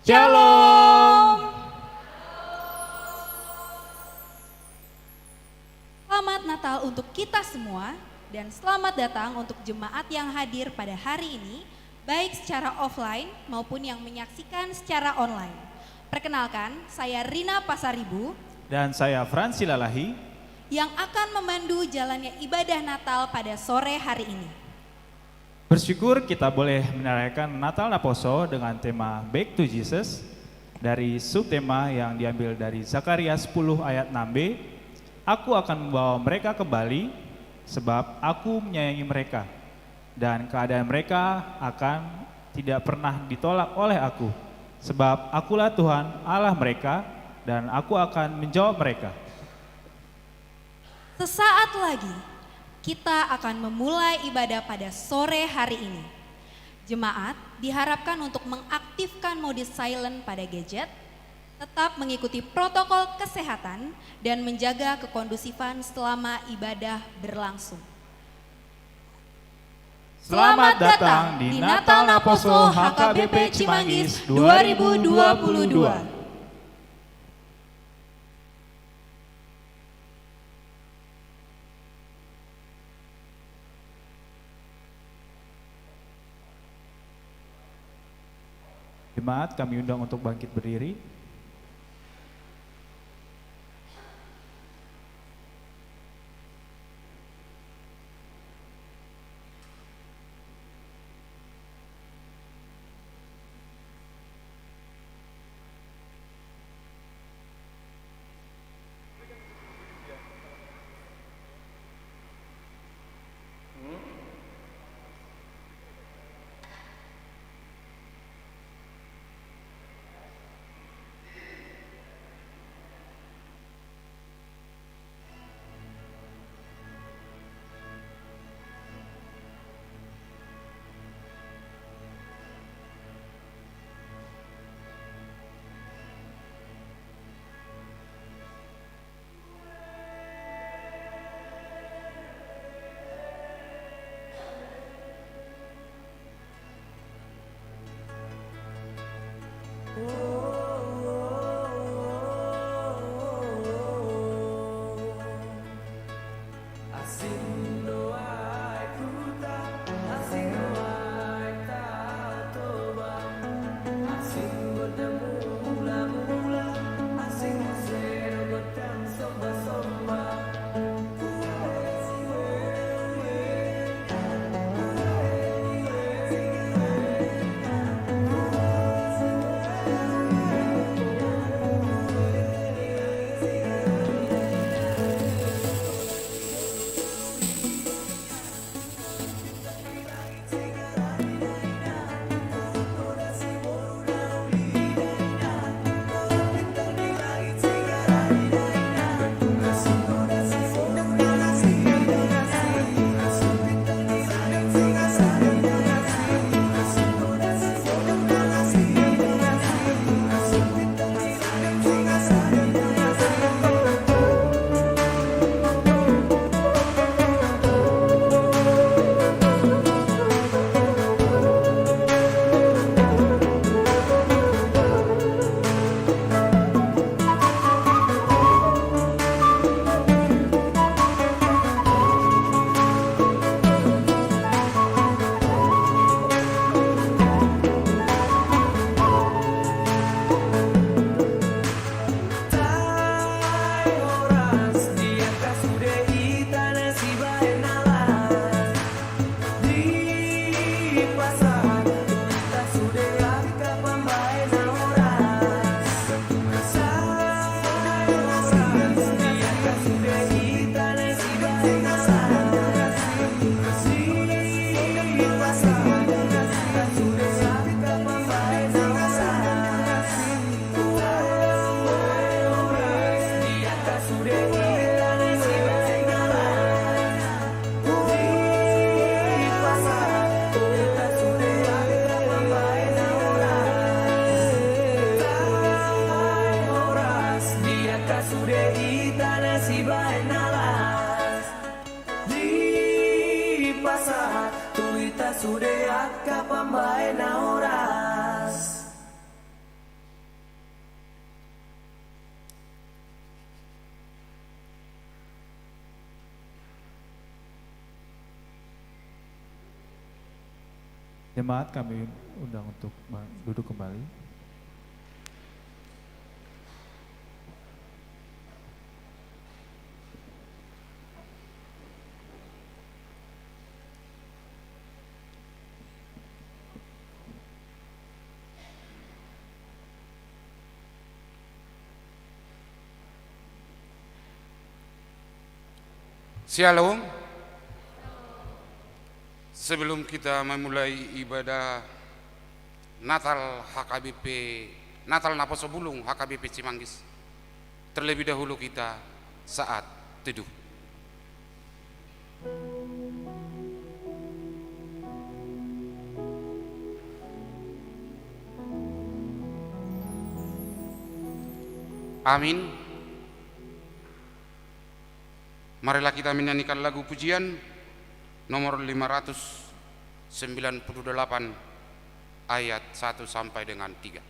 Shalom. Selamat Natal untuk kita semua dan selamat datang untuk jemaat yang hadir pada hari ini, baik secara offline maupun yang menyaksikan secara online. Perkenalkan, saya Rina Pasaribu Dan saya Fransi Lalahi yang akan memandu jalannya ibadah Natal pada sore hari ini. bersyukur kita boleh menerayakan Natal Naposo dengan tema Back to Jesus dari subtema yang diambil dari Zakaria 10 ayat 6b. Aku akan membawa mereka kembali sebab aku menyayangi mereka dan keadaan mereka akan tidak pernah ditolak oleh aku sebab akulah Tuhan Allah mereka dan aku akan menjawab mereka. Sesaat lagi kita akan memulai ibadah pada sore hari ini. Jemaat diharapkan untuk mengaktifkan mode silent pada gadget, tetap mengikuti protokol kesehatan dan menjaga kekondusifan selama ibadah berlangsung. Selamat datang di Natal Naposo HKBP Cimanggis 2022. Jemaat kami undang untuk bangkit berdiri. Jemaat kami undang untuk duduk kembali. Shalom. Sebelum kita memulai ibadah Natal HKBP Natal Naposo Bulung HKBP Cimanggis, terlebih dahulu kita saat teduh. Amin. Marilah kita menyanyikan lagu pujian nomor 598 ayat 1 sampai dengan 3.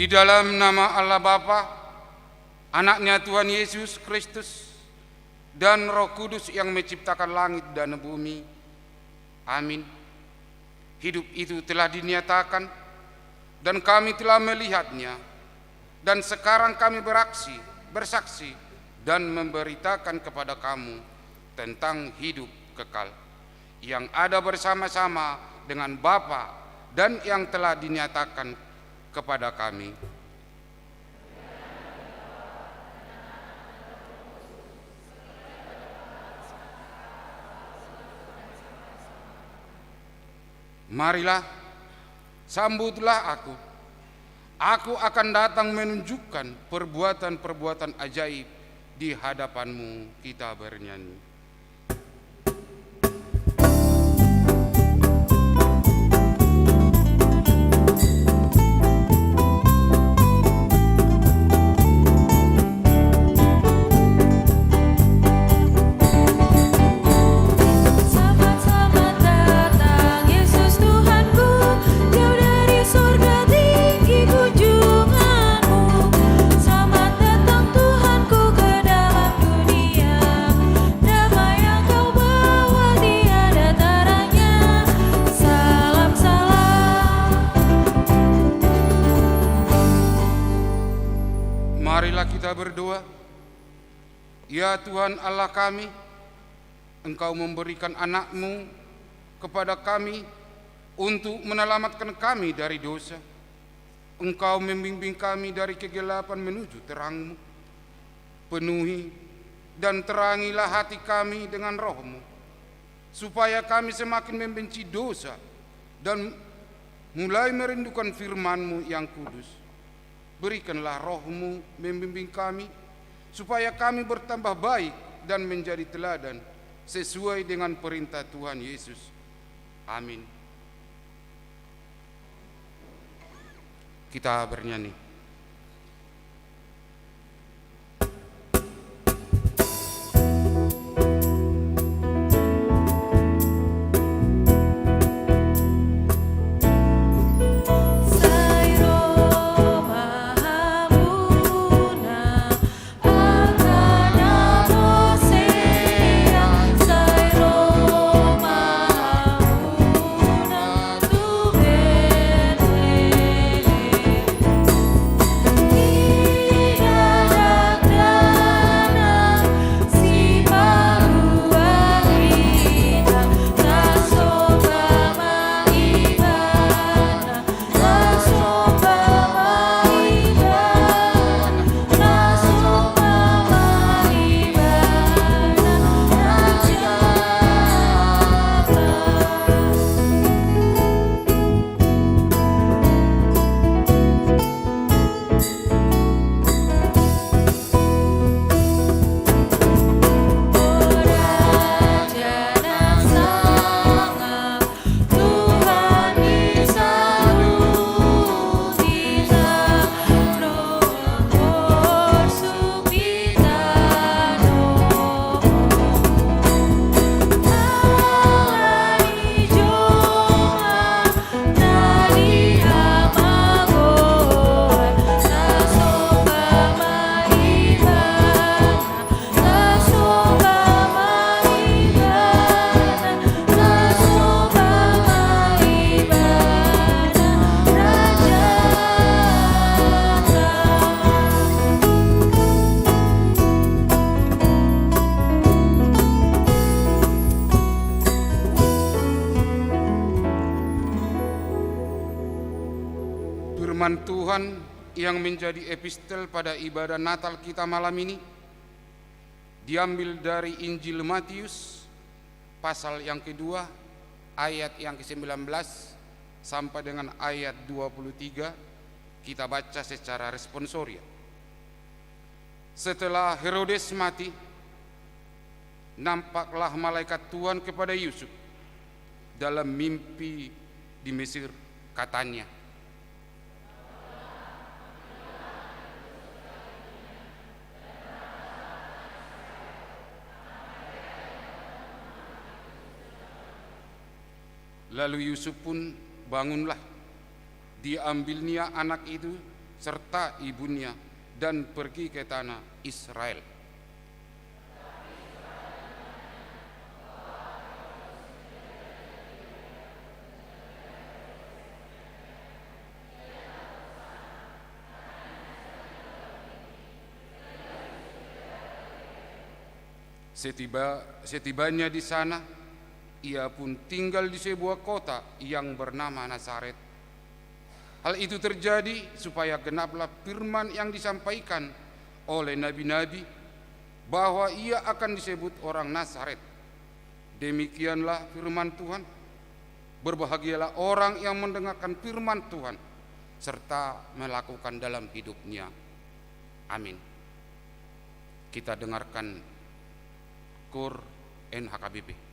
Di dalam nama Allah Bapa, Anaknya Tuhan Yesus Kristus, dan Roh Kudus yang menciptakan langit dan bumi. Amin. Hidup itu telah dinyatakan dan kami telah melihatnya, dan sekarang kami bersaksi dan memberitakan kepada kamu tentang hidup kekal yang ada bersama-sama dengan Bapa dan yang telah dinyatakan kepada kami. Marilah, sambutlah aku. Aku akan datang menunjukkan perbuatan-perbuatan ajaib di hadapanmu. Kita bernyanyi. Marilah kita berdoa. Ya Tuhan Allah kami, Engkau memberikan anak-Mu kepada kami untuk menyelamatkan kami dari dosa. Engkau membimbing kami dari kegelapan menuju terang-Mu. Penuhi dan terangilah hati kami dengan Roh-Mu, supaya kami semakin membenci dosa dan mulai merindukan firman-Mu yang kudus. Berikanlah Roh-Mu membimbing kami, supaya kami bertambah baik dan menjadi teladan sesuai dengan perintah Tuhan Yesus. Amin. Kita bernyanyi. Firman Tuhan yang menjadi epistel pada ibadah Natal kita malam ini diambil dari Injil Matius pasal yang kedua ayat yang ke-19 sampai dengan ayat 23. Kita baca secara responsoria. Setelah Herodes mati, nampaklah malaikat Tuhan kepada Yusuf dalam mimpi di Mesir, katanya, lalu Yusuf pun bangunlah, diambilnya anak itu serta ibunya dan pergi ke tanah Israel. Setibanya di sana, ia pun tinggal di sebuah kota yang bernama Nazaret. Hal itu terjadi supaya genaplah firman yang disampaikan oleh nabi-nabi bahwa ia akan disebut orang Nazaret. Demikianlah firman Tuhan. Berbahagialah orang yang mendengarkan firman Tuhan, serta melakukan dalam hidupnya. Amin. Kita dengarkan KUR NHKBP.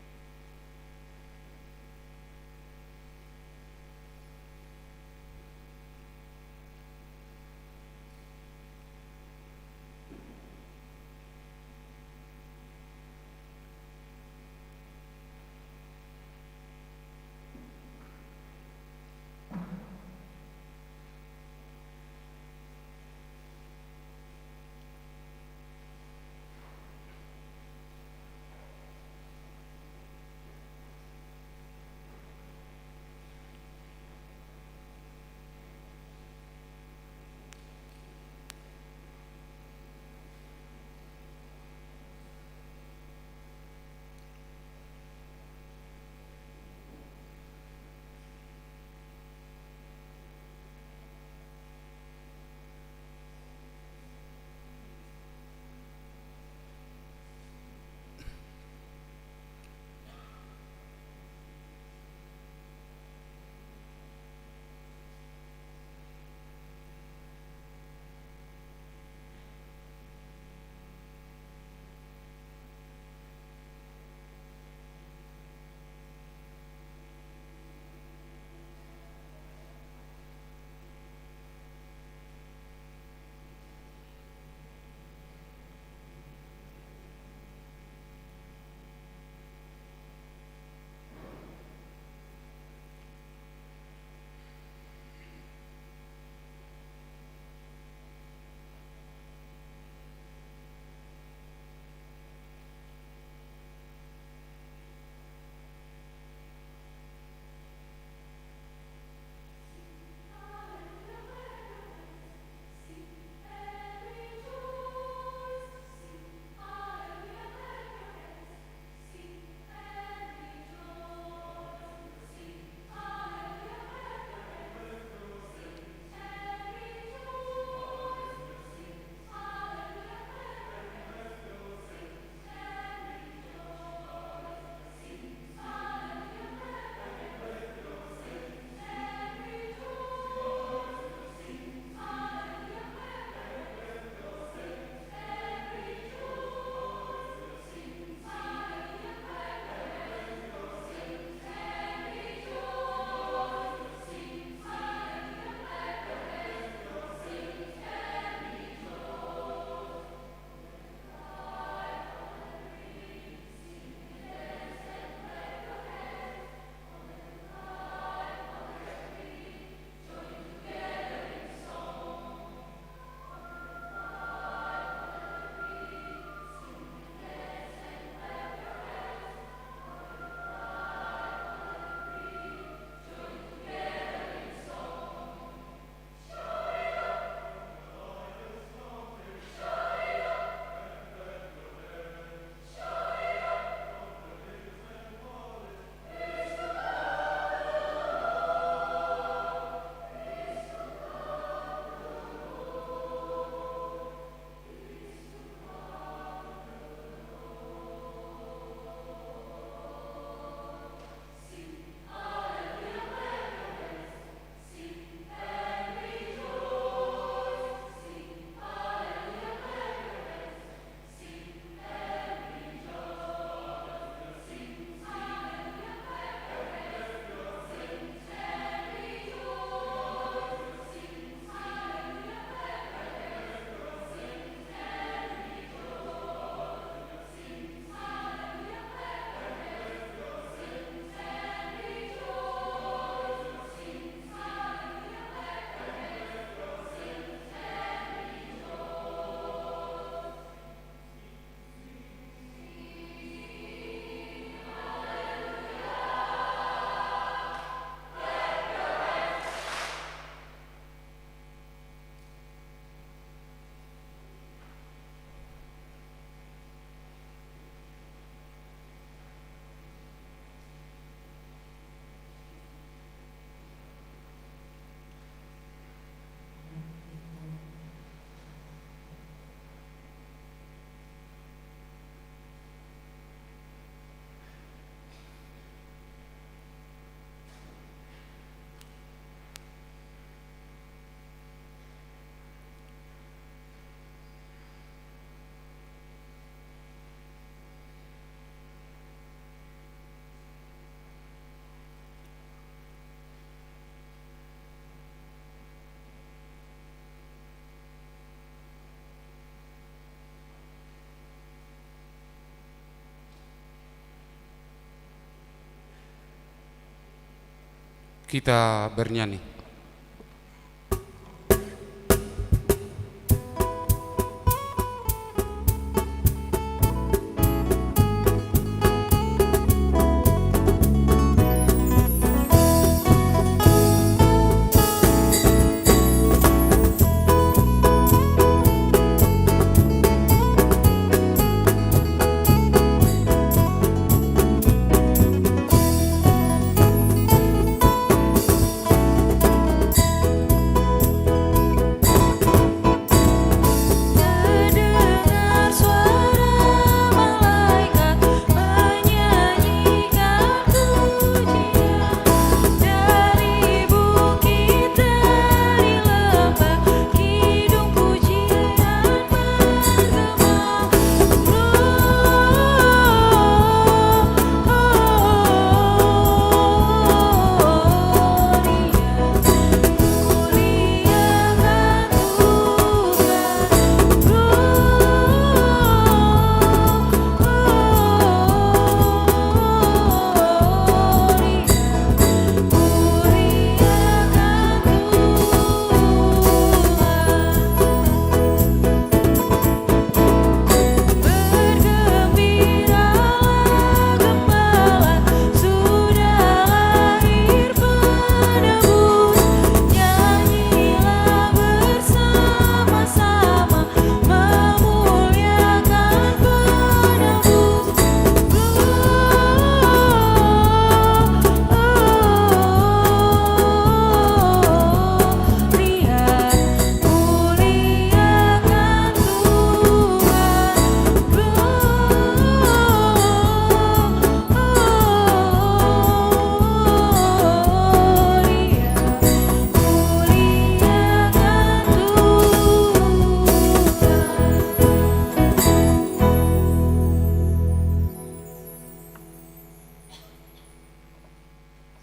Kita bernyanyi.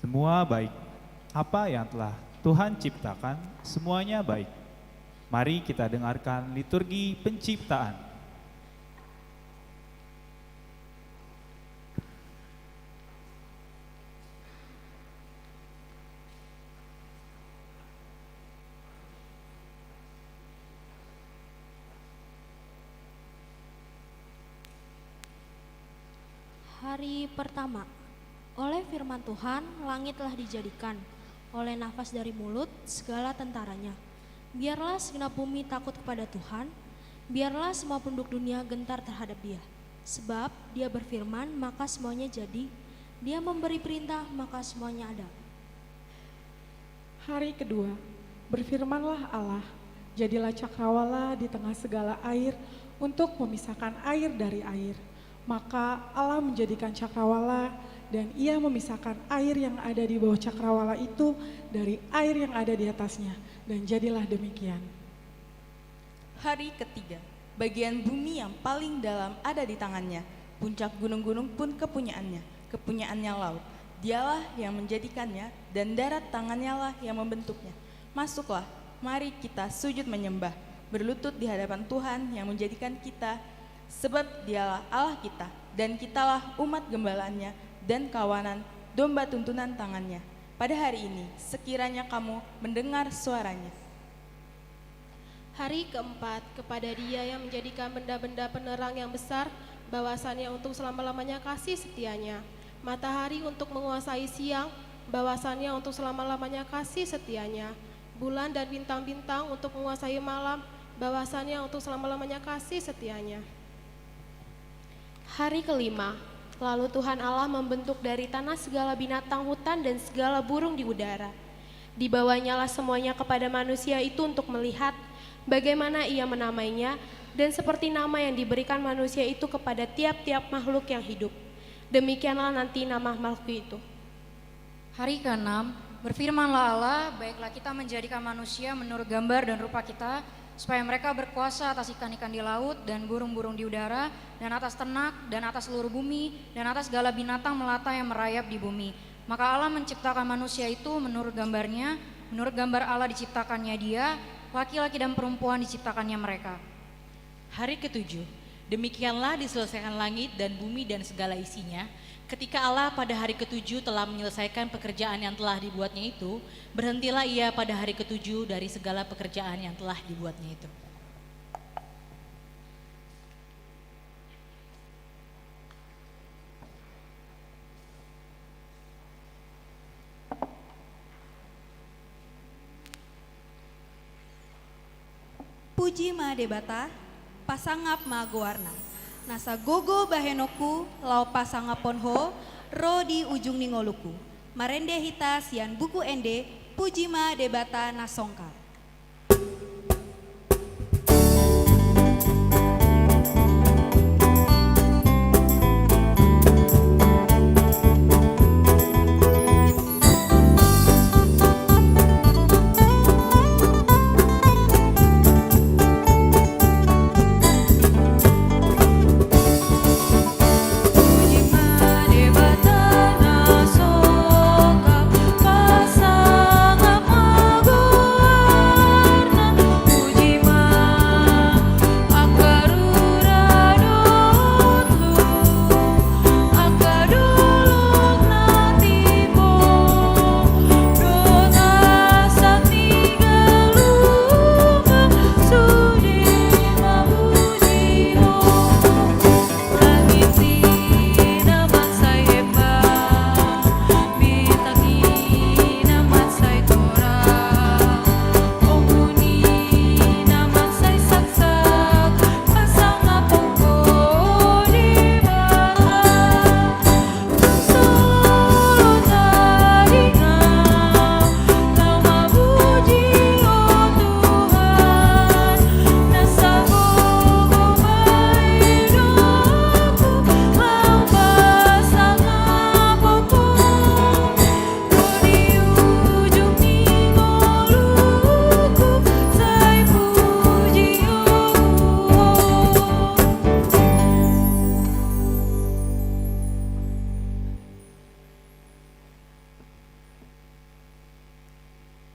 Semua baik. Apa yang telah Tuhan ciptakan, semuanya baik. Mari kita dengarkan liturgi penciptaan. Hari pertama, oleh firman Tuhan, langit telah dijadikan, oleh nafas dari mulut, segala tentaranya. Biarlah segenap bumi takut kepada Tuhan, biarlah semua penduduk dunia gentar terhadap Dia. Sebab Dia berfirman, maka semuanya jadi, Dia memberi perintah, maka semuanya ada. Hari kedua, berfirmanlah Allah, jadilah cakrawala di tengah segala air untuk memisahkan air dari air. Maka Allah menjadikan cakrawala dan Ia memisahkan air yang ada di bawah cakrawala itu dari air yang ada di atasnya. Dan jadilah demikian. Hari ketiga, bagian bumi yang paling dalam ada di tangannya. Puncak gunung-gunung pun kepunyaannya laut. Dialah yang menjadikannya dan darat tangannya lah yang membentuknya. Masuklah, mari kita sujud menyembah, berlutut di hadapan Tuhan yang menjadikan kita. Sebab Dialah Allah kita, dan kitalah umat gembalaannya dan kawanan domba tuntunan tangannya. Pada hari ini, sekiranya kamu mendengar suaranya. Hari keempat, kepada Dia yang menjadikan benda-benda penerang yang besar, bahwasannya untuk selama-lamanya kasih setianya. Matahari untuk menguasai siang, bahwasannya untuk selama-lamanya kasih setianya. Bulan dan bintang-bintang untuk menguasai malam, bahwasannya untuk selama-lamanya kasih setianya. Hari kelima, lalu Tuhan Allah membentuk dari tanah segala binatang hutan dan segala burung di udara. Dibawanyalah semuanya kepada manusia itu untuk melihat bagaimana ia menamainya, dan seperti nama yang diberikan manusia itu kepada tiap-tiap makhluk yang hidup. Demikianlah nanti nama makhluk itu. Hari ke-6, berfirmanlah Allah, baiklah kita menjadikan manusia menurut gambar dan rupa kita, supaya mereka berkuasa atas ikan-ikan di laut dan burung-burung di udara, dan atas ternak, dan atas seluruh bumi, dan atas segala binatang melata yang merayap di bumi. Maka Allah menciptakan manusia itu menurut gambarnya, menurut gambar Allah diciptakannya dia, laki-laki dan perempuan diciptakannya mereka. Hari ketujuh, Demikianlah diselesaikan langit dan bumi dan segala isinya. Ketika Allah pada hari ketujuh telah menyelesaikan pekerjaan yang telah dibuatnya itu, berhentilah ia pada hari ketujuh dari segala pekerjaan yang telah dibuatnya itu. Puji Mahadebata, pasangap Mahagowarna. Nasa gogo bahenoku, lau pasangaponho, ro di ujung ningoluku. Marende hita sian buku ende, puji Mahadebata nasongka.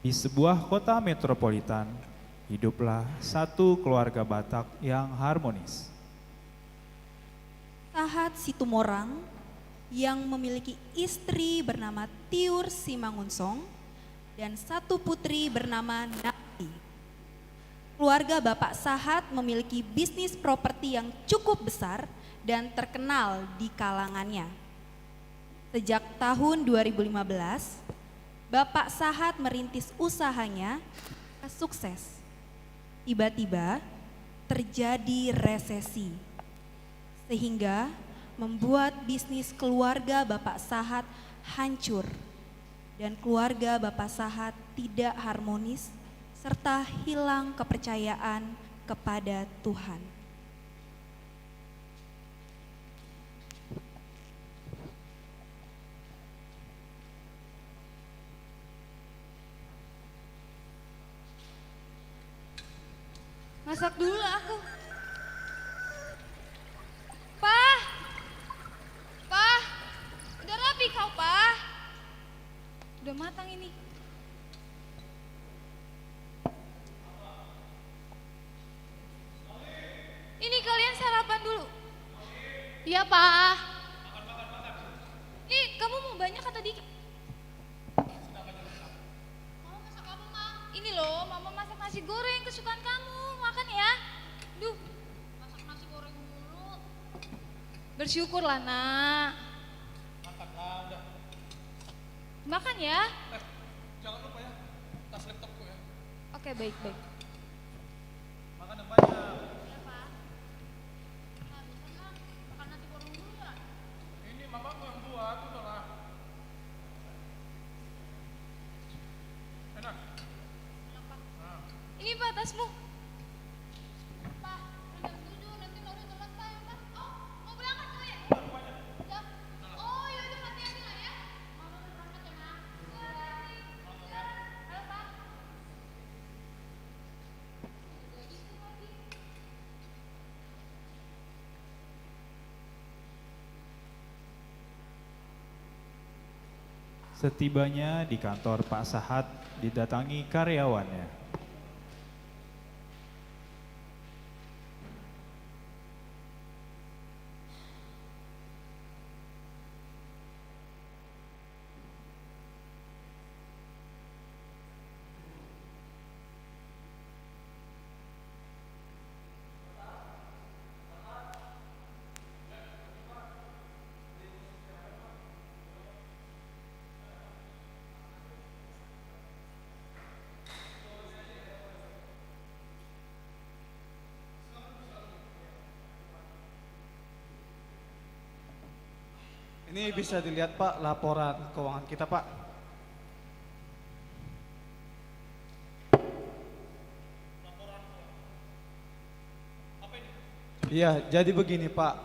Di sebuah kota metropolitan, hiduplah satu keluarga Batak yang harmonis. Sahat Situmorang yang memiliki istri bernama Tiur Simangunsong dan satu putri bernama Nati. Keluarga Bapak Sahat memiliki bisnis properti yang cukup besar dan terkenal di kalangannya. Sejak tahun 2015, Bapak Sahat merintis usahanya sukses. Tiba-tiba terjadi resesi, sehingga membuat bisnis keluarga Bapak Sahat hancur dan keluarga Bapak Sahat tidak harmonis serta hilang kepercayaan kepada Tuhan. Masak dulu aku. Pah, Pah, udah rapi kau, Pah. Udah matang ini. Ini kalian sarapan dulu. Iya, Pak. Nih, kamu mau banyak atau dikit? Mama masak apa, Ma? Ini loh, Mama masak nasi goreng kesukaan kamu. Makan ya. Duh, masak nasi goreng dulu. Bersyukurlah, Nak. Makanlah, udah. Makan ya. Jangan lupa ya, tas laptopku ya. Oke, baik-baik. Makan yang banyak. Iya, Pak. Nah, bisa makan nasi goreng dulu ya. Ini mamaku yang buat, udahlah. Enak. Ini Pak tasmu. Pak, rendam dulu nanti baru selesai Pak. Oh, mau berangkat kali ya? Ya. Oh ya udah hati-hati lah ya. Mama udah berangkat ya Mak. Ya, hati. Ya. Halo Pak. Udah gitu lagi. Setibanya di kantor Pak Sahat, didatangi karyawannya. Ini bisa dilihat Pak laporan keuangan kita Pak. Iya, jadi begini Pak.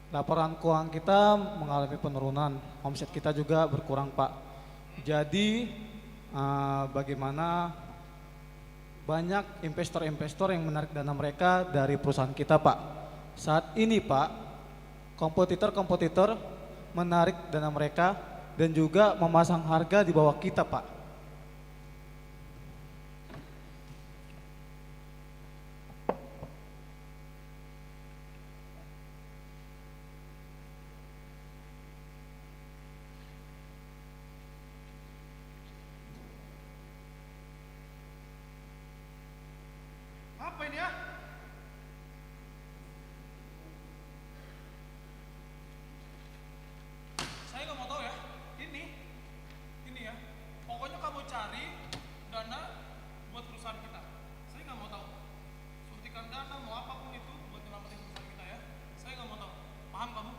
Laporan keuangan kita mengalami penurunan, omset kita juga berkurang Pak. Jadi bagaimana banyak investor-investor yang menarik dana mereka dari perusahaan kita Pak. Saat ini Pak, kompetitor menarik dana mereka dan juga memasang harga di bawah kita Pak. Apa ini ya? Saya nggak mau tahu ya. Ini ya. Pokoknya kamu cari dana buat perusahaan kita. Saya nggak mau tahu. Suntikan dana mau apapun itu buat nyelamatin perusahaan kita ya. Saya nggak mau tahu. Paham kamu?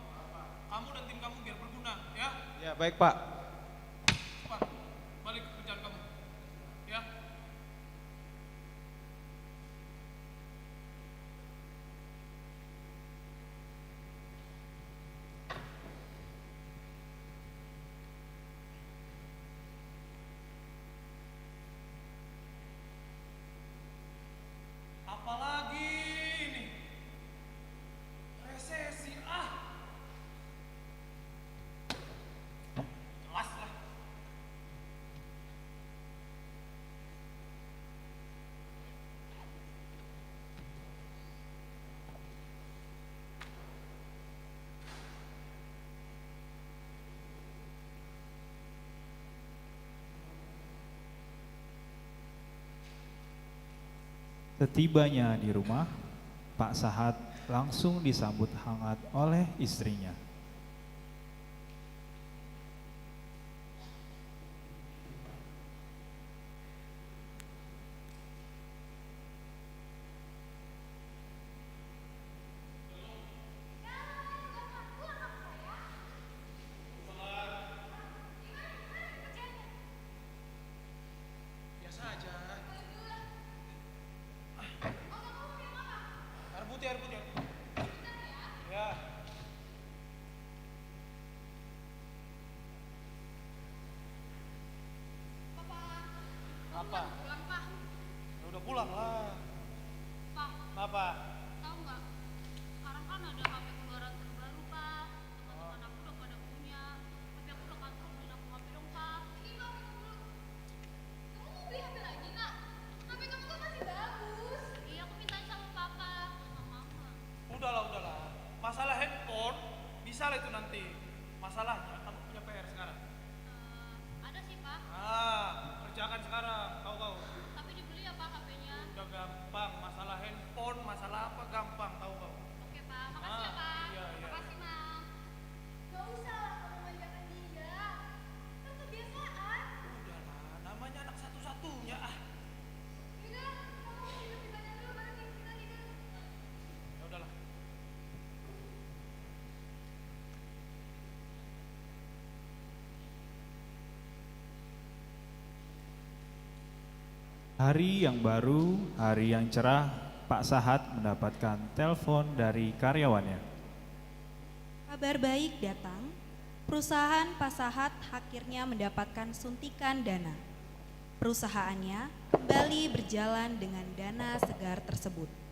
Kamu dan tim kamu biar berguna ya. Ya baik Pak. Cepat balik ke kerjaan kamu. Ya. Apalagi ini resesi jelas lah. Setibanya di rumah, Pak Sahat langsung disambut hangat oleh istrinya. Biasa aja. Air putih. Ya. Apa? Pulang, Pak. Ya udah pulang lah. Pak, Apa? tahu nggak? Sekarang kan ada HP keluaran terbaru, Pak. Teman-teman aku udah pada punya. Tapi aku udah kantor beliin aku HP dong, Pak. Ini Pak, dulu. Kamu mau beli HP lagi, Nak? HP kamu kan masih bagus. Iya, aku minta sama Papa, sama Mama. Udahlah. Masalah handphone bisa lah itu nanti. Masalahnya kamu punya PR sekarang. Ada sih, Pak. Kerjakan sekarang. Tahu. Tapi dibeli ya, Pak, HP-nya. Udah gampang. Masalah handphone, masalah apa gampang tahu. Oke, Pak. Makasih ya, Pak. Iya. Makasih, Mam. Gak usah lah kamu manjakan dia. Kan kebiasaan. Udahlah, namanya anak satu-satunya Yaudah, kamu hidup di sana dulu baru kita hidup. Ya udahlah. Hari yang baru, hari yang cerah, Pak Sahat mendapatkan telepon dari karyawannya. Kabar baik datang, perusahaan Pak Sahat akhirnya mendapatkan suntikan dana. Perusahaannya kembali berjalan dengan dana segar tersebut.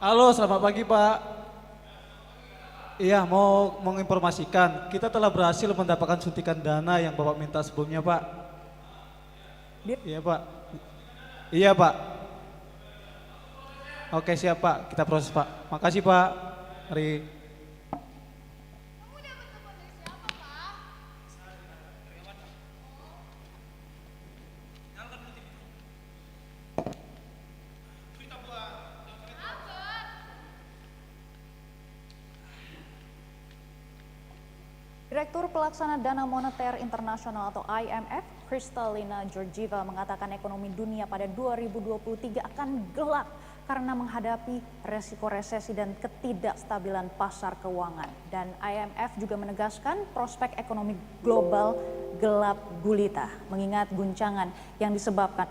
Halo, selamat pagi Pak. Iya, mau menginformasikan, kita telah berhasil mendapatkan suntikan dana yang Bapak minta sebelumnya, Pak. Iya, Pak. Iya, Pak. Oke, siap, Pak. Kita proses, Pak. Makasih, Pak. Mari. Direktur Pelaksana Dana Moneter Internasional atau IMF, Kristalina Georgieva mengatakan ekonomi dunia pada 2023 akan gelap karena menghadapi resiko resesi dan ketidakstabilan pasar keuangan. Dan IMF juga menegaskan prospek ekonomi global gelap gulita, mengingat guncangan yang disebabkan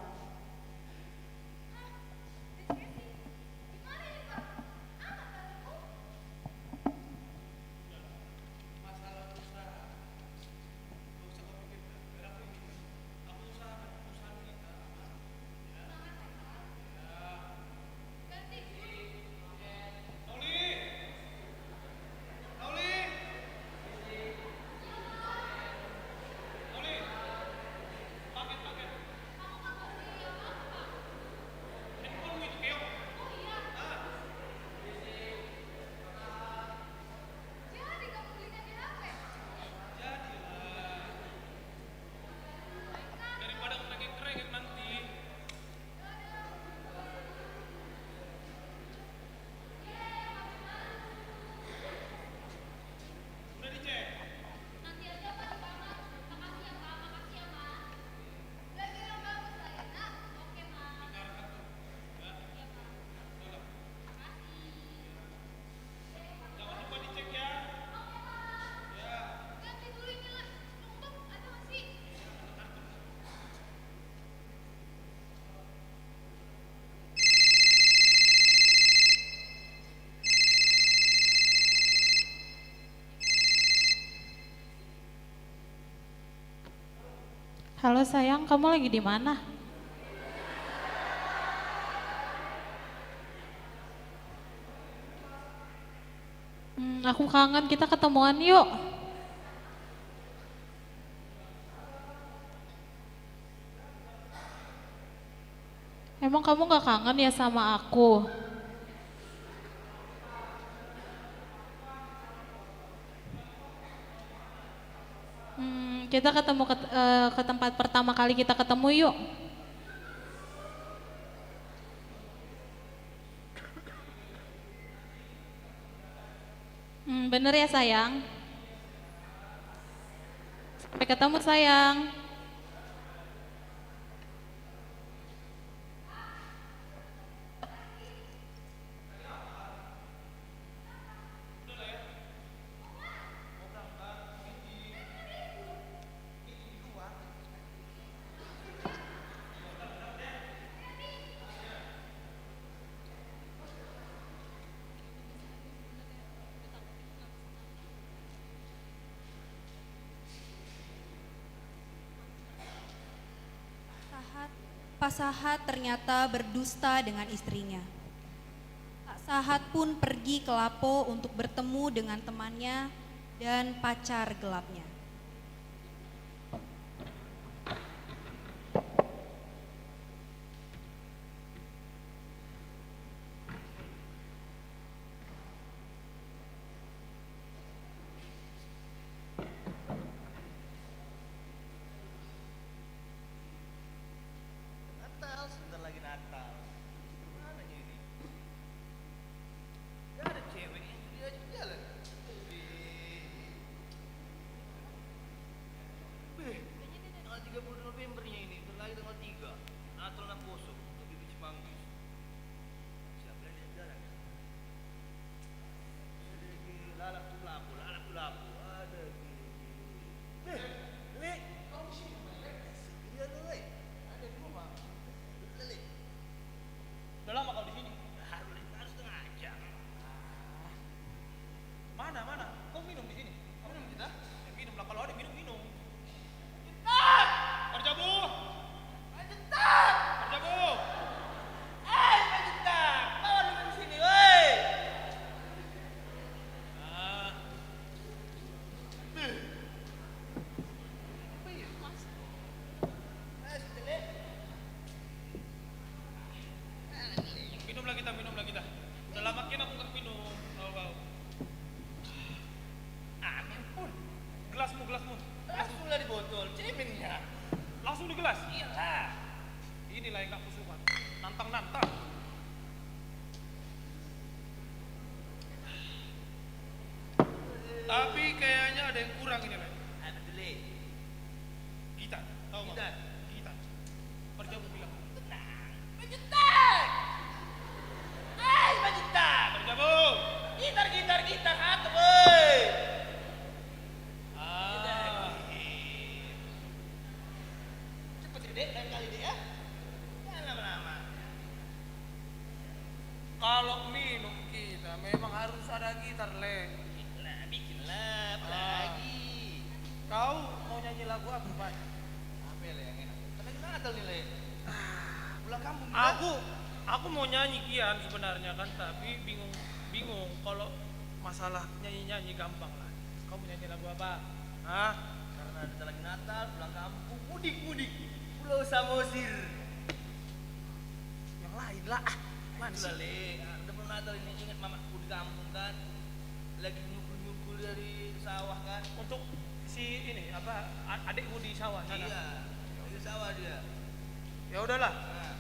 Halo sayang, kamu lagi di mana? Aku kangen, kita ketemuan yuk. Emang kamu gak kangen ya sama aku? Kita ketemu ke tempat pertama kali kita ketemu yuk. Bener ya sayang? Sampai ketemu sayang. Pak Sahat ternyata berdusta dengan istrinya. Pak Sahat pun pergi ke Lapo untuk bertemu dengan temannya dan pacar gelapnya. Sebentar lagi Natal. Mana ini? Gak ada cewek yang dia aja jalan. Tapi kayaknya ada yang kurang ini, Le. Ada tuh, Le. Gitar, tahu nggak? Gitar. Gitar. Perjamu bilang. Tenang. Majutak. Hai, Majutak. Perjamu. Gitar, aku boy. Cepet sih, Dek, lain kali, Dek, ya. Jangan lama-lama. Kalau minum kita memang harus ada gitar, Le. Bikinlah, apa lagi? Kau mau nyanyi lagu apa, Pak? Apa ya, Le, yang enak? Kan lagi Natal nih, Le. Pulang kampung. Aku mau nyanyi Kian sebenarnya kan, tapi bingung kalau masalah nyanyi gampang lah. Kau mau nyanyi lagu apa? Hah? Karena ada lagi Natal, pulang kampung, mudik. Pulau Samosir. Yang lain lah. Mana sih? Le, udah pulang Natal ini ingat mamaku di kampung kan. Lagi nyukul dari sawah kan. Untuk si ini apa adikmu di sawah sana? Iya, di sawah dia. Ya udahlah. Nah,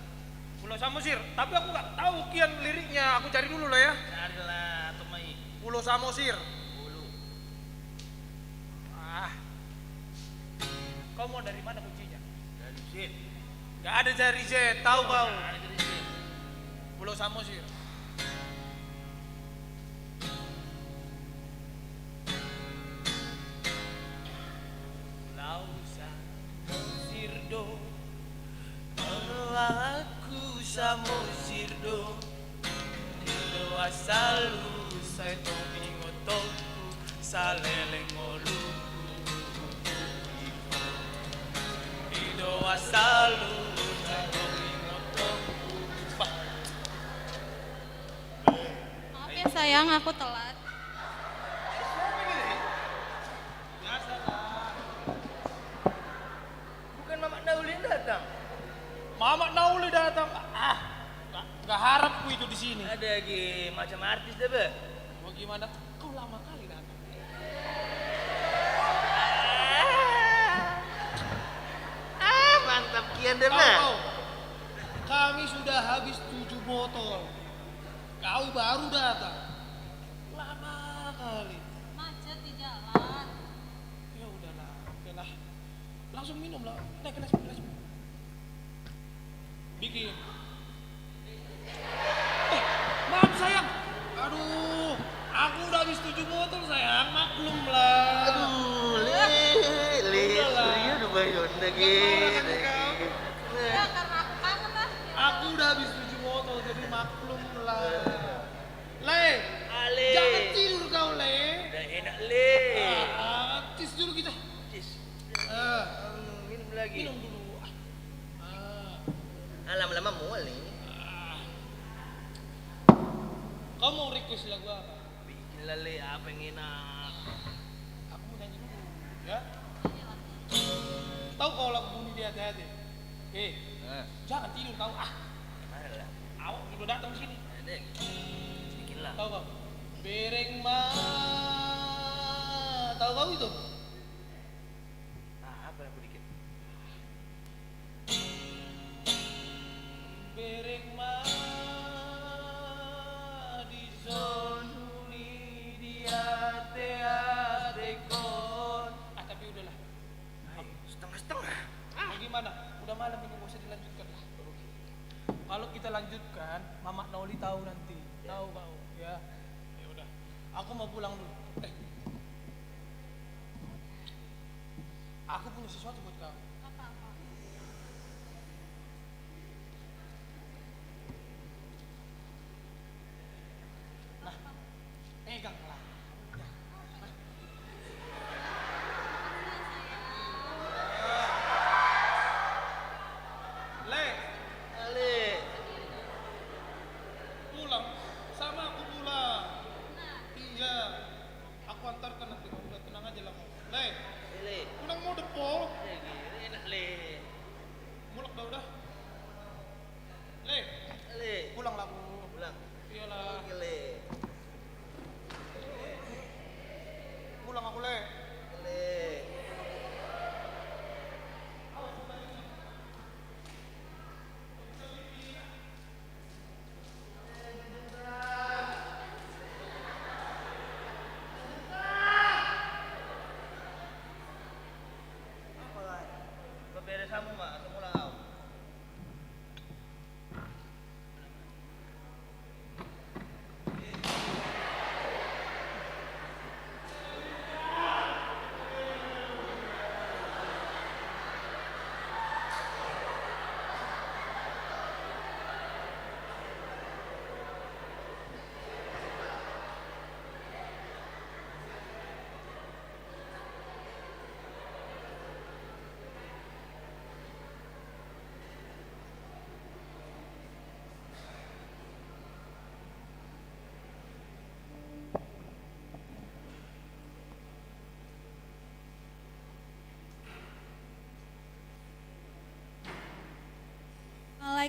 Pulau Samosir, tapi aku nggak tahu Kian liriknya. Aku cari dulu lah ya. carilah Tomai. Pulau Samosir. Bulu. Kau mau dari mana kuncinya? Dari Zed. Gak ada dari Z, tahu kau? Ada dari Zed. Pulau Samosir. Pulau Samosir do. Aku Samosir do. Indo asalu saya tomingotoku salelengolu. Indo asalu saya tomingotoku. Maaf ya sayang, aku telat. Biasa kan. Bukan Mamak Nauli yang datang. Mamak Nauli datang. Gak harapku itu di sini. Ada lagi macam artis deh, Be. Bagaimana? Kau lama kali datang. Mantap Kian deh, Be. Kami sudah habis 7 botol. Kau baru datang. Lama kali. Macet di jalan. Ya udahlah, oke lah. Langsung minum lah. Naik kelas. Bikin. Maaf sayang. Aduh, aku udah habis 7 botol sayang. Maklum lah. Aduh, Le, sorry udah banyak lagi. Ya karena aku kangen lah. Aku udah habis 7 botol jadi maklum lah. Le, Ale. jangan tidur kau Le. Udah enak, Le. Tis dulu kita. Tis. Ah, Minum lagi. minum dulu. Lama-lama mual nih. Kau mau request lagu apa? Bikin lale apa yang enak. Aku mau nyanyi dulu, ya. Tahu kau lagu bunyi di hati-hati? Jangan tidur kau. Mana lah? Awak juga datang sini. Ada. Bikin lah. Tahu kau? Bereng ma. Tahu kau itu? Apa yang aku dikit? Bereng ma di zonuni di hati kon. Tapi udahlah. Setengah-setengah. Bagaimana? Udah malam ini gak usah dilanjutkan lah. Kalau kita lanjutkan, Mamak Nauli tahu nanti. Tahu kau, ya. Ya udah. Aku mau pulang dulu. Aku punya sesuatu buat kau. Apa-apa? Nah, pegang lah. Le, Ale. pulang. Sama aku pulang. Iya. Aku antarkan nanti. Udah tenang aja lah. Le, Le. pulang mau depo.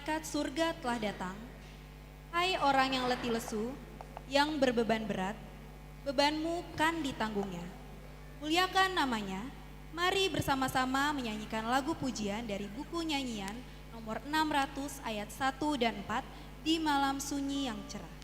malaikat surga telah datang. Hai orang yang letih lesu, yang berbeban berat, bebanmu kan ditanggungnya. Muliakan namanya, mari bersama-sama menyanyikan lagu pujian dari buku nyanyian nomor 600 ayat 1 dan 4 di malam sunyi yang cerah.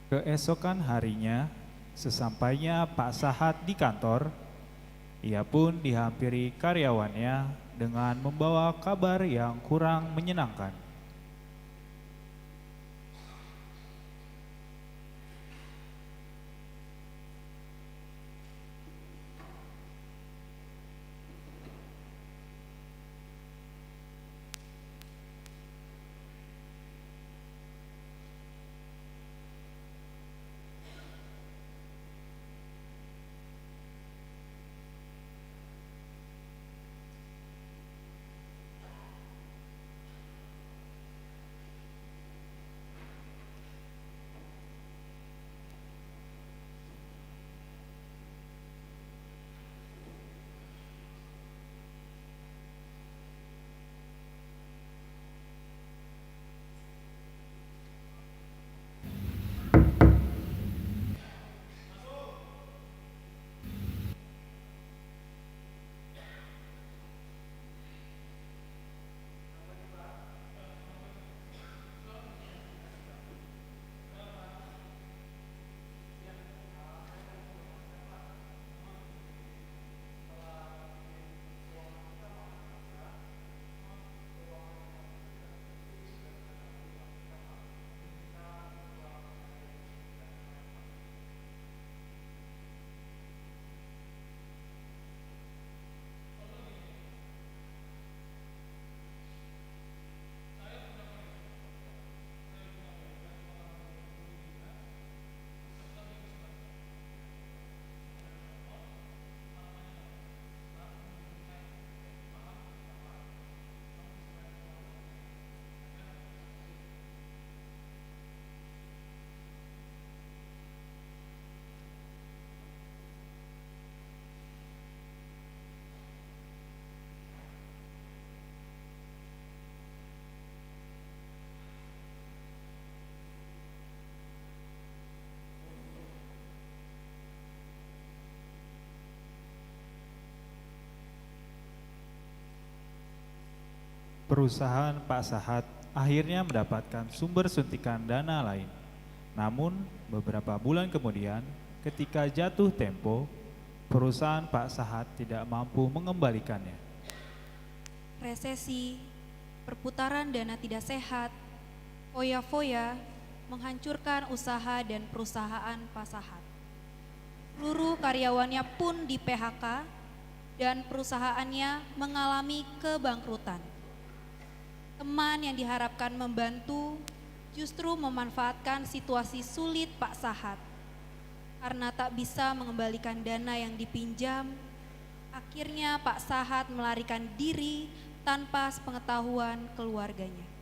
Keesokan harinya, sesampainya Pak Sahat di kantor, ia pun dihampiri karyawannya dengan membawa kabar yang kurang menyenangkan. perusahaan Pak Sahat akhirnya mendapatkan sumber suntikan dana lain. Namun, beberapa bulan kemudian, ketika jatuh tempo, perusahaan Pak Sahat tidak mampu mengembalikannya. Resesi, perputaran dana tidak sehat, foya-foya menghancurkan usaha dan perusahaan Pak Sahat. Seluruh karyawannya pun di PHK dan perusahaannya mengalami kebangkrutan. Teman yang diharapkan membantu justru memanfaatkan situasi sulit Pak Sahat. Karena tak bisa mengembalikan dana yang dipinjam, akhirnya Pak Sahat melarikan diri tanpa sepengetahuan keluarganya.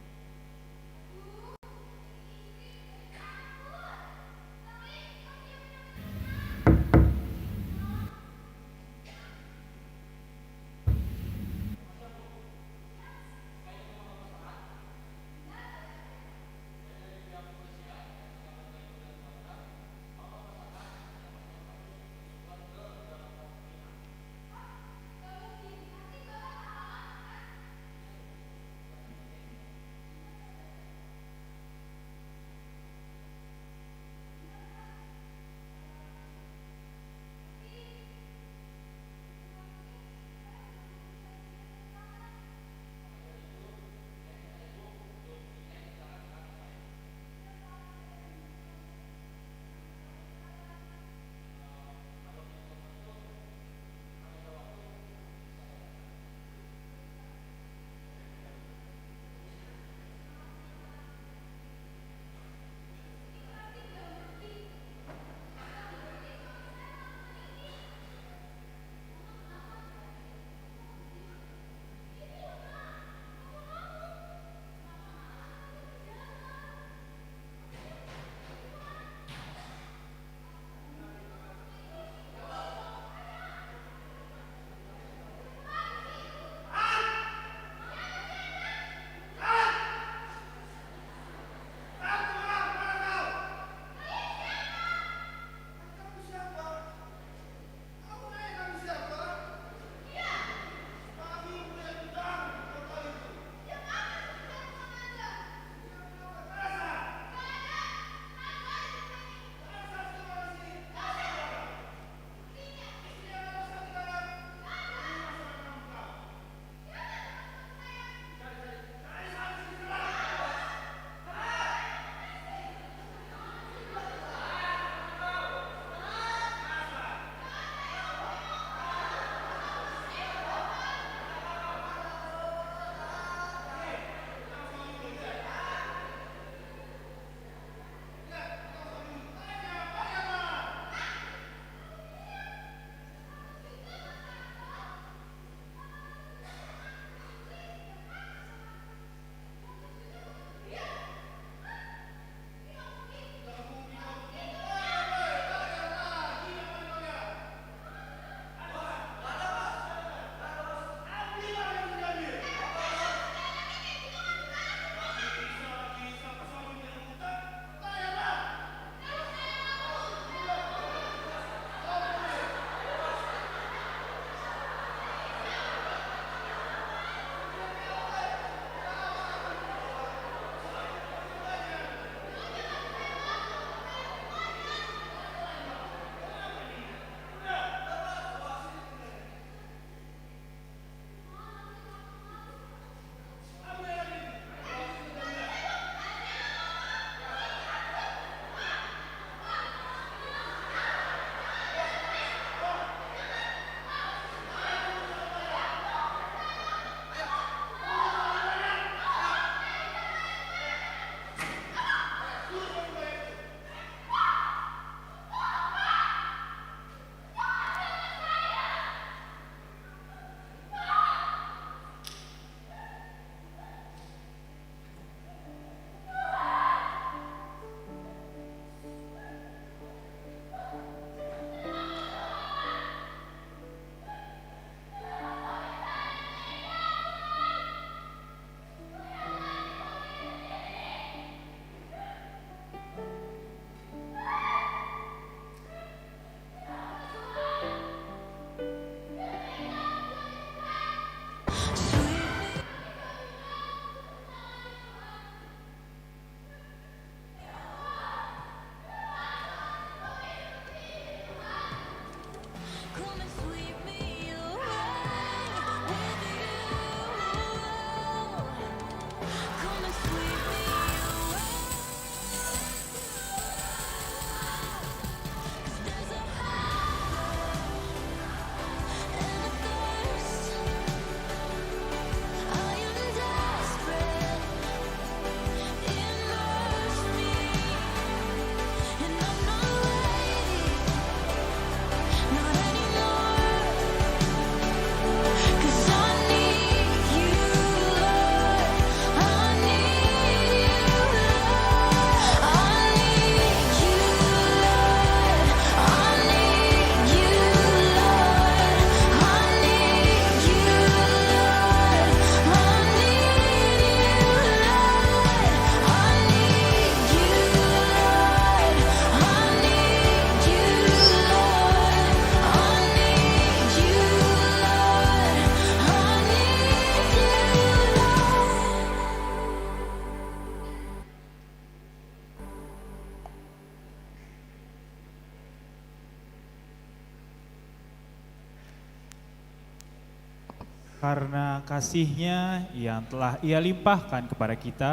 Karena kasih-Nya yang telah Ia limpahkan kepada kita,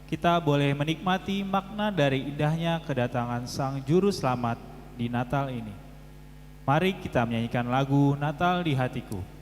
kita boleh menikmati makna dari indahnya kedatangan Sang Juru Selamat di Natal ini. Mari kita menyanyikan lagu Natal di Hatiku.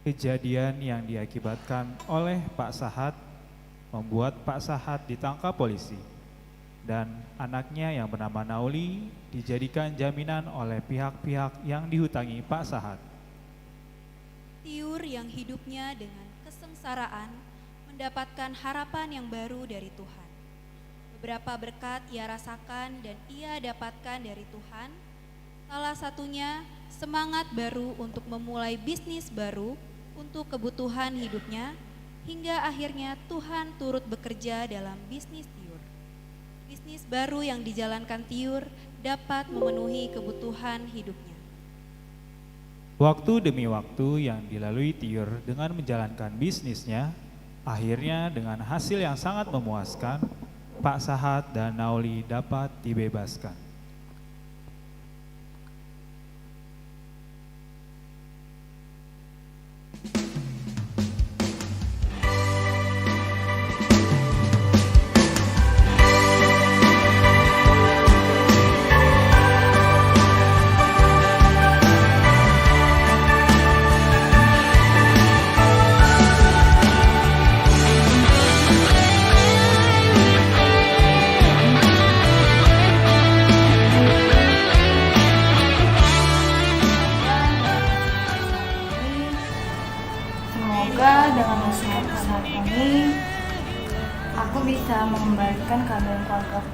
Kejadian yang diakibatkan oleh Pak Sahat membuat Pak Sahat ditangkap polisi dan anaknya yang bernama Nauli dijadikan jaminan oleh pihak-pihak yang dihutangi Pak Sahat. Tiur yang hidupnya dengan kesengsaraan mendapatkan harapan yang baru dari Tuhan. Beberapa berkat ia rasakan dan ia dapatkan dari Tuhan. Salah satunya semangat baru untuk memulai bisnis baru untuk kebutuhan hidupnya, hingga akhirnya Tuhan turut bekerja dalam bisnis Tiur. Bisnis baru yang dijalankan Tiur dapat memenuhi kebutuhan hidupnya. Waktu demi waktu yang dilalui Tiur dengan menjalankan bisnisnya, akhirnya dengan hasil yang sangat memuaskan, Pak Sahat dan Nauli dapat dibebaskan. Semoga dengan usaha saat ini aku bisa mengembalikan keadaan keluarga.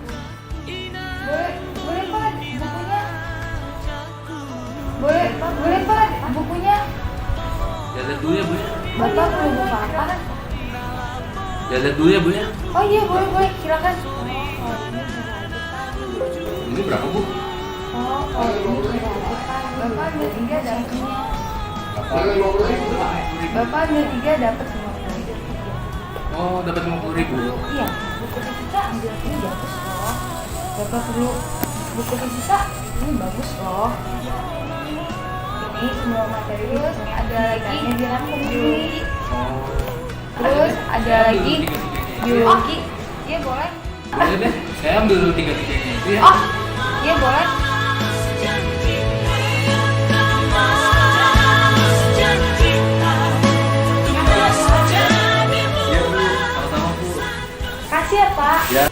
Boleh Pak bukunya? Boleh Pak bukunya? Ya lihat dulu ya Bu ya. Bapak perlu buku apa? Ya lihat dulu ya Bu ya. Oh iya boleh silakan. Ini berapa Bu? Oh kalau ini berapa? Bapak ambil 3 dapatnya. Bapak ambil 3 dapat 50.000. Oh dapat 50.000. Iya, buku fisika ambil ini bagus loh. Bapak perlu buku fisika ini bagus loh. Ini semua materi terus ada lagi dirangkum sendiri. Terus ada lagi biologi. Iya boleh. Boleh deh, saya ambil dulu 3-3-nya itu ya. Oh, iya boleh. Kasih ya Pak. Ya.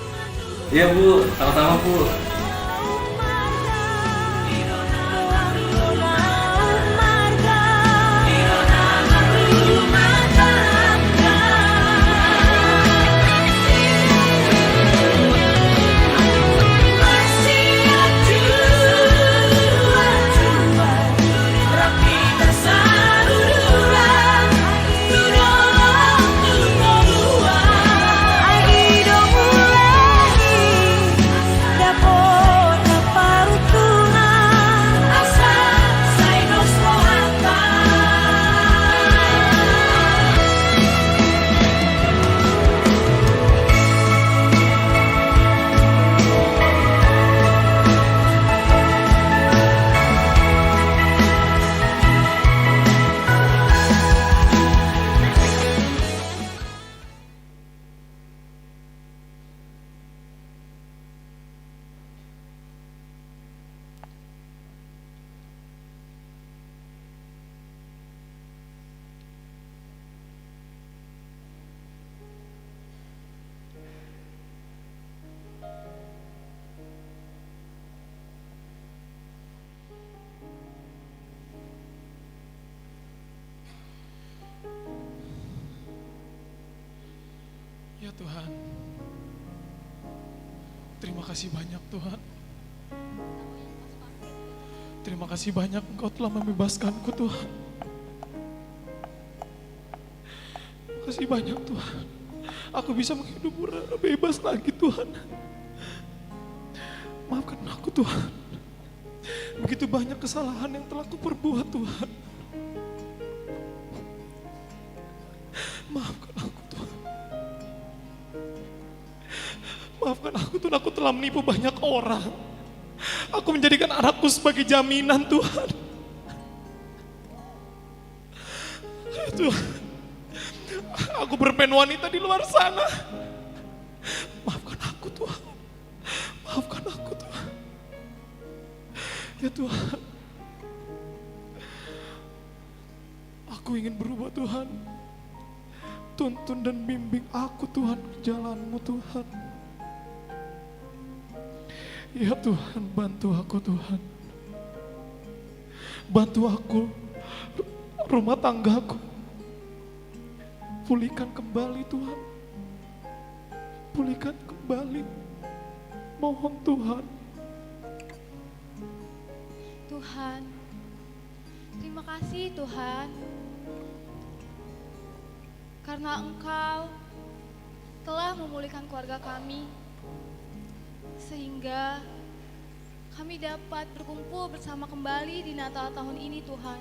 Iya Bu, sama-sama Bu. Ya Tuhan, terima kasih banyak Tuhan. Terima kasih banyak Engkau telah membebaskanku Tuhan. Terima kasih banyak Tuhan. Aku bisa menghidup bebas lagi Tuhan. Maafkan aku Tuhan. Begitu banyak kesalahan yang telah aku perbuat Tuhan. Maafkan aku Tuhan. Maafkan aku Tuhan, aku telah menipu banyak orang. Aku menjadikan anakku sebagai jaminan Tuhan. Ya Tuhan, aku berpen wanita di luar sana. Maafkan aku Tuhan. Maafkan aku Tuhan. Ya Tuhan, aku ingin berubah Tuhan. Tuntun dan bimbing aku Tuhan ke jalan-Mu Tuhan. Ya Tuhan, bantu aku Tuhan. Bantu aku, rumah tanggaku. Pulihkan kembali Tuhan. Pulihkan kembali. Mohon Tuhan. Tuhan, terima kasih Tuhan. Karena Engkau telah memulihkan keluarga kami. Sehingga kami dapat berkumpul bersama kembali di Natal tahun ini Tuhan.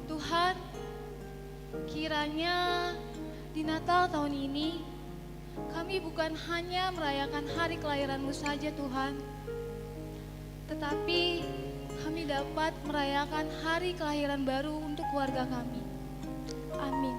Tuhan, kiranya di Natal tahun ini kami bukan hanya merayakan hari kelahiran-Mu saja Tuhan, tetapi kami dapat merayakan hari kelahiran baru untuk keluarga kami. Amin.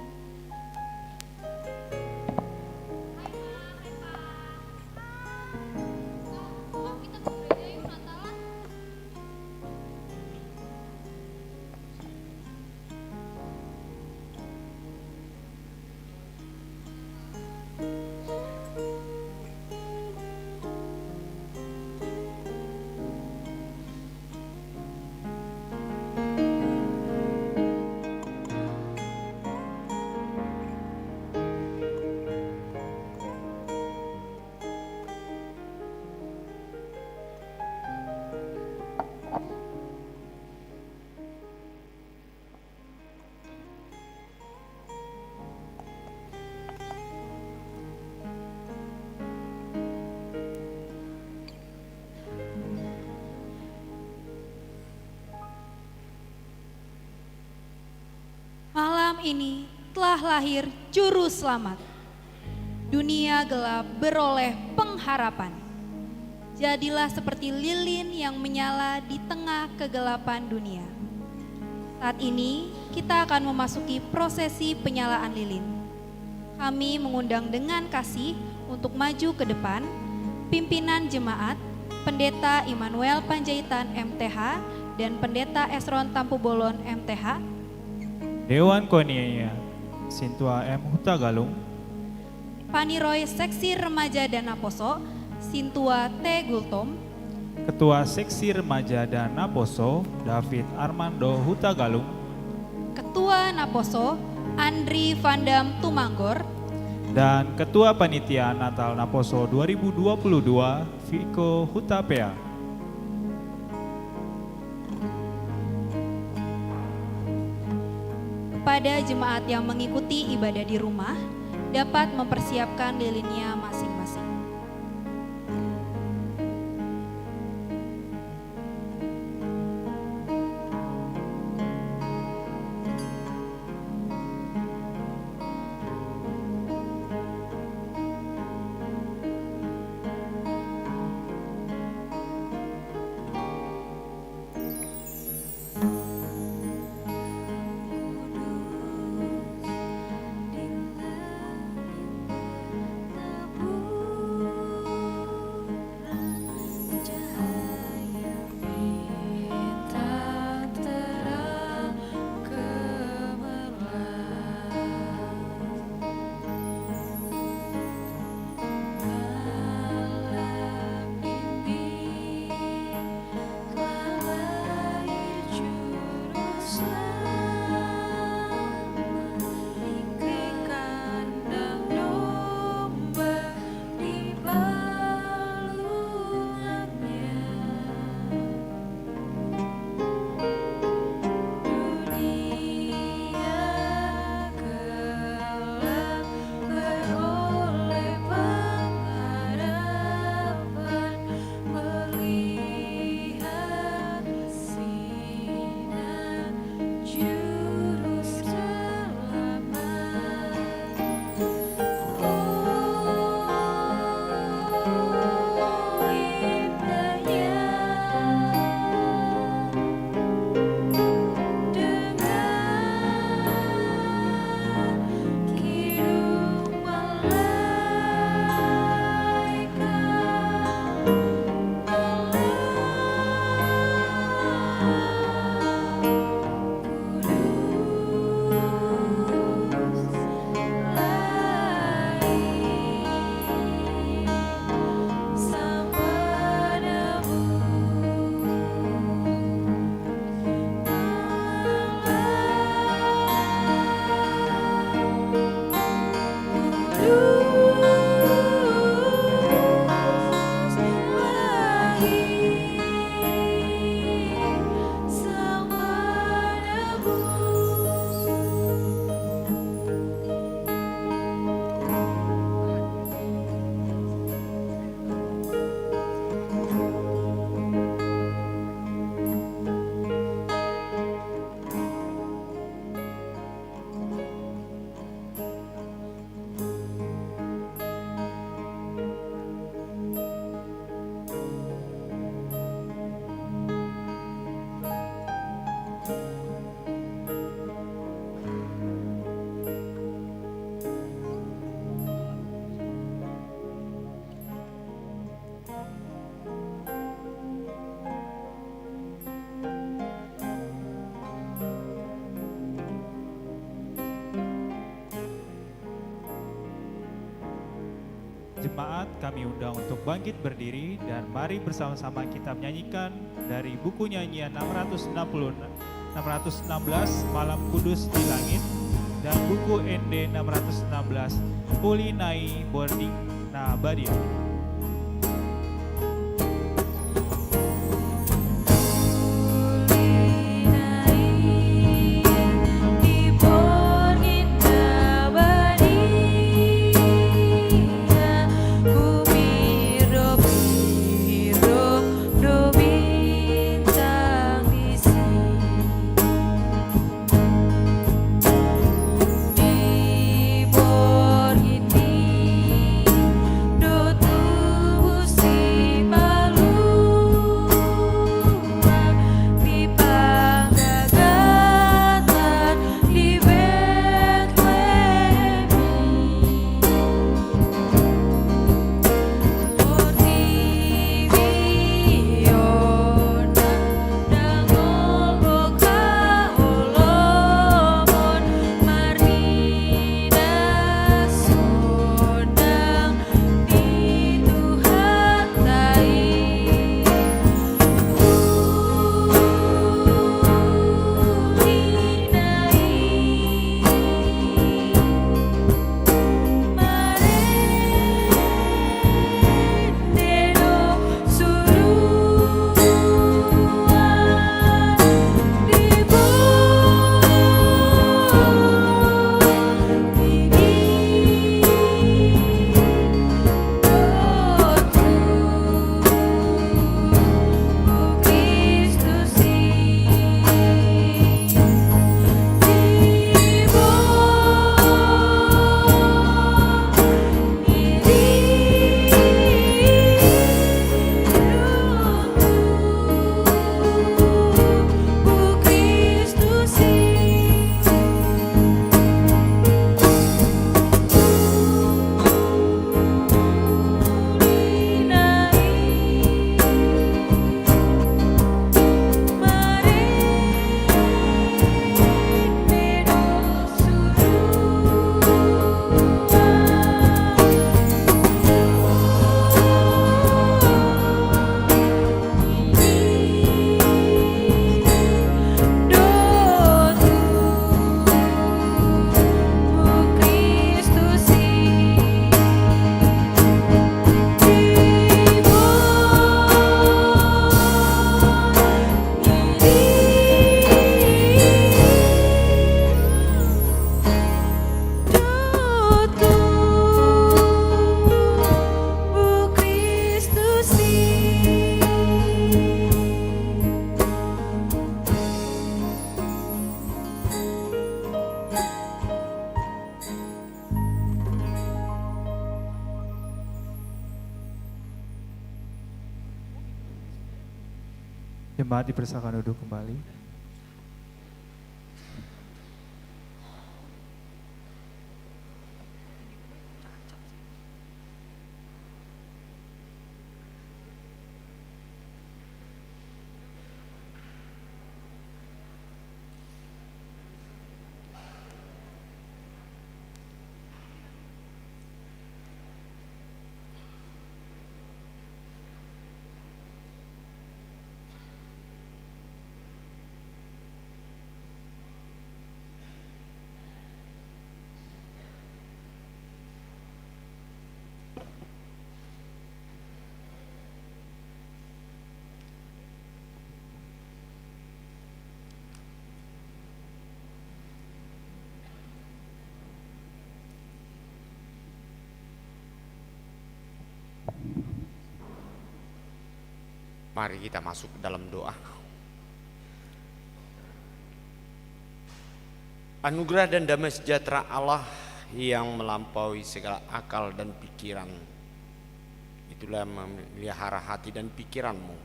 malam ini telah lahir Juru Selamat. Dunia gelap beroleh pengharapan. Jadilah seperti lilin yang menyala di tengah kegelapan dunia. Saat ini kita akan memasuki prosesi penyalaan lilin. Kami mengundang dengan kasih untuk maju ke depan pimpinan jemaat, Pendeta Immanuel Panjaitan MTH dan Pendeta Esron Tampubolon MTH, Dewan Konia Sintua M. Huta Galung, Paniroy Seksi Remaja dan Naposo Sintua T. Gultom, Ketua Seksi Remaja dan Naposo David Armando Huta Galung, Ketua Naposo Andri Vandam Tumanggor, dan Ketua Panitia Natal Naposo 2022 Viko Hutapea. Kepada jemaat yang mengikuti ibadah di rumah dapat mempersiapkan lilinnya masing-masing. Jemaat kami undang untuk bangkit berdiri dan mari bersama-sama kita menyanyikan dari buku nyanyian 616 Malam Kudus di Langit dan buku ND 616 Holy Night Burning Nabadia. Bintang di sini Jemaat dipersilakan duduk kembali. Mari kita masuk dalam doa. Anugerah dan damai sejahtera Allah yang melampaui segala akal dan pikiran, itulah memelihara hati dan pikiranmu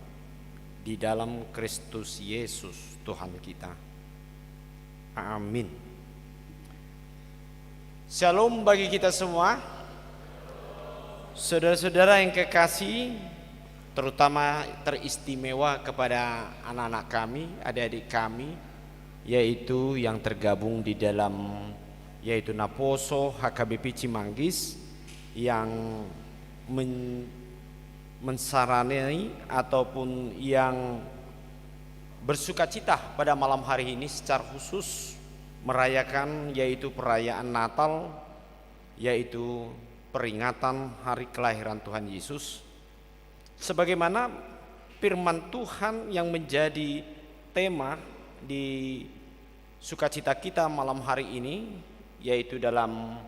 di dalam Kristus Yesus Tuhan kita. Amin. Shalom bagi kita semua. Saudara-saudara yang kekasih, terutama teristimewa kepada anak-anak kami, adik-adik kami, yaitu yang tergabung di dalam yaitu Naposo HKBP Cimanggis, yang mensaranai ataupun yang bersukacita pada malam hari ini secara khusus merayakan yaitu perayaan Natal, yaitu peringatan hari kelahiran Tuhan Yesus. Sebagaimana firman Tuhan yang menjadi tema di sukacita kita malam hari ini, yaitu dalam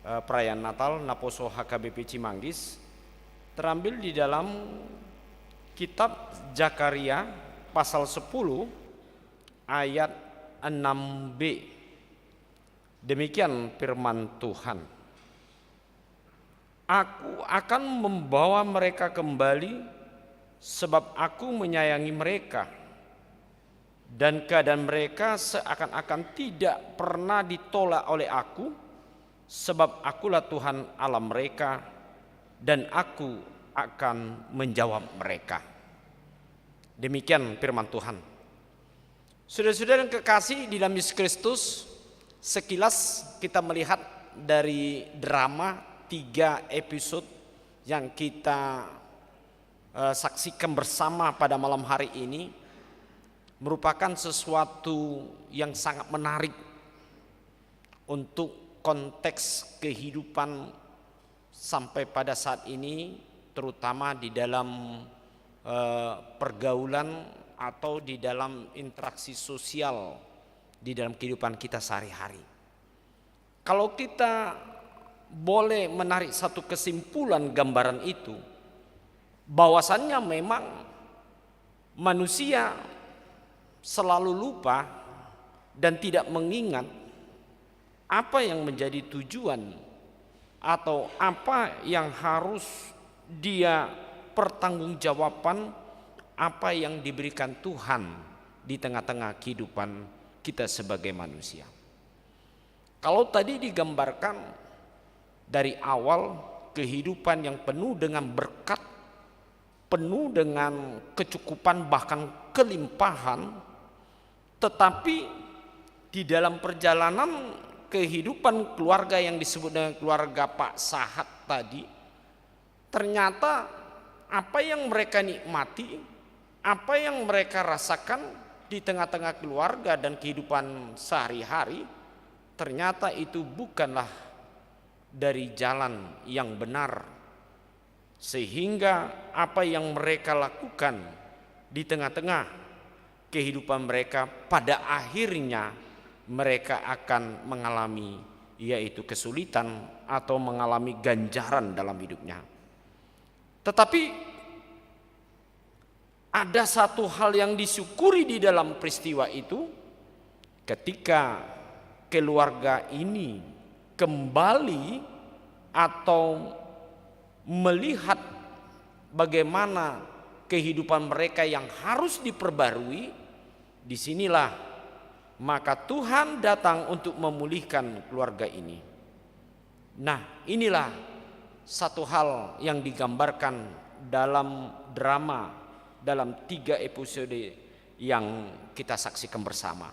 perayaan Natal Naposo HKBP Cimanggis, terambil di dalam kitab Zakaria pasal 10 ayat 6b. Demikian firman Tuhan. Aku akan membawa mereka kembali sebab aku menyayangi mereka, dan keadaan mereka seakan-akan tidak pernah ditolak oleh aku, sebab akulah Tuhan Allah mereka dan aku akan menjawab mereka. Demikian firman Tuhan. Saudara-saudara yang kekasih di dalam Yesus Kristus, sekilas kita melihat dari drama 3 episode yang kita saksikan bersama pada malam hari ini merupakan sesuatu yang sangat menarik untuk konteks kehidupan sampai pada saat ini, terutama di dalam pergaulan atau di dalam interaksi sosial di dalam kehidupan kita sehari-hari. Kalau kita boleh menarik satu kesimpulan gambaran itu, bahwasannya memang manusia selalu lupa dan tidak mengingat apa yang menjadi tujuan atau apa yang harus dia pertanggungjawaban, apa yang diberikan Tuhan di tengah-tengah kehidupan kita sebagai manusia. Kalau tadi digambarkan dari awal kehidupan yang penuh dengan berkat, penuh dengan kecukupan bahkan kelimpahan, tetapi di dalam perjalanan kehidupan keluarga yang disebut dengan keluarga Pak Sahat tadi, ternyata apa yang mereka nikmati, apa yang mereka rasakan di tengah-tengah keluarga dan kehidupan sehari-hari, ternyata itu bukanlah dari jalan yang benar, sehingga apa yang mereka lakukan di tengah-tengah kehidupan mereka pada akhirnya mereka akan mengalami yaitu kesulitan atau mengalami ganjaran dalam hidupnya. Tetapi ada satu hal yang disyukuri di dalam peristiwa itu, ketika keluarga ini kembali atau melihat bagaimana kehidupan mereka yang harus diperbarui, disinilah maka Tuhan datang untuk memulihkan keluarga ini. Nah, inilah satu hal yang digambarkan dalam drama, dalam 3 episode yang kita saksikan bersama.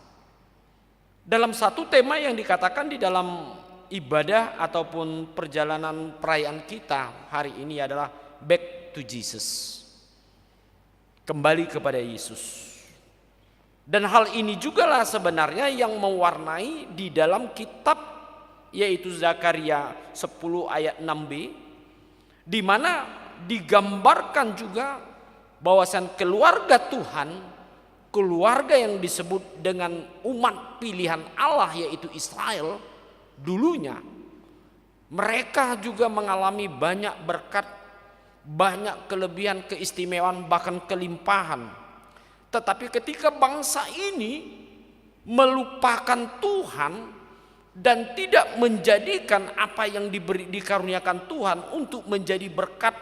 Dalam satu tema yang dikatakan di dalam ibadah ataupun perjalanan perayaan kita hari ini adalah back to Jesus. Kembali kepada Yesus. Dan hal ini jugalah sebenarnya yang mewarnai di dalam kitab yaitu Zakaria 10 ayat 6b, di mana digambarkan juga bahwasan keluarga Tuhan, keluarga yang disebut dengan umat pilihan Allah yaitu Israel, dulunya mereka juga mengalami banyak berkat, banyak kelebihan, keistimewaan, bahkan kelimpahan. Tetapi ketika bangsa ini melupakan Tuhan dan tidak menjadikan apa yang dikaruniakan Tuhan untuk menjadi berkat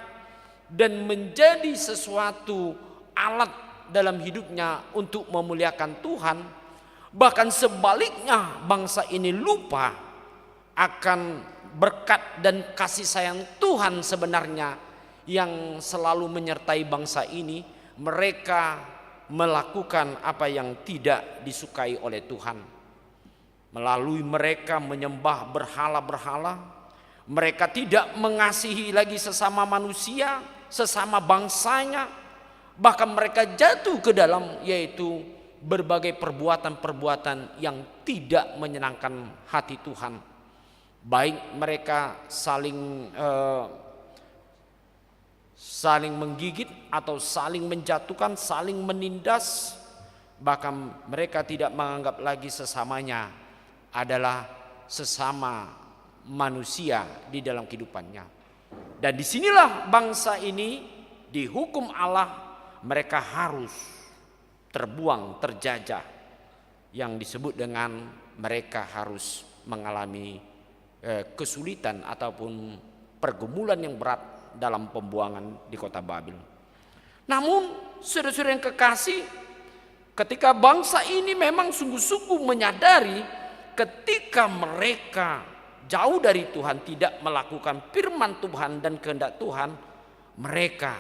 dan menjadi sesuatu alat dalam hidupnya untuk memuliakan Tuhan, bahkan sebaliknya bangsa ini lupa akan berkat dan kasih sayang Tuhan sebenarnya yang selalu menyertai bangsa ini. Mereka melakukan apa yang tidak disukai oleh Tuhan. Melalui mereka menyembah berhala-berhala, mereka tidak mengasihi lagi sesama manusia, sesama bangsanya, bahkan mereka jatuh ke dalam yaitu berbagai perbuatan-perbuatan yang tidak menyenangkan hati Tuhan. Baik mereka saling menggigit atau saling menjatuhkan, saling menindas, bahkan mereka tidak menganggap lagi sesamanya adalah sesama manusia di dalam kehidupannya. Dan disinilah bangsa ini dihukum Allah, mereka harus terbuang, terjajah, yang disebut dengan mereka harus mengalami kesulitan ataupun pergumulan yang berat dalam pembuangan di kota Babel. Namun saudara-saudara yang kekasih, ketika bangsa ini memang sungguh-sungguh menyadari ketika mereka jauh dari Tuhan, tidak melakukan firman Tuhan dan kehendak Tuhan, mereka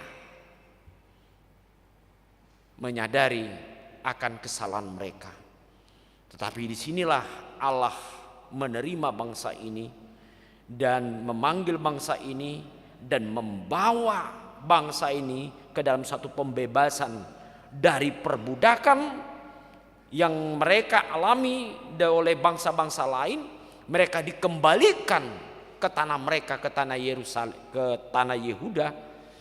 menyadari akan kesalahan mereka. Tetapi disinilah Allah menerima bangsa ini dan memanggil bangsa ini dan membawa bangsa ini ke dalam satu pembebasan dari perbudakan yang mereka alami oleh bangsa-bangsa lain. Mereka dikembalikan ke tanah mereka, ke tanah Yerusalem, ke tanah Yehuda,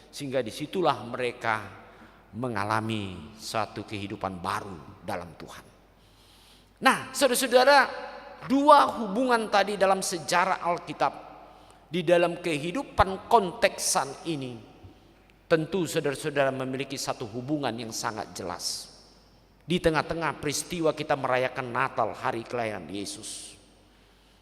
sehingga disitulah mereka mengalami suatu kehidupan baru dalam Tuhan. Nah, saudara-saudara, dua hubungan tadi dalam sejarah Alkitab di dalam kehidupan konteksan ini tentu saudara-saudara memiliki satu hubungan yang sangat jelas. Di tengah-tengah peristiwa kita merayakan Natal, hari kelahiran Yesus,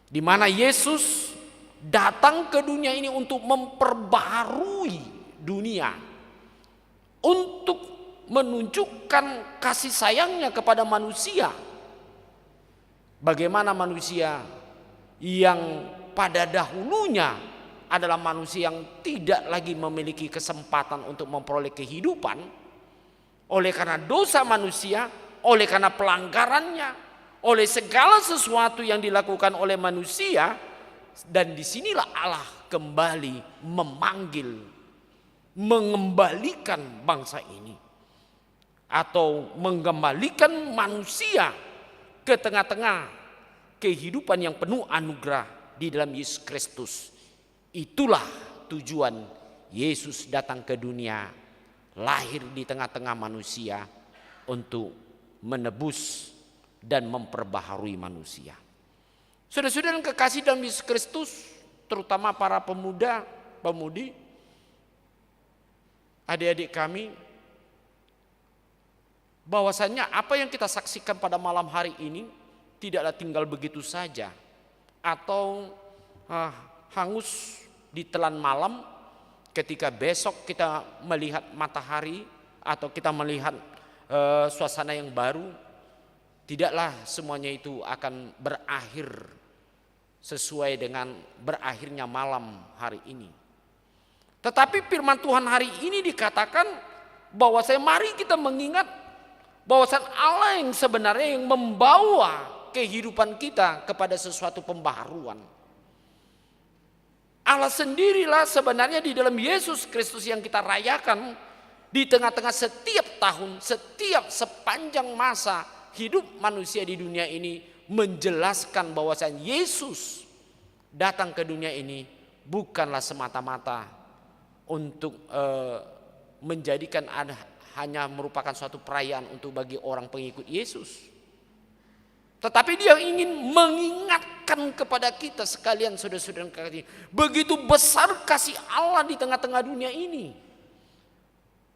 di mana Yesus datang ke dunia ini untuk memperbaharui dunia, untuk menunjukkan kasih sayangnya kepada manusia. Bagaimana manusia yang pada dahulunya adalah manusia yang tidak lagi memiliki kesempatan untuk memperoleh kehidupan oleh karena dosa manusia, oleh karena pelanggarannya, oleh segala sesuatu yang dilakukan oleh manusia. Dan disinilah Allah kembali memanggil, mengembalikan bangsa ini, atau mengembalikan manusia ke tengah-tengah kehidupan yang penuh anugerah di dalam Yesus Kristus. Itulah tujuan Yesus datang ke dunia, lahir di tengah-tengah manusia untuk menebus dan memperbaharui manusia. Saudara-saudara yang kekasih dalam Yesus Kristus, terutama para pemuda, pemudi, adik-adik kami, bahwasannya apa yang kita saksikan pada malam hari ini tidaklah tinggal begitu saja atau hangus di telan malam ketika besok kita melihat matahari atau kita melihat suasana yang baru, tidaklah semuanya itu akan berakhir sesuai dengan berakhirnya malam hari ini. Tetapi firman Tuhan hari ini dikatakan bahwasanya mari kita mengingat bahwasanya Allah yang sebenarnya yang membawa kehidupan kita kepada sesuatu pembaharuan. Allah sendirilah sebenarnya di dalam Yesus Kristus yang kita rayakan di tengah-tengah setiap tahun, sepanjang masa hidup manusia di dunia ini, menjelaskan bahwasanya Yesus datang ke dunia ini bukanlah semata-mata untuk menjadikan hanya merupakan suatu perayaan untuk bagi orang pengikut Yesus. Tetapi dia ingin mengingatkan kepada kita sekalian saudara-saudara kekasih, begitu besar kasih Allah di tengah-tengah dunia ini.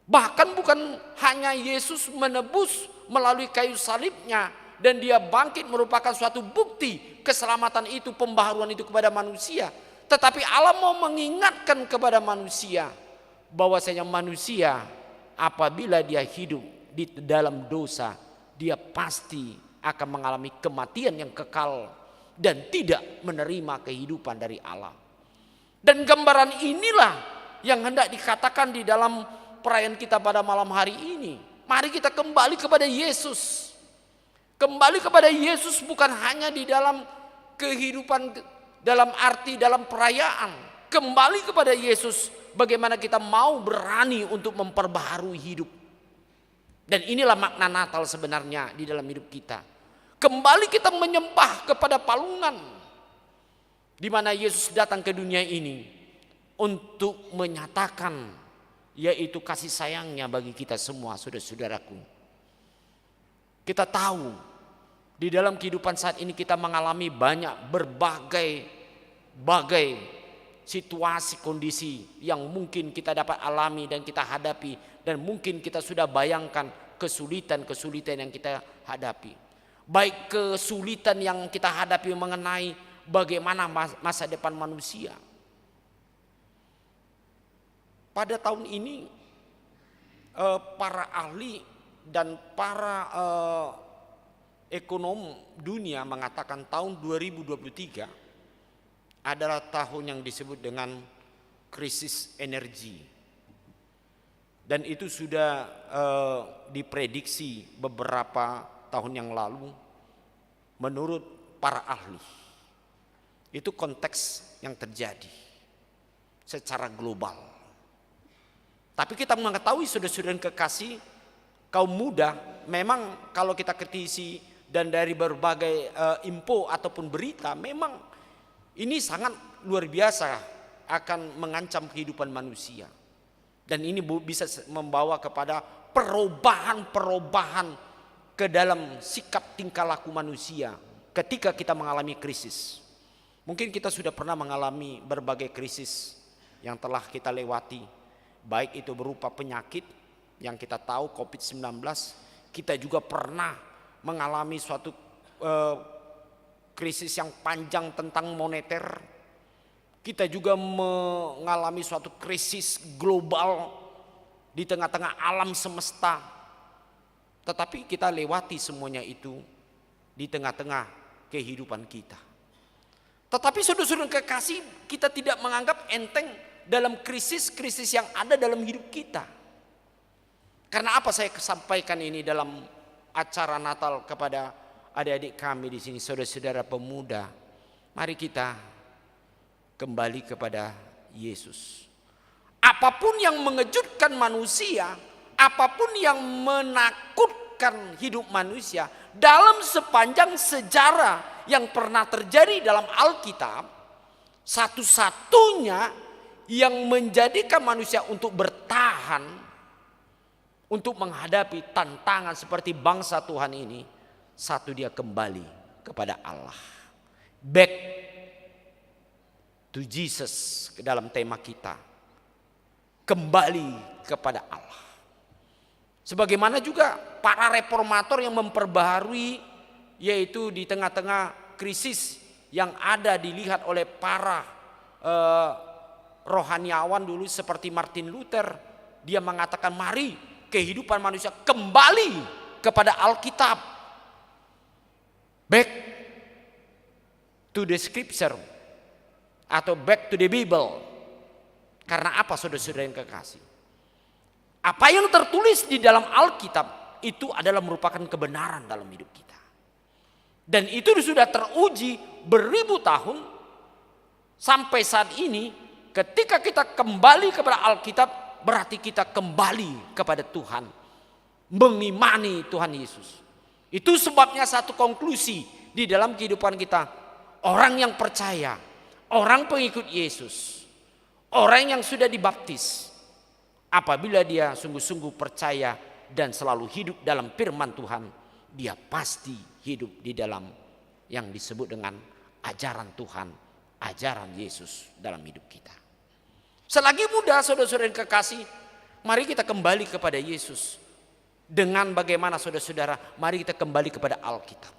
Bahkan bukan hanya Yesus menebus melalui kayu salibnya dan dia bangkit merupakan suatu bukti keselamatan itu, pembaharuan itu kepada manusia. Tetapi Allah mau mengingatkan kepada manusia bahwasanya manusia apabila dia hidup di dalam dosa, dia pasti akan mengalami kematian yang kekal dan tidak menerima kehidupan dari Allah. Dan gambaran inilah yang hendak dikatakan di dalam perayaan kita pada malam hari ini. Mari kita kembali kepada Yesus. Kembali kepada Yesus bukan hanya di dalam kehidupan, dalam arti dalam perayaan. Kembali kepada Yesus bagaimana kita mau berani untuk memperbaharui hidup. Dan inilah makna Natal sebenarnya di dalam hidup kita. Kembali kita menyembah kepada palungan di mana Yesus datang ke dunia ini untuk menyatakan yaitu kasih sayangnya bagi kita semua, saudara-saudaraku. Kita tahu di dalam kehidupan saat ini kita mengalami berbagai situasi kondisi yang mungkin kita dapat alami dan kita hadapi, dan mungkin kita sudah bayangkan kesulitan-kesulitan yang kita hadapi. Baik kesulitan yang kita hadapi mengenai bagaimana masa depan manusia. Pada tahun ini para ahli dan para ekonom dunia mengatakan tahun 2023 adalah tahun yang disebut dengan krisis energi. Dan itu sudah diprediksi beberapa tahun yang lalu menurut para ahli. Itu konteks yang terjadi secara global. Tapi kita mengetahui saudara-saudara kekasih, kaum muda memang kalau kita kritisi dan dari berbagai info ataupun berita, memang ini sangat luar biasa akan mengancam kehidupan manusia. Dan ini bisa membawa kepada perubahan-perubahan ke dalam sikap tingkah laku manusia ketika kita mengalami krisis. Mungkin kita sudah pernah mengalami berbagai krisis yang telah kita lewati, baik itu berupa penyakit yang kita tahu COVID-19, kita juga pernah mengalami suatu krisis yang panjang tentang moneter, kita juga mengalami suatu krisis global di tengah-tengah alam semesta. Tetapi kita lewati semuanya itu di tengah-tengah kehidupan kita. Tetapi saudara-saudara kekasih, kita tidak menganggap enteng dalam krisis-krisis yang ada dalam hidup kita. Karena apa saya sampaikan ini dalam acara Natal kepada adik-adik kami di sini, saudara-saudara pemuda. Mari kita kembali kepada Yesus. Apapun yang mengejutkan manusia, apapun yang menakutkan hidup manusia dalam sepanjang sejarah yang pernah terjadi dalam Alkitab, satu-satunya yang menjadikan manusia untuk bertahan, untuk menghadapi tantangan seperti bangsa Tuhan ini, satu, dia kembali kepada Allah. Back to Jesus ke dalam tema kita. Kembali kepada Allah. Sebagaimana juga para reformator yang memperbaharui, yaitu di tengah-tengah krisis yang ada dilihat oleh para rohaniawan dulu seperti Martin Luther. Dia mengatakan mari kehidupan manusia kembali kepada Alkitab. Back to the scripture atau back to the Bible. Karena apa saudara-saudara yang kekasih? Apa yang tertulis di dalam Alkitab itu adalah merupakan kebenaran dalam hidup kita. Dan itu sudah teruji beribu tahun sampai saat ini. Ketika kita kembali kepada Alkitab, berarti kita kembali kepada Tuhan, mengimani Tuhan Yesus. Itu sebabnya satu konklusi di dalam kehidupan kita. Orang yang percaya, orang pengikut Yesus, orang yang sudah dibaptis, apabila dia sungguh-sungguh percaya dan selalu hidup dalam firman Tuhan, dia pasti hidup di dalam yang disebut dengan ajaran Tuhan, ajaran Yesus dalam hidup kita. Selagi muda saudara-saudara yang kekasih, mari kita kembali kepada Yesus. Dengan bagaimana saudara-saudara, mari kita kembali kepada Alkitab.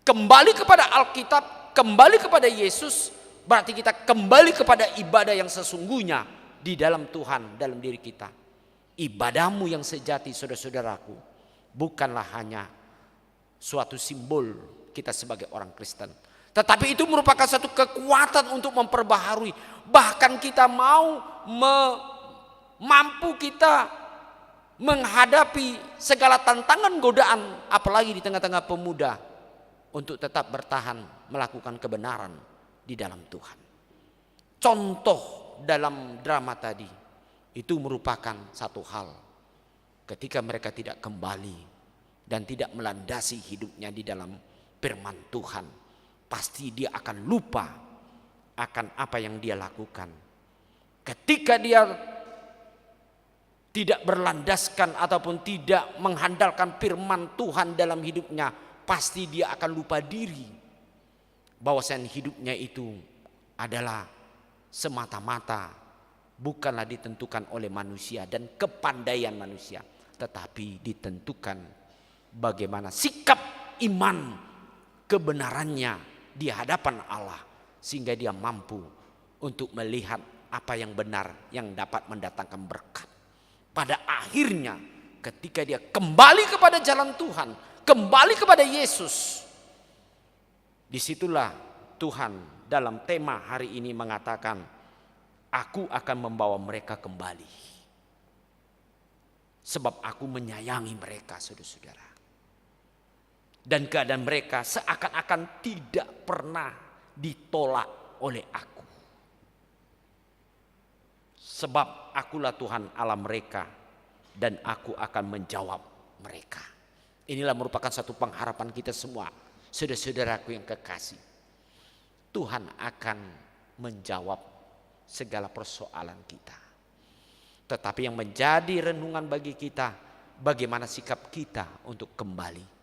Kembali kepada Alkitab, kembali kepada Yesus, berarti kita kembali kepada ibadah yang sesungguhnya di dalam Tuhan, dalam diri kita. Ibadahmu yang sejati saudara-saudaraku, bukanlah hanya suatu simbol kita sebagai orang Kristen, tetapi itu merupakan satu kekuatan untuk memperbaharui. Bahkan kita mampu kita menghadapi segala tantangan godaan, apalagi di tengah-tengah pemuda, untuk tetap bertahan melakukan kebenaran di dalam Tuhan. Contoh dalam drama tadi itu merupakan satu hal, ketika mereka tidak kembali dan tidak melandasi hidupnya di dalam firman Tuhan, pasti dia akan lupa akan apa yang dia lakukan. Ketika dia tidak berlandaskan ataupun tidak mengandalkan firman Tuhan dalam hidupnya, pasti dia akan lupa diri bahwasanya hidupnya itu adalah semata-mata bukanlah ditentukan oleh manusia dan kepandaian manusia, tetapi ditentukan bagaimana sikap iman kebenarannya di hadapan Allah, sehingga dia mampu untuk melihat apa yang benar yang dapat mendatangkan berkat. Pada akhirnya ketika dia kembali kepada jalan Tuhan, kembali kepada Yesus, disitulah Tuhan dalam tema hari ini mengatakan, aku akan membawa mereka kembali. Sebab aku menyayangi mereka, saudara-saudara. Dan keadaan mereka seakan-akan tidak pernah ditolak oleh aku. Sebab akulah Tuhan Allah mereka dan aku akan menjawab mereka. Inilah merupakan satu pengharapan kita semua, saudara-saudaraku yang kekasih. Tuhan akan menjawab segala persoalan kita. Tetapi yang menjadi renungan bagi kita, bagaimana sikap kita untuk kembali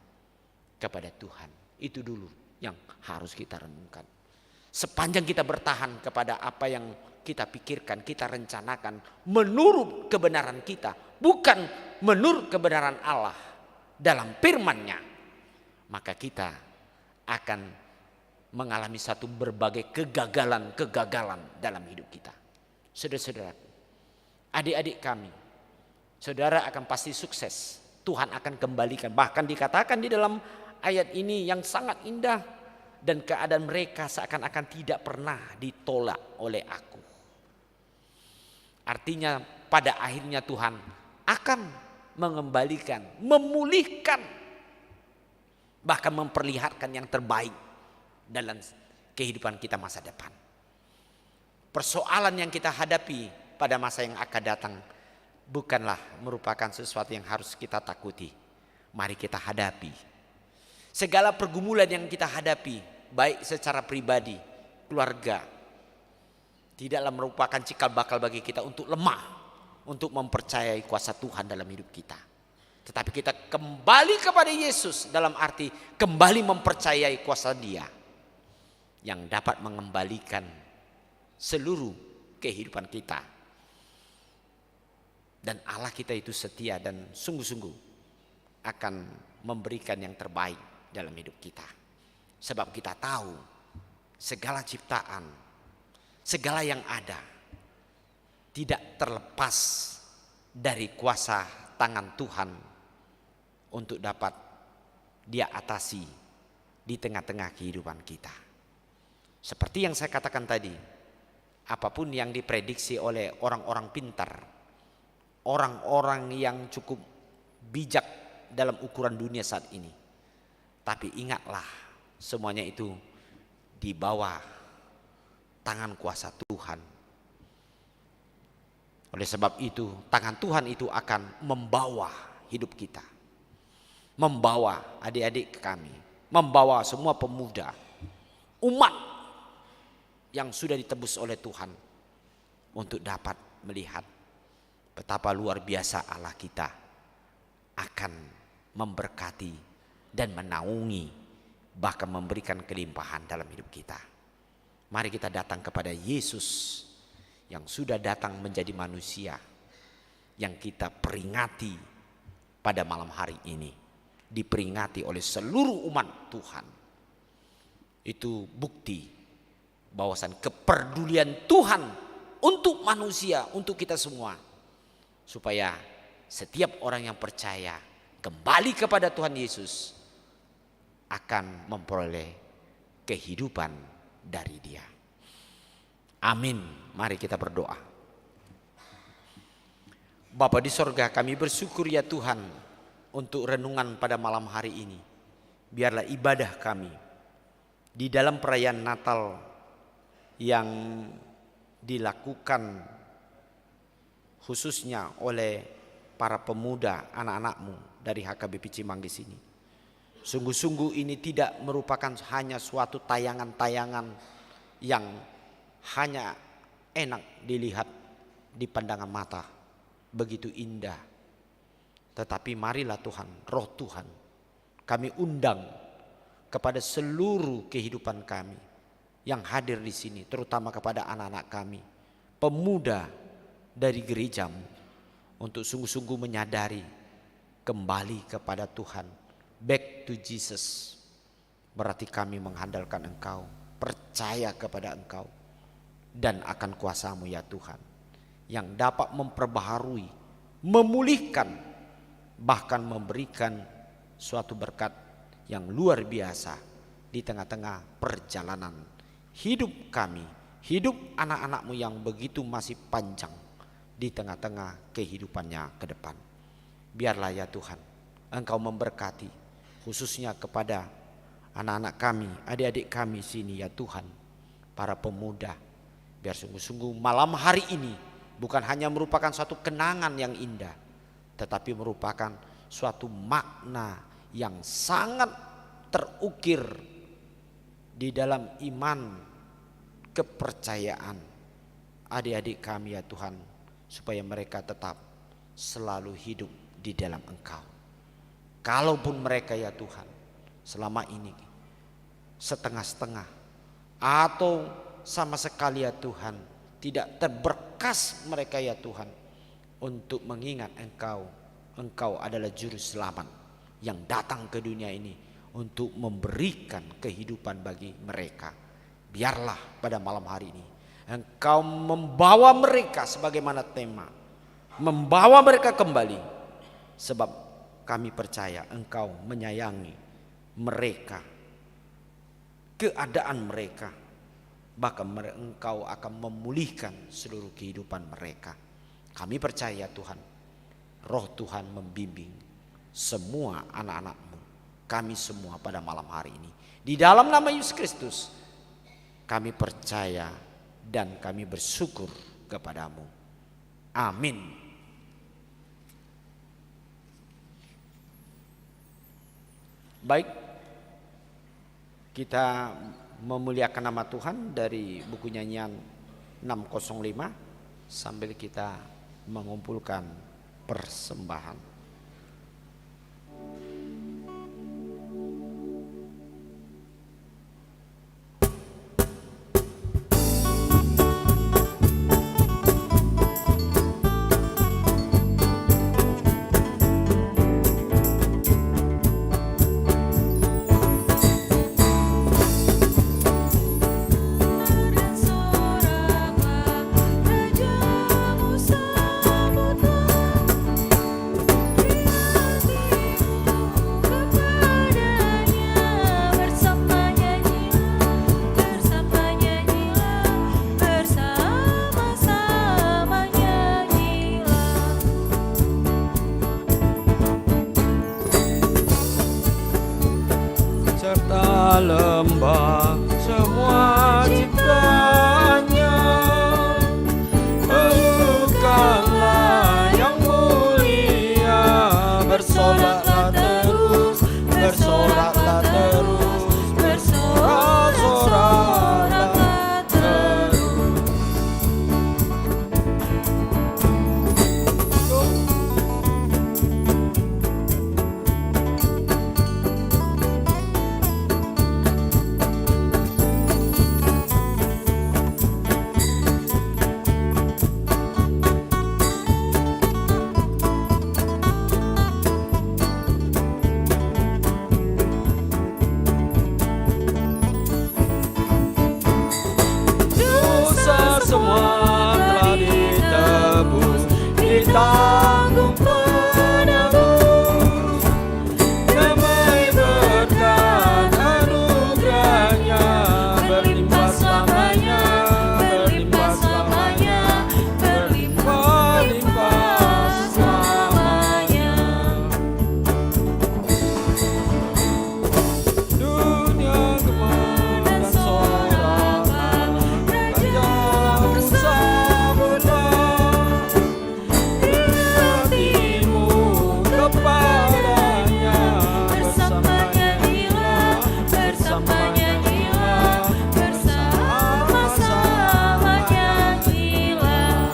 kepada Tuhan. Itu dulu yang harus kita renungkan. Sepanjang kita bertahan kepada apa yang kita pikirkan, kita rencanakan menurut kebenaran kita, bukan menurut kebenaran Allah dalam firman-Nya, maka kita akan mengalami satu berbagai kegagalan dalam hidup kita. Saudara-saudaraku, adik-adik kami, saudara akan pasti sukses. Tuhan akan kembalikan. Bahkan dikatakan di dalam ayat ini yang sangat indah, dan keadaan mereka seakan-akan tidak pernah ditolak oleh aku. Artinya pada akhirnya Tuhan akan mengembalikan, memulihkan, bahkan memperlihatkan yang terbaik dalam kehidupan kita masa depan. Persoalan yang kita hadapi pada masa yang akan datang bukanlah merupakan sesuatu yang harus kita takuti. Mari kita hadapi. Segala pergumulan yang kita hadapi, baik secara pribadi, keluarga, tidaklah merupakan cikal bakal bagi kita untuk lemah, untuk mempercayai kuasa Tuhan dalam hidup kita. Tetapi kita kembali kepada Yesus dalam arti kembali mempercayai kuasa Dia yang dapat mengembalikan seluruh kehidupan kita. Dan Allah kita itu setia dan sungguh-sungguh akan memberikan yang terbaik dalam hidup kita. Sebab kita tahu segala ciptaan, segala yang ada tidak terlepas dari kuasa tangan Tuhan untuk dapat Dia atasi di tengah-tengah kehidupan kita. Seperti yang saya katakan tadi, apapun yang diprediksi oleh orang-orang pintar, orang-orang yang cukup bijak dalam ukuran dunia saat ini, tapi ingatlah semuanya itu di bawah tangan kuasa Tuhan. Oleh sebab itu, tangan Tuhan itu akan membawa hidup kita, membawa adik-adik kami, membawa semua pemuda, umat yang sudah ditebus oleh Tuhan untuk dapat melihat betapa luar biasa Allah kita akan memberkati dan menaungi, bahkan memberikan kelimpahan dalam hidup kita. Mari kita datang kepada Yesus yang sudah datang menjadi manusia, yang kita peringati pada malam hari ini, diperingati oleh seluruh umat Tuhan. Itu bukti bahwasan kepedulian Tuhan untuk manusia, untuk kita semua, supaya setiap orang yang percaya kembali kepada Tuhan Yesus akan memperoleh kehidupan dari Dia. Amin. Mari kita berdoa. Bapa di sorga, kami bersyukur ya Tuhan untuk renungan pada malam hari ini. Biarlah ibadah kami di dalam perayaan Natal yang dilakukan khususnya oleh para pemuda anak-anakmu dari HKBP Cimanggis ini. Sungguh-sungguh ini tidak merupakan hanya suatu tayangan-tayangan yang hanya enak dilihat di pandangan mata, begitu indah. Tetapi marilah Tuhan, roh Tuhan, kami undang kepada seluruh kehidupan kami yang hadir di sini, terutama kepada anak-anak kami, pemuda dari gerejamu, untuk sungguh-sungguh menyadari kembali kepada Tuhan. Back to Jesus. Berarti kami mengandalkan Engkau, percaya kepada Engkau, dan akan kuasa-Mu ya Tuhan, yang dapat memperbaharui, memulihkan, bahkan memberikan suatu berkat yang luar biasa di tengah-tengah perjalanan hidup kami, hidup anak-anak-Mu yang begitu masih panjang di tengah-tengah kehidupannya ke depan. Biarlah ya Tuhan, Engkau memberkati khususnya kepada anak-anak kami, adik-adik kami sini ya Tuhan, para pemuda. Biar sungguh-sungguh malam hari ini bukan hanya merupakan suatu kenangan yang indah, tetapi merupakan suatu makna yang sangat terukir di dalam iman, kepercayaan adik-adik kami ya Tuhan, supaya mereka tetap selalu hidup di dalam Engkau. Kalaupun mereka ya Tuhan selama ini setengah-setengah atau sama sekali ya Tuhan tidak terberkas mereka ya Tuhan untuk mengingat Engkau, Engkau adalah juru selamat yang datang ke dunia ini untuk memberikan kehidupan bagi mereka. Biarlah pada malam hari ini Engkau membawa mereka sebagaimana tema, membawa mereka kembali, sebab kami percaya Engkau menyayangi mereka, keadaan mereka, bahkan Engkau akan memulihkan seluruh kehidupan mereka. Kami percaya Tuhan, roh Tuhan membimbing semua anak-anak-Mu, kami semua pada malam hari ini. Di dalam nama Yesus Kristus kami percaya dan kami bersyukur kepadamu. Amin. Baik, kita memuliakan nama Tuhan dari buku nyanyian 605 sambil kita mengumpulkan persembahan. lembah semua ciptaannya. Pelukanlah yang mulia, bersoraklah terus, bersoraklah terus, bersorak-soraklah terus. Dosa semua telah ditebus, ditanggung penebus. Damai berkat anugerahnya, berlimpah selamanya, berlimpah selamanya, berlimpah selamanya. Dunia gemar dan sorakan, Raja bersabdalah, hatimu kepadanya, bersamanya hilang, bersamanya hilang, bersama-samanya hilang.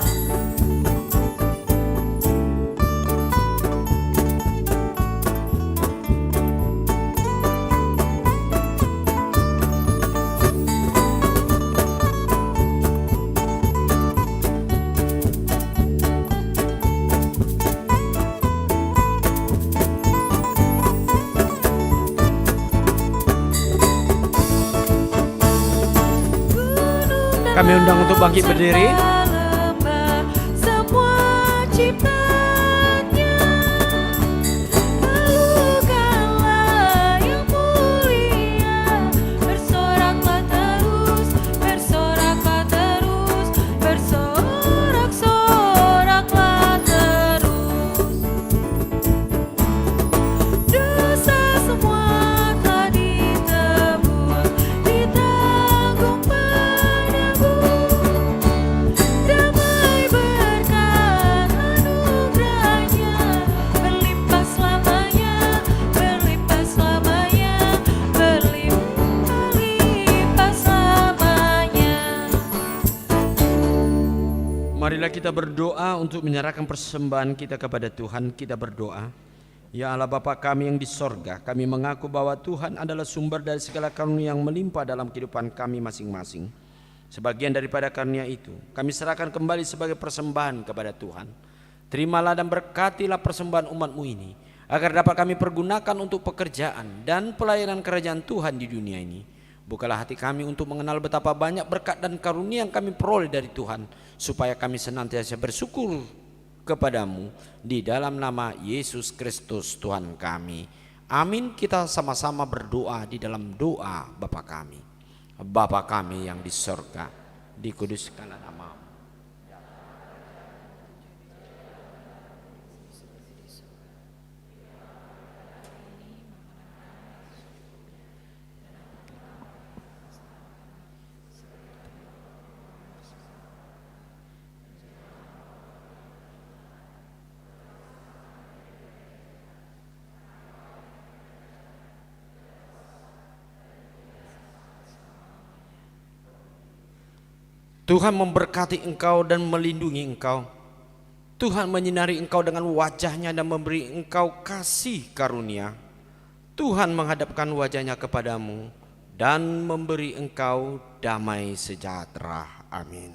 Kami undang untuk bangkit berdiri. Semua ciptaannya, pelukanlah yang mulia, bersoraklah terus, bersoraklah terus, bersorak-soraklah terus. Dosa semua telah ditebus, ditanggung penebus. Damai berkat anugerahnya, berlimpah selamanya, berlimpah selamanya, berlimpah selamanya. Marilah kita berdoa untuk menyerahkan persembahan kita kepada Tuhan. Kita berdoa. Ya Allah Bapa kami yang di sorga, kami mengaku bahwa Tuhan adalah sumber dari segala karunia yang melimpah dalam kehidupan kami masing-masing. Sebagian daripada karunia itu kami serahkan kembali sebagai persembahan kepada Tuhan. Terimalah dan berkatilah persembahan umat-Mu ini, agar dapat kami pergunakan untuk pekerjaan dan pelayanan kerajaan Tuhan di dunia ini. Bukalah hati kami untuk mengenal betapa banyak berkat dan karunia yang kami peroleh dari Tuhan, supaya kami senantiasa bersyukur kepadamu di dalam nama Yesus Kristus Tuhan kami. Amin. Kita sama-sama berdoa di dalam doa Bapa kami. Bapa kami yang di sorga, dikuduskanlah nama-Mu. Tuhan memberkati engkau dan melindungi engkau. Tuhan menyinari engkau dengan wajahnya dan memberi engkau kasih karunia. Tuhan menghadapkan wajahnya kepadamu dan memberi engkau damai sejahtera. Amin.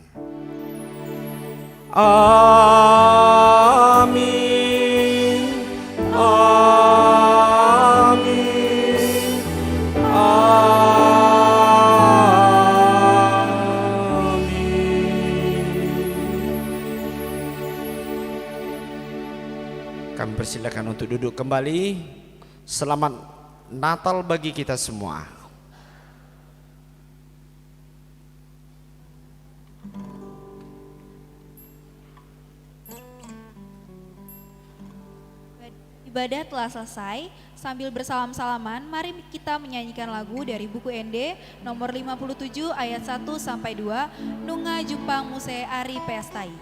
Amin. Amin. Kami persilakan untuk duduk kembali. Selamat Natal bagi kita semua. Ibadah telah selesai. Sambil bersalam-salaman, mari kita menyanyikan lagu dari buku ND nomor 57 ayat 1 sampai 2, Nunga Jumpang Muse Ari Pestai.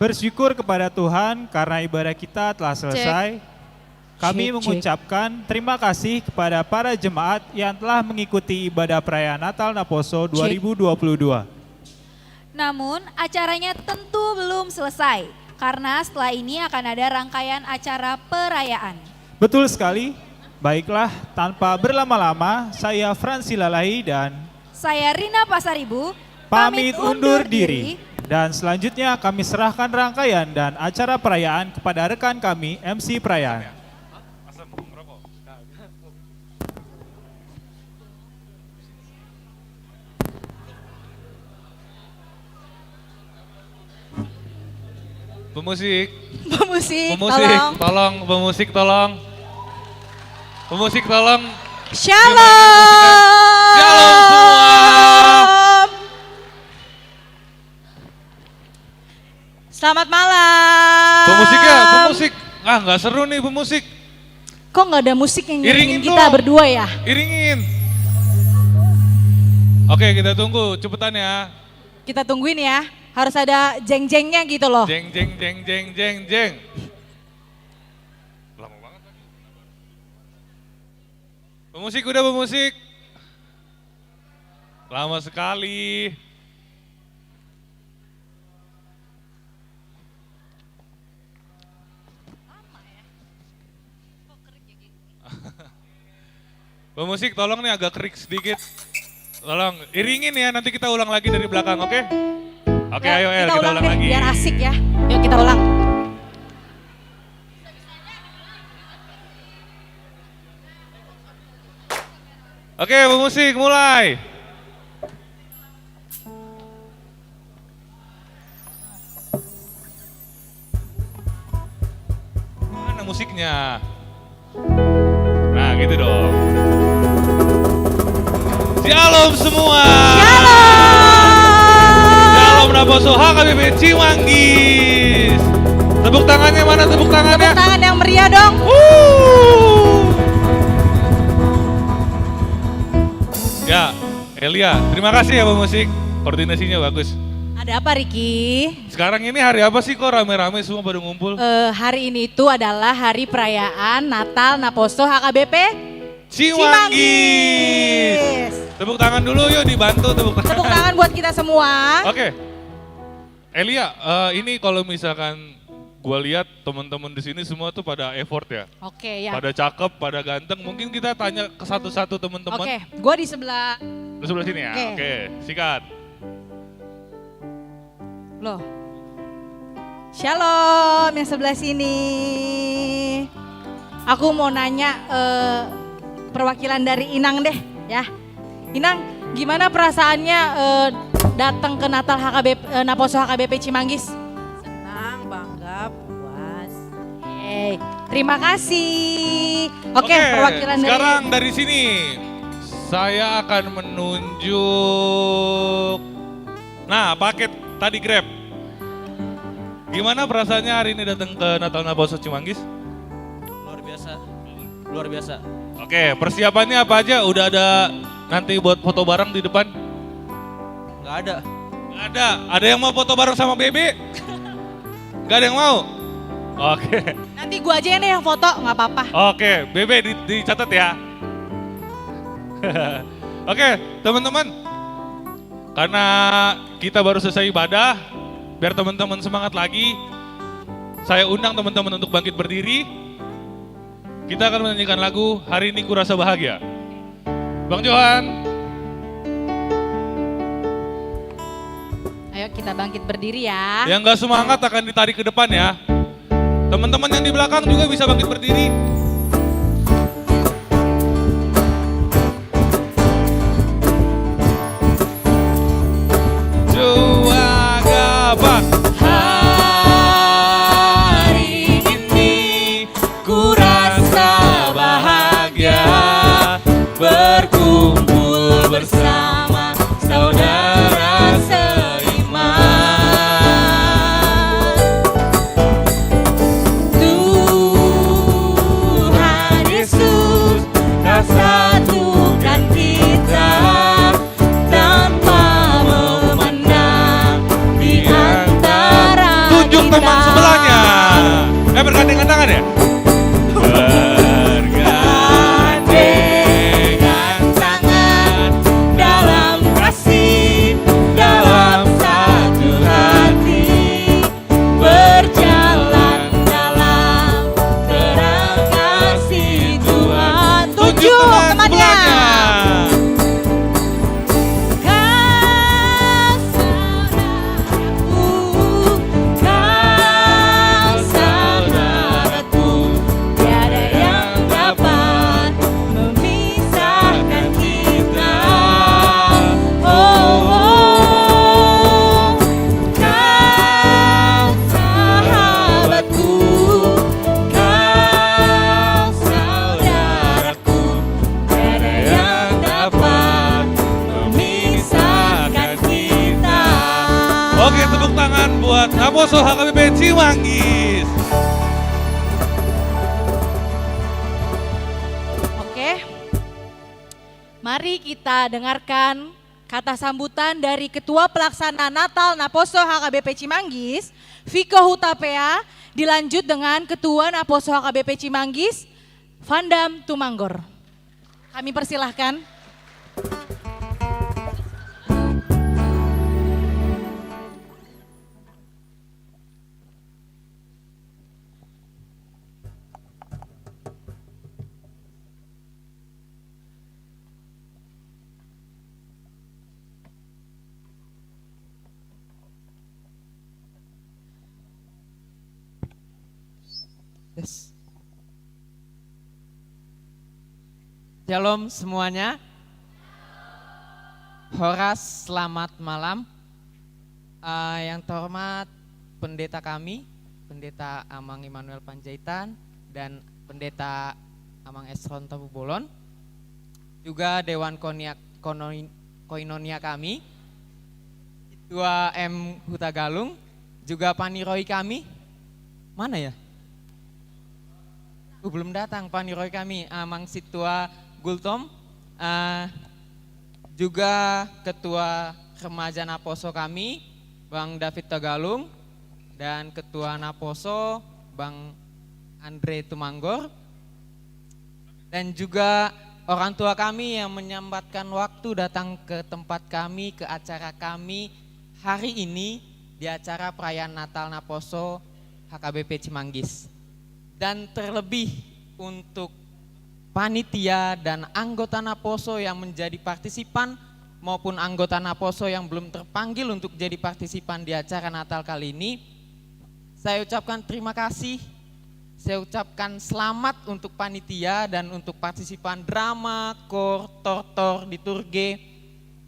Bersyukur kepada Tuhan karena ibadah kita telah selesai. Kami mengucapkan terima kasih kepada para jemaat yang telah mengikuti ibadah perayaan Natal Naposo 2022. Namun acaranya tentu belum selesai karena setelah ini akan ada rangkaian acara perayaan. Betul sekali. Baiklah, tanpa berlama-lama, saya Fransi Lalahi dan saya Rina Pasaribu pamit undur diri. Dan selanjutnya kami serahkan rangkaian dan acara perayaan kepada rekan kami MC perayaan. Pemusik. Pemusik, tolong. Pemusik, tolong. Pemusik, tolong. Shalom. Shalom semua. Selamat malam. Pemusik ya, pemusik. Ah, nggak seru nih pemusik. Kok nggak ada musik yang Iringin ngiringin kita dong. berdua ya? Iringin. Oke, kita tunggu cepetan ya. Kita tungguin ya. Harus ada jeng-jengnya gitu loh. Jeng jeng jeng jeng jeng jeng. Lama banget lagi. Pemusik udah pemusik. Lama sekali. Pemusik tolong nih agak kerik sedikit. Tolong iringin ya, nanti kita ulang lagi dari belakang, oke? Oke, ayo El, kita ulang deh, lagi. biar asik ya. Yuk kita ulang. Oke, pemusik mulai. Shalom semua. Shalom Naposo HKBP Cimanggis. Tepuk tangannya mana tepuk tangannya? Tepuk tangan yang meriah dong. Ya, Elia, terima kasih ya pemusik. Koordinasinya bagus. Ada apa Riki? Sekarang ini hari apa sih kok rame-rame semua pada ngumpul? Hari ini itu adalah hari perayaan Natal Naposo HKBP Cimanggis. Tepuk tangan dulu yuk, dibantu tepuk tangan. Tepuk tangan buat kita semua. Oke. Elia, ini kalau misalkan gua lihat teman-teman di sini semua tuh pada effort ya. Oke, ya. Pada cakep, pada ganteng. Mungkin kita tanya ke satu-satu teman-teman. Oke, gue di sebelah. Di sebelah sini ya. Oke, sikat. Loh. Shalom yang sebelah sini. Aku mau nanya perwakilan dari Inang deh ya. Inang, gimana perasaannya datang ke Natal Naposo HKBP Cimanggis? Senang, bangga, puas. Hey, terima kasih. Oke, perwakilan sekarang dari sini saya akan menunjuk. Nah, paket tadi Grab. Gimana perasaannya hari ini datang ke Natal Naposo Cimanggis? Luar biasa. Luar biasa. Oke, persiapannya apa aja? Udah ada nanti buat foto bareng di depan? Nggak ada. Nggak ada. Ada yang mau foto bareng sama Bebe? Nggak ada yang mau? Oke. Nanti gua aja yang foto, nggak apa-apa. Oke, Bebe dicatat ya. Oke, teman-teman. Karena kita baru selesai ibadah, biar teman-teman semangat lagi, saya undang teman-teman untuk bangkit berdiri. Kita akan menyanyikan lagu Hari Ini Kurasa Bahagia. Bang Johan. Ayo kita bangkit berdiri ya. Yang gak semangat akan ditarik ke depan ya. Teman-teman yang di belakang juga bisa bangkit berdiri. Dua gabak. Hari ini kurasa bahagia berkumpul bersama saudara seiman. Tuhan Yesus telah satukan kita tanpa memandang di antara tunjuk kita. Teman sebelahnya. Bergandengan tangan ya? Bergandengan tangan dalam kasih, dalam satu hati, berjalan dalam terang kasih Tuhan. Tunjuk temannya. Oke, tepuk tangan buat Naposo HKBP Cimanggis. Oke, mari kita dengarkan kata sambutan dari Ketua Pelaksana Natal Naposo HKBP Cimanggis, Viko Hutapea, dilanjut dengan Ketua Naposo HKBP Cimanggis, Vandam Tumanggor. Kami persilahkan. Yes. Shalom semuanya. Horas, selamat malam. Yang terhormat pendeta kami, Pendeta Amang Immanuel Panjaitan dan Pendeta Amang Esron Tabubolon, juga Dewan Konyak koinonia kami, Ketua M. Huta Galung, juga Paniroi kami, mana ya? Belum datang Paniroi kami, Mang Situa Gultom, juga Ketua Remaja Naposo kami, Bang David Tagalung, dan Ketua Naposo, Bang Andre Tumanggor, dan juga orang tua kami yang menyempatkan waktu datang ke tempat kami, ke acara kami hari ini di acara perayaan Natal Naposo HKBP Cimanggis. Dan terlebih untuk panitia dan anggota Naposo yang menjadi partisipan maupun anggota Naposo yang belum terpanggil untuk jadi partisipan di acara Natal kali ini, saya ucapkan terima kasih. Saya ucapkan selamat untuk panitia dan untuk partisipan drama, kor, tortor, liturgi.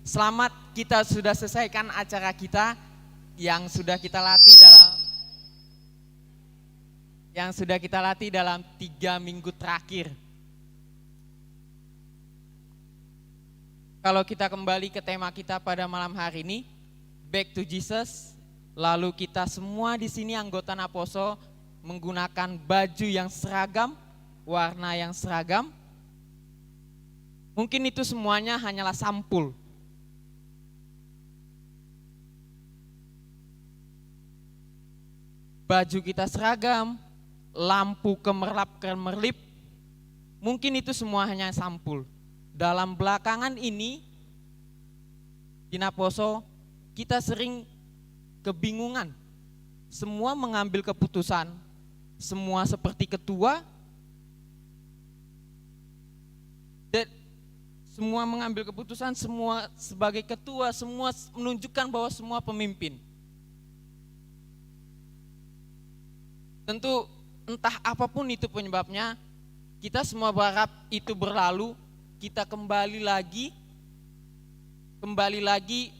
Selamat, kita sudah selesaikan acara kita yang sudah kita latih dalam 3 minggu terakhir. Kalau kita kembali ke tema kita pada malam hari ini, Back to Jesus, lalu kita semua di sini anggota Naposo menggunakan baju yang seragam, warna yang seragam. Mungkin itu semuanya hanyalah sampul. Baju kita seragam, lampu kemerlap-kemerlip, mungkin itu semua hanya sampul. Dalam belakangan ini, di Naposo, kita sering kebingungan. Semua mengambil keputusan, semua seperti ketua, dan semua mengambil keputusan, semua sebagai ketua, semua menunjukkan bahwa semua pemimpin. Tentu entah apapun itu penyebabnya, kita semua berharap itu berlalu, kita kembali lagi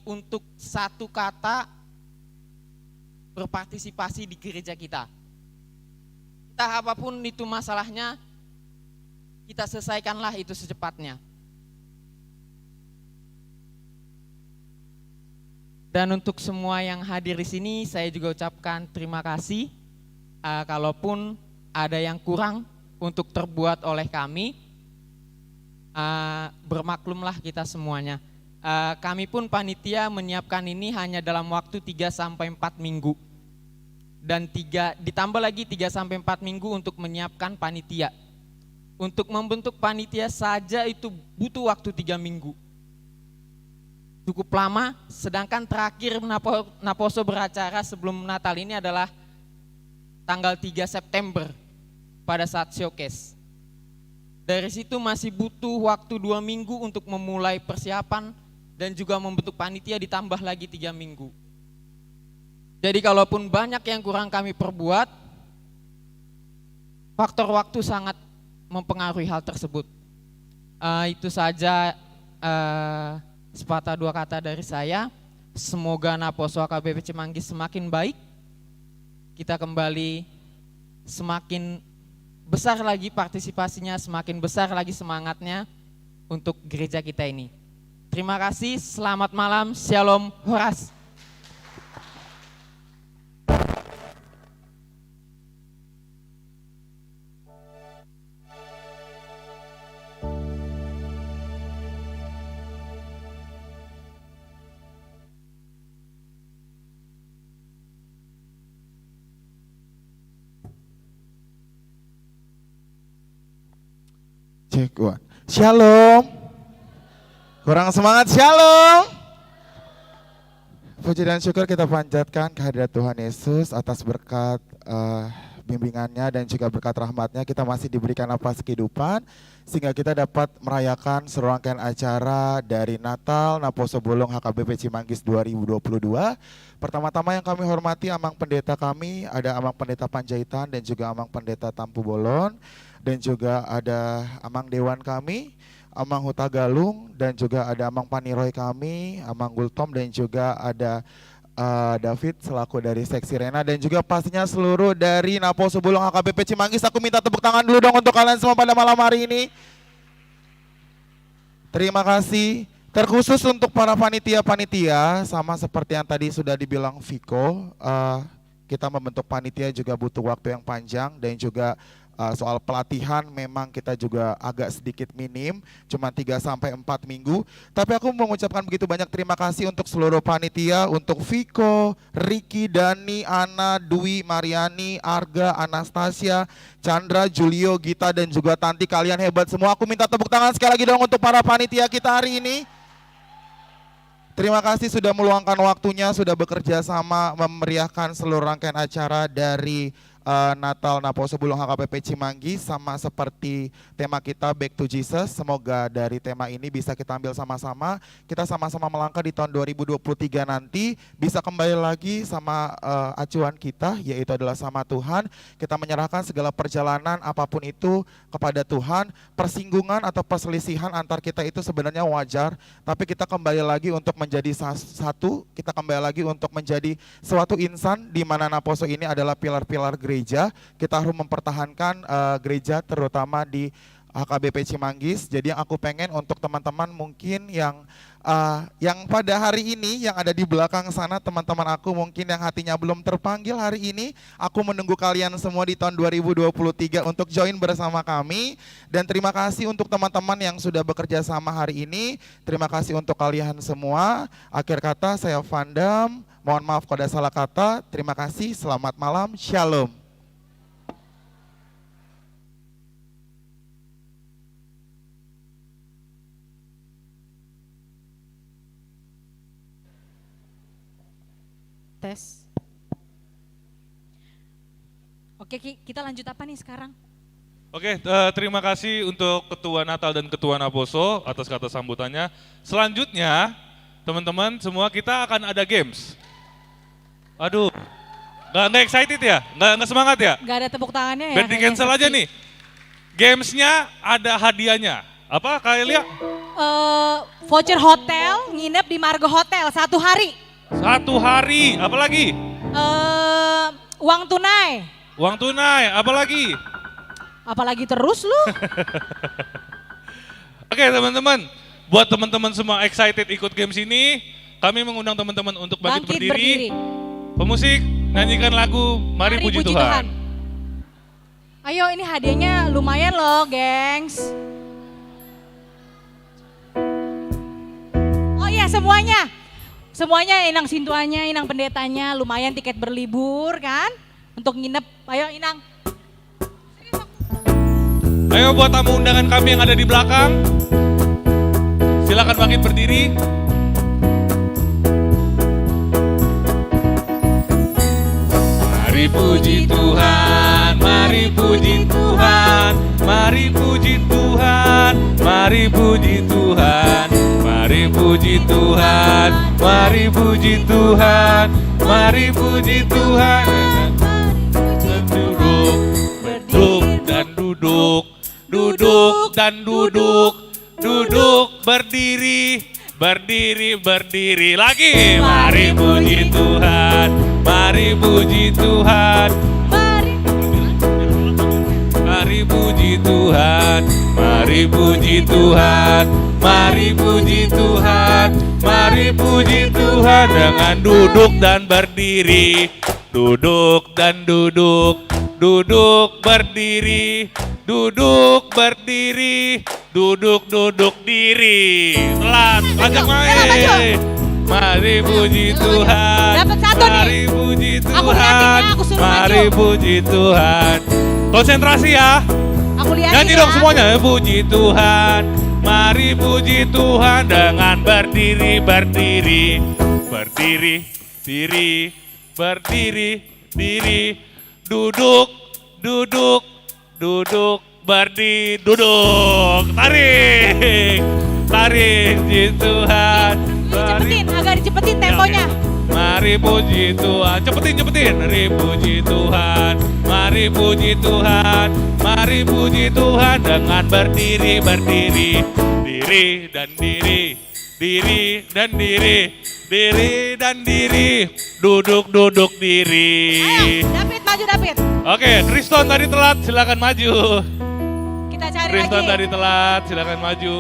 untuk satu kata berpartisipasi di gereja kita. Entah apapun itu masalahnya, kita selesaikanlah itu secepatnya. Dan untuk semua yang hadir di sini, saya juga ucapkan terima kasih. Kalaupun ada yang kurang untuk terbuat oleh kami, bermaklumlah kita semuanya. Kami pun panitia menyiapkan ini hanya dalam waktu 3-4 minggu. Dan ditambah lagi 3-4 minggu untuk menyiapkan panitia. Untuk membentuk panitia saja itu butuh waktu 3 minggu. Cukup lama, sedangkan terakhir Naposo beracara sebelum Natal ini adalah tanggal 3 September pada saat showcase. Dari situ masih butuh waktu 2 minggu untuk memulai persiapan dan juga membentuk panitia, ditambah lagi 3 minggu. Jadi kalaupun banyak yang kurang kami perbuat, faktor waktu sangat mempengaruhi hal tersebut. Itu saja sepatah dua kata dari saya. Semoga Naposo HKBP Cimanggis semakin baik. Kita kembali semakin besar lagi partisipasinya, semakin besar lagi semangatnya untuk gereja kita ini. Terima kasih, selamat malam, shalom, horas. Cek one. Shalom. Kurang semangat, shalom. Puji dan syukur kita panjatkan kehadirat Tuhan Yesus atas berkat bimbingannya dan juga berkat rahmatnya. Kita masih diberikan napas kehidupan sehingga kita dapat merayakan serangkaian acara dari Natal Naposo Bolong HKBP Cimanggis 2022. Pertama-tama yang kami hormati Amang Pendeta kami, ada Amang Pendeta Panjaitan dan juga Amang Pendeta Tampu Bolon. Dan juga ada Amang Dewan kami, Amang Huta Galung, dan juga ada Amang Paniroi kami, Amang Gultom, dan juga ada David selaku dari Seksi Rena, dan juga pastinya seluruh dari Naposo Bolong HKBP Cimanggis. Aku minta tepuk tangan dulu dong untuk kalian semua pada malam hari ini. Terima kasih Terkhusus untuk para panitia-panitia, sama seperti yang tadi sudah dibilang Viko, kita membentuk panitia juga butuh waktu yang panjang dan juga soal pelatihan memang kita juga agak sedikit minim, cuma 3-4 minggu. Tapi aku mengucapkan begitu banyak terima kasih untuk seluruh panitia, untuk Viko, Ricky, Dani, Ana, Dwi, Mariani, Arga, Anastasia, Chandra, Julio, Gita, dan juga Tanti. Kalian hebat semua. Aku minta tepuk tangan sekali lagi dong untuk para panitia kita hari ini. Terima kasih sudah meluangkan waktunya, sudah bekerja sama memeriahkan seluruh rangkaian acara dari Natal Naposo Bulung HKBP Cimanggis, sama seperti tema kita Back to Jesus. Semoga dari tema ini bisa kita ambil sama-sama, kita sama-sama melangkah di tahun 2023 nanti bisa kembali lagi sama acuan kita, yaitu adalah sama Tuhan. Kita menyerahkan segala perjalanan apapun itu kepada Tuhan. Persinggungan atau perselisihan antar kita itu sebenarnya wajar, tapi kita kembali lagi untuk menjadi satu, kita kembali lagi untuk menjadi suatu insan di mana Naposo ini adalah pilar-pilar gereja. Kita harus mempertahankan gereja terutama di HKBP Cimanggis. Jadi yang aku pengen untuk teman-teman mungkin yang pada hari ini yang ada di belakang sana, teman-teman aku mungkin yang hatinya belum terpanggil hari ini, aku menunggu kalian semua di tahun 2023 untuk join bersama kami. Dan terima kasih untuk teman-teman yang sudah bekerja sama hari ini. Terima kasih untuk kalian semua. Akhir kata saya Vandam, mohon maaf kalau ada salah kata. Terima kasih, selamat malam, shalom. Tes. Oke, kita lanjut apa nih sekarang? Oke, terima kasih untuk Ketua Natal dan Ketua Naposo atas kata sambutannya. Selanjutnya, teman-teman semua kita akan ada games. Aduh, nggak excited ya? Nggak semangat ya? Nggak ada tepuk tangannya ya? Biar di cancel aja nih. Gamesnya ada hadiahnya. Apa Kak Elia? Voucher hotel, nginep di Margo Hotel 1 hari. 1 hari, apa lagi? Uang tunai. Uang tunai, apa lagi? Apalagi terus lu? Oke teman-teman, buat teman-teman semua excited ikut games ini, kami mengundang teman-teman untuk bangkit berdiri. Pemusik, nyanyikan lagu Mari Puji Tuhan. Ayo, ini hadiahnya lumayan loh, gengs. Oh iya, semuanya. Semuanya, Inang Sintuanya, Inang Pendetanya, lumayan tiket berlibur kan? Untuk nginep, ayo Inang. Ayo buat tamu undangan kami yang ada di belakang, silakan bangkit berdiri. Mari puji Tuhan, mari puji Tuhan, mari puji Tuhan, mari puji Tuhan, mari puji Tuhan, mari puji Tuhan, mari puji Tuhan. Duduk dan duduk, duduk dan duduk, duduk berdiri, berdiri, berdiri lagi. Mari puji Tuhan, mari puji Tuhan, mari puji Tuhan, mari puji Tuhan, mari puji Tuhan, mari puji Tuhan. Dengan duduk dan berdiri, duduk dan duduk, duduk berdiri, duduk berdiri, duduk duduk diri. Telat, ajak main. Mari puji Tuhan, mari puji Tuhan, mari puji Tuhan. Konsentrasi ya. Aku lihat nyanyi dong semuanya. Puji Tuhan, mari puji Tuhan. Dengan berdiri, berdiri, berdiri, diri, berdiri, diri, duduk, duduk, duduk, berdiri, duduk, tarik, tarik, puji Tuhan. Cepetin, agak dicepetin temponya. Mari puji Tuhan, cepetin, cepetin. Mari puji Tuhan, mari puji Tuhan, mari puji Tuhan. Dengan berdiri, berdiri, diri dan diri, diri dan diri, diri dan diri, duduk, duduk, diri. Ayo, David, maju David. Oke, Kriston tadi telat, silakan maju. Kita cari Kriston lagi. tadi telat, silakan maju.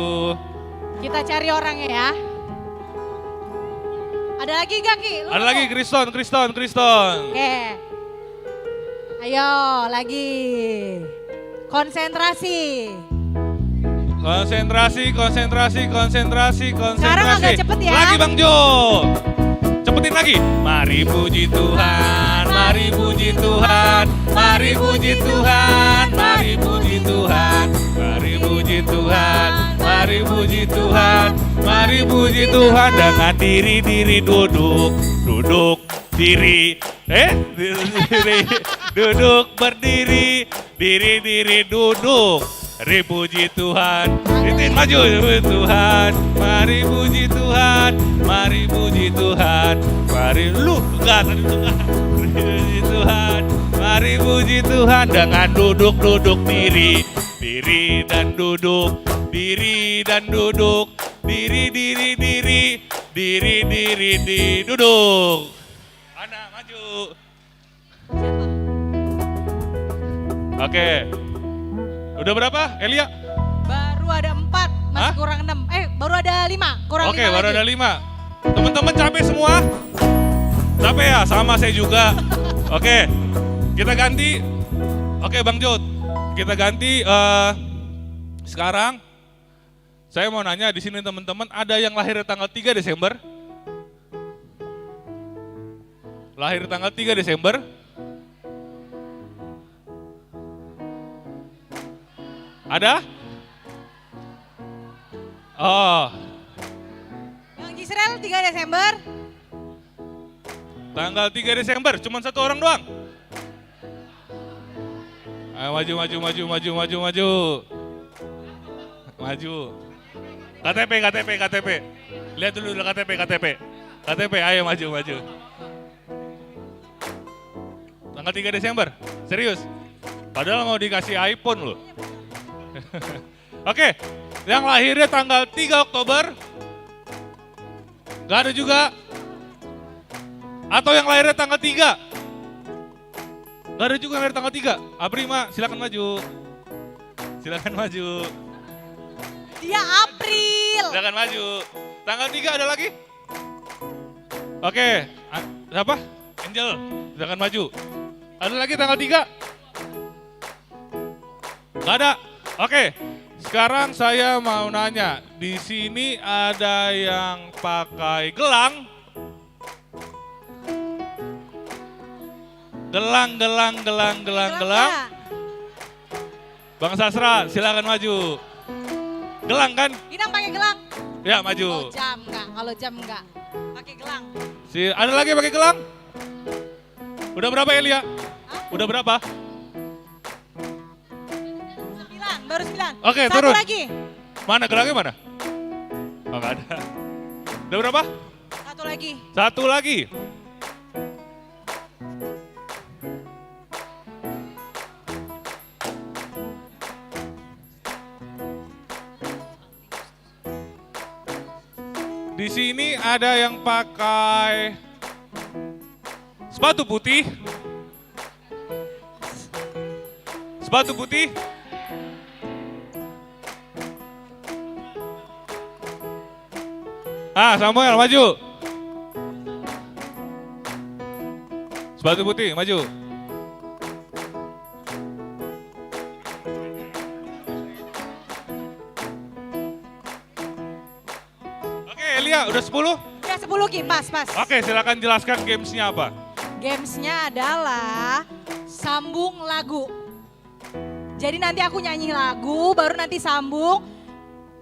Kita cari orangnya ya. Ada lagi gak Ki? Lu? Ada lagi Kriston. Oke. Ayo lagi. Konsentrasi. Sekarang agak cepet ya. Lagi Bang Jo. Cepetin lagi. Mari puji Tuhan, mari puji Tuhan, mari puji Tuhan, mari puji Tuhan, mari puji Tuhan, mari puji Tuhan, mari puji Tuhan. Dengan diri duduk diri, duduk berdiri, diri duduk. Mari puji Tuhan, titin maju Tuhan, mari puji Tuhan, mari puji Tuhan, mari lu enggak puji Tuhan, mari puji Tuhan. Dengan duduk diri dan duduk, diri dan duduk, diri duduk. Anak maju. Oke. Udah berapa, Elia? Baru ada 4, masih kurang 6. Baru ada 5, kurang 5 Oke, baru ada 5. Teman-teman capek semua? Capek ya? Sama saya juga. Oke, kita ganti. Oke, Bang Jod. Kita ganti sekarang. Saya mau nanya di sini teman-teman, ada yang lahir tanggal 3 Desember? Lahir tanggal 3 Desember? Ada? Oh. Bang Jisrel 3 Desember. Tanggal 3 Desember, cuma 1 orang doang. Ayo maju. Maju. KTP. Lihat dulu KTP, ayo maju. Tanggal 3 Desember, serius. Padahal mau dikasih iPhone loh. Oke, yang lahirnya tanggal 3 Oktober. Gak ada juga. Atau yang lahirnya tanggal 3. Gak ada juga yang lahir tanggal 3. Aprima, silakan maju. Dia April. Silakan maju. Tanggal 3 ada lagi? Oke, siapa? Angel, silakan maju. Ada lagi tanggal 3? Gak ada. Oke, sekarang saya mau nanya, di sini ada yang pakai gelang? Gelang. Bang Sasra, silakan maju. Gelang kan? Inang pakai gelang. Ya, maju. Kalau jam enggak. Pakai gelang. Ada lagi pakai gelang? Udah berapa Elia? Udah berapa? Baru 9. Oke, Satu turun. lagi. Mana gelangnya mana? Oh, nggak ada. Udah berapa? Satu lagi. Di sini ada yang pakai sepatu putih. Samuel maju. Sepatu putih, maju. Oke, Elia, udah 10? Udah 10 Ki, pas. Oke, silakan jelaskan gamesnya apa. Gamesnya adalah sambung lagu. Jadi nanti aku nyanyi lagu, baru nanti sambung.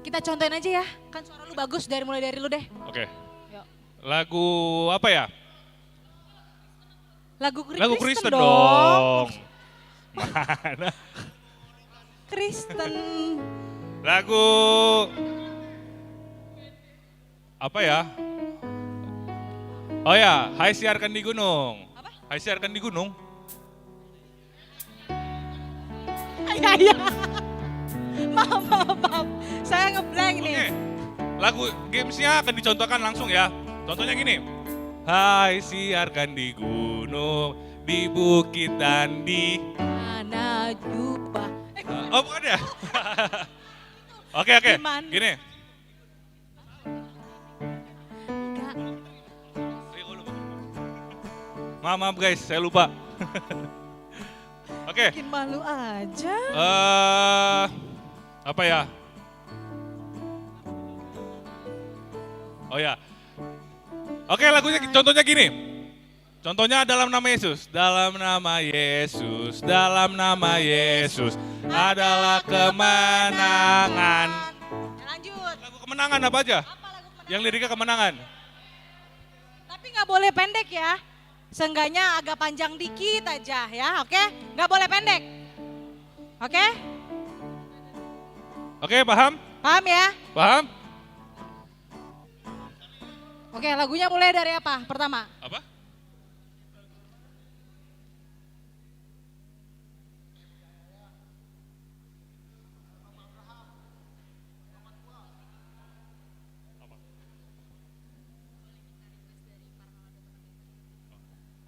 Kita contohin aja ya, kan suara lu bagus mulai dari lu deh. Oke. Yuk. Lagu apa ya? Lagu Kristen dong. dong. Mana? Kristen. Lagu apa ya? Oh ya, Hai Siarkan di Gunung. Apa? Hai Siarkan di Gunung. Iya. Maaf. Saya ngeblank nih. Lagu gamesnya akan dicontohkan langsung ya. Contohnya gini. Hai siarkan di gunung, di bukit dan di... Mana jubah. Oh bukan ya? Oke. Gini. Maaf guys, saya lupa. Oke. Bikin malu aja. Apa ya? Oh ya. Oke, lagunya contohnya gini. Contohnya dalam nama Yesus. Dalam nama Yesus, dalam nama Yesus adalah kemenangan. Lanjut. Lagu kemenangan apa aja? Yang liriknya kemenangan. Tapi nggak boleh pendek ya. Seenggaknya agak panjang dikit aja ya, oke? Nggak boleh pendek. Oke? Oke, paham? Paham ya? Paham? Oke, lagunya mulai dari apa? Pertama. Apa?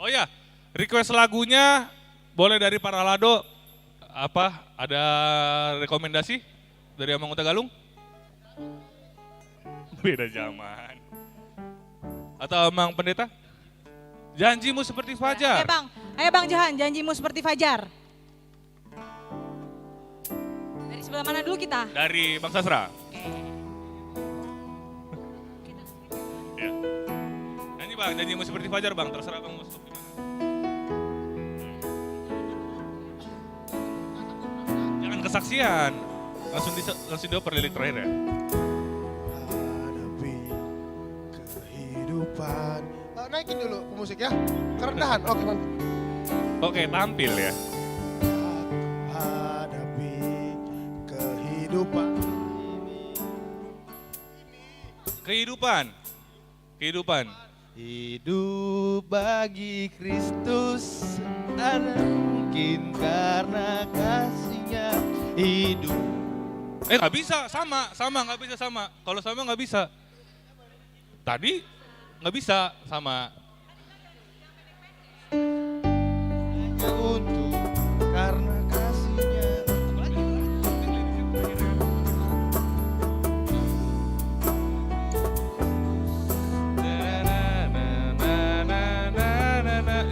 Oh ya, request lagunya boleh dari Paralado. Apa? Ada rekomendasi dari Amang Tagalung? Beda zaman. Atau Amang Pendeta? Janjimu seperti fajar. Ayo Bang Johan, janjimu seperti fajar. Dari sebelah mana dulu kita? Dari Bang Sasra. Ya. Nyanyi Bang, janjimu seperti fajar Bang, terserah Bang mau stop di mana. Jangan kesaksian, langsung dioper lirik terakhir ya. Kehidupan. Naikin dulu musik ya. Kerendahan. Oke, mantap. Oke, tampil ya. Hadapi kehidupan. Kehidupan. Kehidupan. Hidup bagi Kristus ada mungkin karena kasihnya hidup. Nggak bisa, sama, nggak bisa sama. Kalau sama nggak bisa. Tadi nggak bisa sama. Hanya untuk karena kasihnya.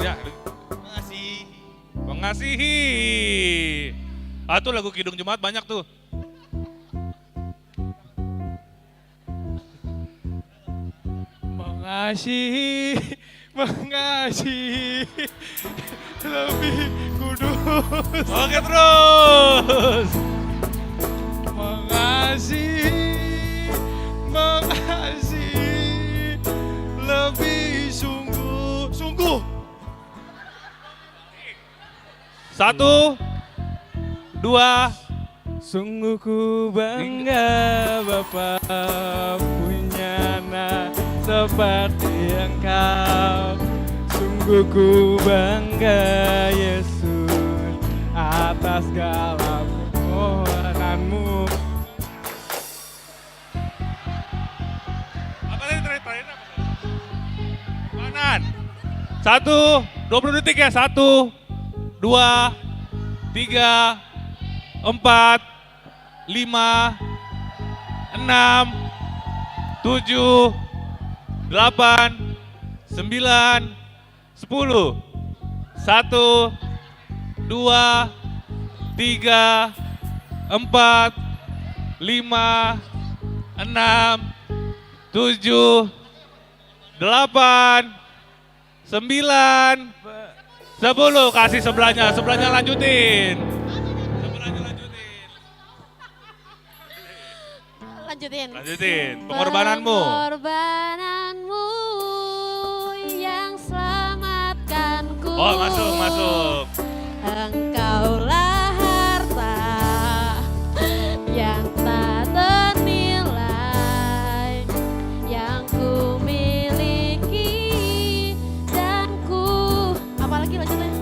Ya, mengasihi. Tuh lagu Kidung Jumat banyak tuh. Mengasihi, mengasihi, lebih kudus. Oke terus. Mengasihi, mengasihi, lebih sungguh. 1, 2. Sungguh ku bangga Bapa punya anak seperti Engkau. Sungguh ku bangga Yesus atas segala permohonanmu. Apa tadi terakhir apa? Kanan. 1, 20 detik ya. 1, 2, 3, 4, 5, 6, 7, 8, 9, 10. 1, 2, 3, 4, 5, 6, 7, 8, 9, 10. Kasih sebelahnya lanjutin. Lanjutin, pengorbananmu. Pengorbananmu yang selamatkanku. Oh, masuk. Engkaulah harta yang tak ternilai, yang ku miliki dan ku, apalagi lanjutnya,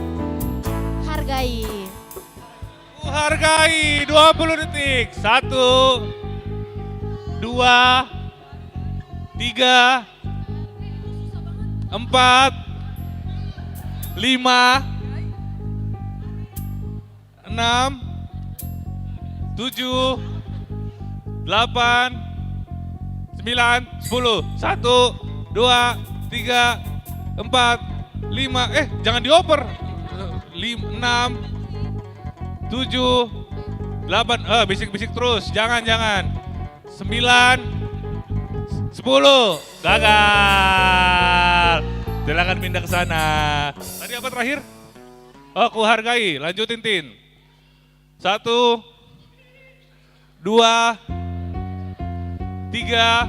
hargai. Ku hargai. 20 detik. 1, 2, 3, 4, 5, 6, 7, 8, 9, 10. 1, 2, 3, 4, 5, jangan dioper. 6, 7, 8, bisik-bisik terus, jangan. 9, 10, gagal. Silakan pindah ke sana. Tadi apa terakhir? Oh, kuhargai, lanjutin Tin. 1, 2, 3,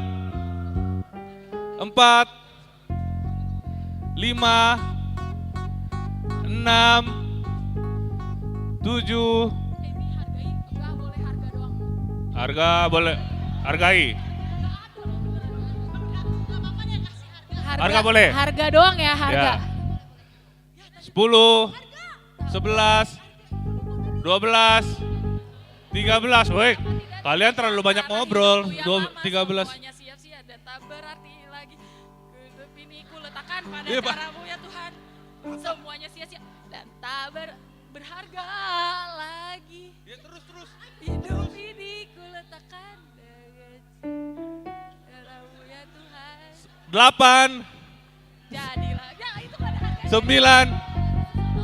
4, 5, 6, 7. Harga boleh, hargai. Harga boleh. Harga doang ya, harga. 10, 11, 12, 13. Woi, kalian terlalu banyak ngobrol. 13. Siap-siap dan tak berarti lagi. Hidup ini kuletakkan pada Iya, Pak. caramu ya Tuhan. Semuanya sia-sia dan tak berharga lagi. Ya terus. Hidup ini kuletakkan dengan caramu ya Tuhan. 8, Jadilah. Ya itu kan harga. 9,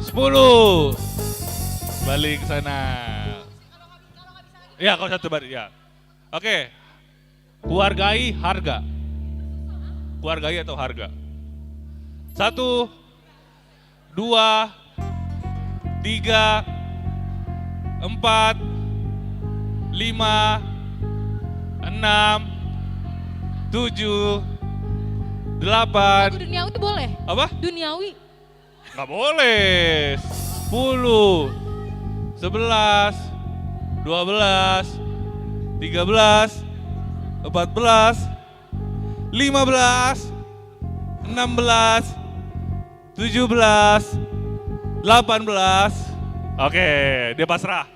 10. Balik ke sana. Ya, kalau satu balik ya. Oke. Kuhargai harga. Kuhargai atau harga. 1, 2, 3, 4, 5, 6, 7, 8. Lagu duniawi itu boleh? Apa? Duniawi. Nggak boleh. 10, 11, 12, 13, 14, 15, 16, 17, 18. Oke, dia pasrah.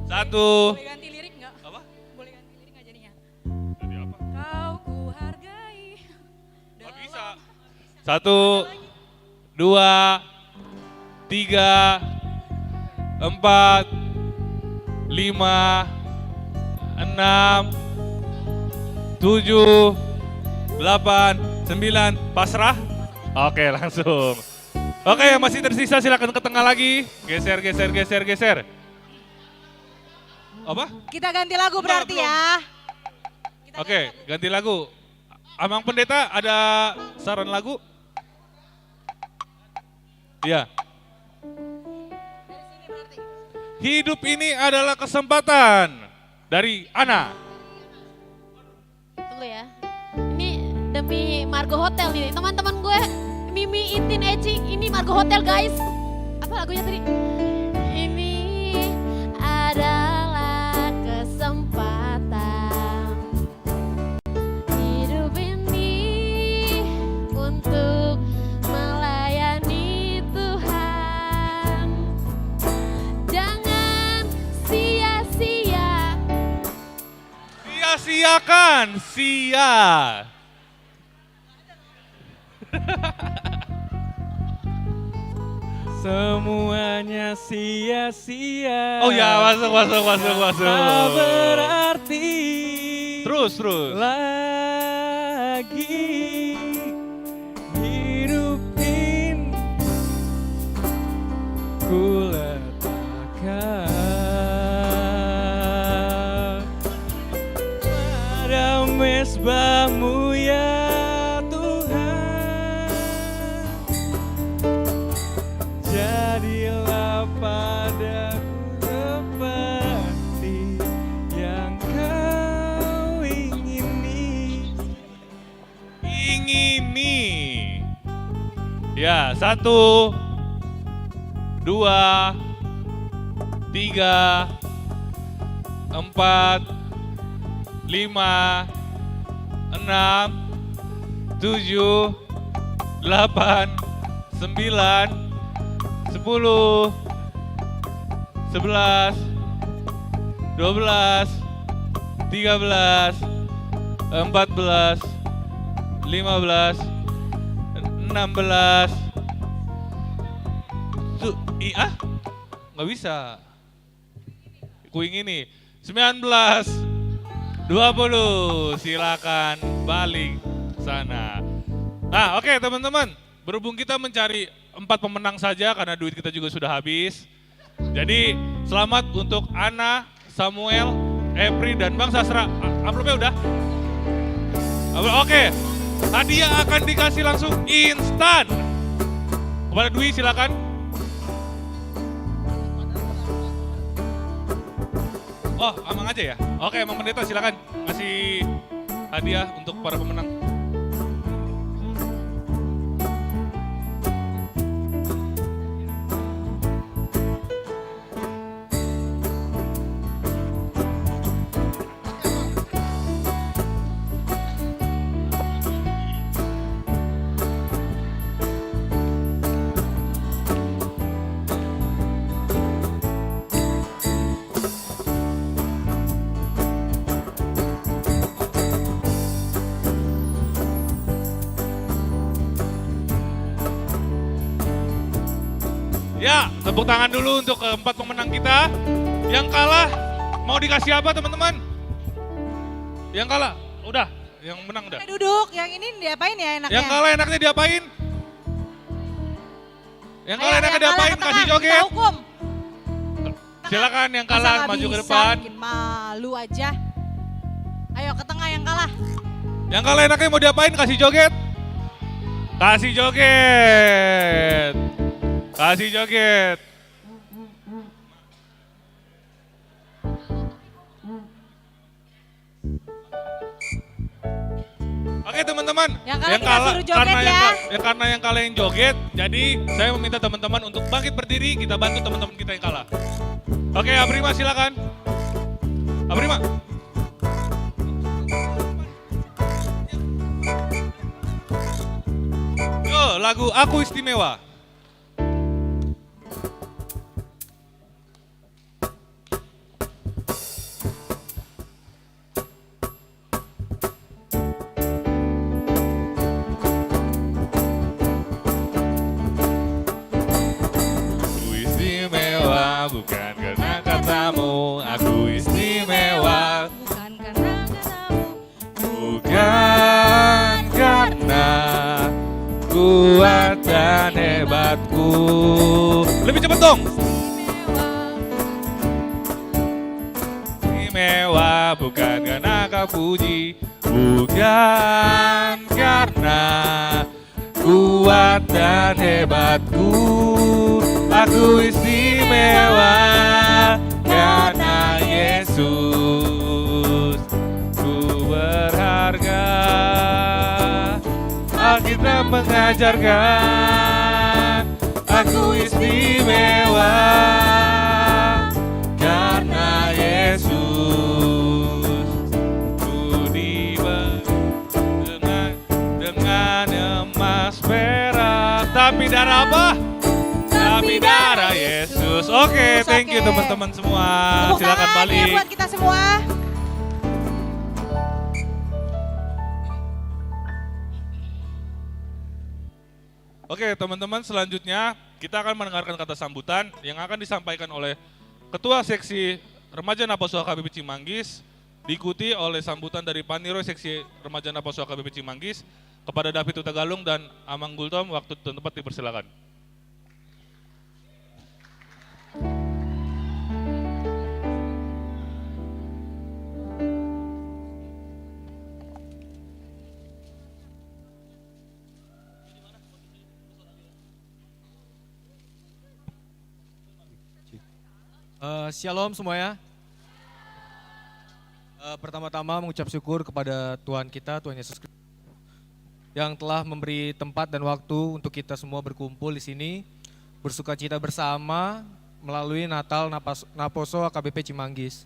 1. Boleh ganti lirik nggak? Apa? Boleh ganti lirik nggak jadinya? Jadi apa? Kau kuhargai. Nggak bisa. 1, 2, 3, 4, 5, 6, 7, 8, 9. Pasrah? Oke, langsung. Oke, yang masih tersisa silakan ke tengah lagi. Geser. Apa? Kita ganti lagu berarti ya. Oke, ganti lagu. Amang Pendeta ada saran lagu? Iya. Hidup ini adalah kesempatan dari Ana. Tunggu ya. Ini demi Margo Hotel nih. Teman-teman gue, Mimi, Itin, Eci, ini Margo Hotel guys. Apa lagunya tadi? Ini adalah kesempatan hidup ini untuk melayani Tuhan. Jangan sia-sia. Sia-siakan, sia. Semuanya sia-sia. Oh ya, masuk. Tak berarti. Terus. Lagi hidup ini ku letakkan pada mezbahmu ya Tuhan. Jadilah padaku seperti yang kau ingini. Ya, 1, 2, 3, 4, 5, 6, 7, 8, 9, 10, 11, 12, 13, 14, 15, 16. Nggak bisa. Kuing ini 19, 20. Silakan balik sana. Nah, oke teman-teman, berhubung kita mencari 4 pemenang saja karena duit kita juga sudah habis. Jadi selamat untuk Ana, Samuel, Epri, dan Bang Sastra. Amplopnya udah? Oke, hadiah akan dikasih langsung instan. Kepada Dwi silakan. Oh, Amang aja ya? Oke, Amang Pendeta silakan ngasih hadiah untuk para pemenang. Ya, tepuk tangan dulu untuk keempat pemenang kita. Yang kalah, mau dikasih apa teman-teman? Yang kalah, udah. Yang menang udah. Duduk, yang ini diapain ya enaknya? Yang kalah enaknya diapain? Yang kalah enaknya diapain? Kasih joget. Kita hukum. Silakan yang kalah Masa maju ke bisa, depan. bikin malu aja. Ayo ke tengah yang kalah. Yang kalah enaknya mau diapain? Kasih joget. Kasih joget. Kasih joget. Oke teman-teman, Yang kalah kita suruh joget karena yang kalah yang joget, jadi saya meminta teman-teman untuk bangkit berdiri, kita bantu teman-teman kita yang kalah. Oke, Abrima silakan. Abrima. Yo, lagu Aku Istimewa. Bukan karena katamu, aku istimewa. Bukan karena katamu, bukan karena kuat dan hebatku. Lebih cepat dong. Istimewa bukan karena kau puji, bukan karena kuat dan hebatku. Aku istimewa karena Yesus. Ku berharga. Alkitab mengajarkan aku istimewa karena Yesus. Ku diberi dengan emas perak, tapi darah apa? Tapi darah Yesus. Oke, thank you teman-teman semua. Silakan balik. Buat kita semua. Oke, teman-teman, selanjutnya kita akan mendengarkan kata sambutan yang akan disampaikan oleh Ketua Seksi Remaja Naposwa KBP Cimanggis, diikuti oleh sambutan dari Paniro Seksi Remaja Naposwa KBP Cimanggis kepada David Utagalung dan Amang Gultom. Waktu dan tempat dipersilakan. Shalom semuanya. Pertama-tama mengucap syukur kepada Tuhan kita, Tuhan Yesus Kristus, yang telah memberi tempat dan waktu untuk kita semua berkumpul di sini, bersukacita bersama melalui Natal Naposo KBP Cimanggis.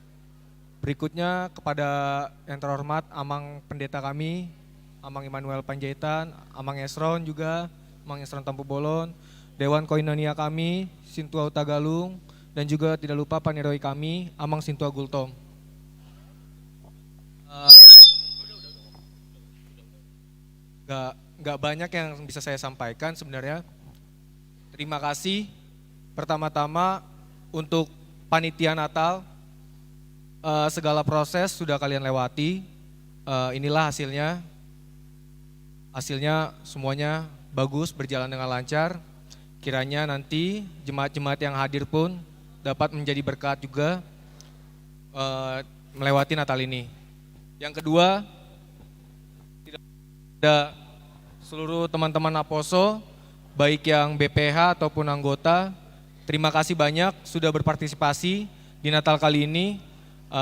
Berikutnya kepada yang terhormat Amang Pendeta kami, Amang Immanuel Panjaitan, Amang Esron juga, Amang Esron Tampu Bolon, Dewan Koinonia kami, Sintua Utagalung, dan juga tidak lupa Paniroi kami, Amang Sintua Gultom. Gak banyak yang bisa saya sampaikan sebenarnya. Terima kasih pertama-tama untuk panitia Natal. Segala proses sudah kalian lewati. Inilah hasilnya. hasilnya semuanya bagus, berjalan dengan lancar. Kiranya nanti jemaat-jemaat yang hadir pun dapat menjadi berkat juga melewati Natal ini. Yang kedua, tidak ada seluruh teman-teman Aposo, baik yang BPH ataupun anggota, terima kasih banyak sudah berpartisipasi di Natal kali ini.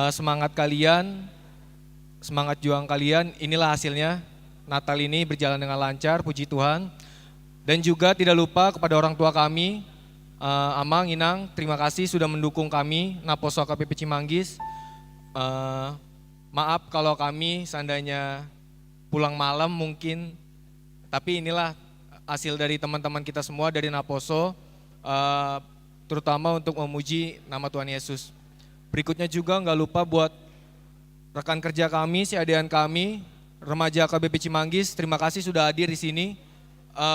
Semangat kalian, semangat juang kalian, inilah hasilnya. Natal ini berjalan dengan lancar, puji Tuhan. Dan juga tidak lupa kepada orang tua kami, Amang, Inang, terima kasih sudah mendukung kami, Naposo KPP Cimanggis. Maaf kalau kami seandainya pulang malam mungkin, tapi inilah hasil dari teman-teman kita semua dari Naposo, terutama untuk memuji nama Tuhan Yesus. Berikutnya juga nggak lupa buat rekan kerja kami, si adean kami, remaja KBP Cimanggis, terima kasih sudah hadir di sini.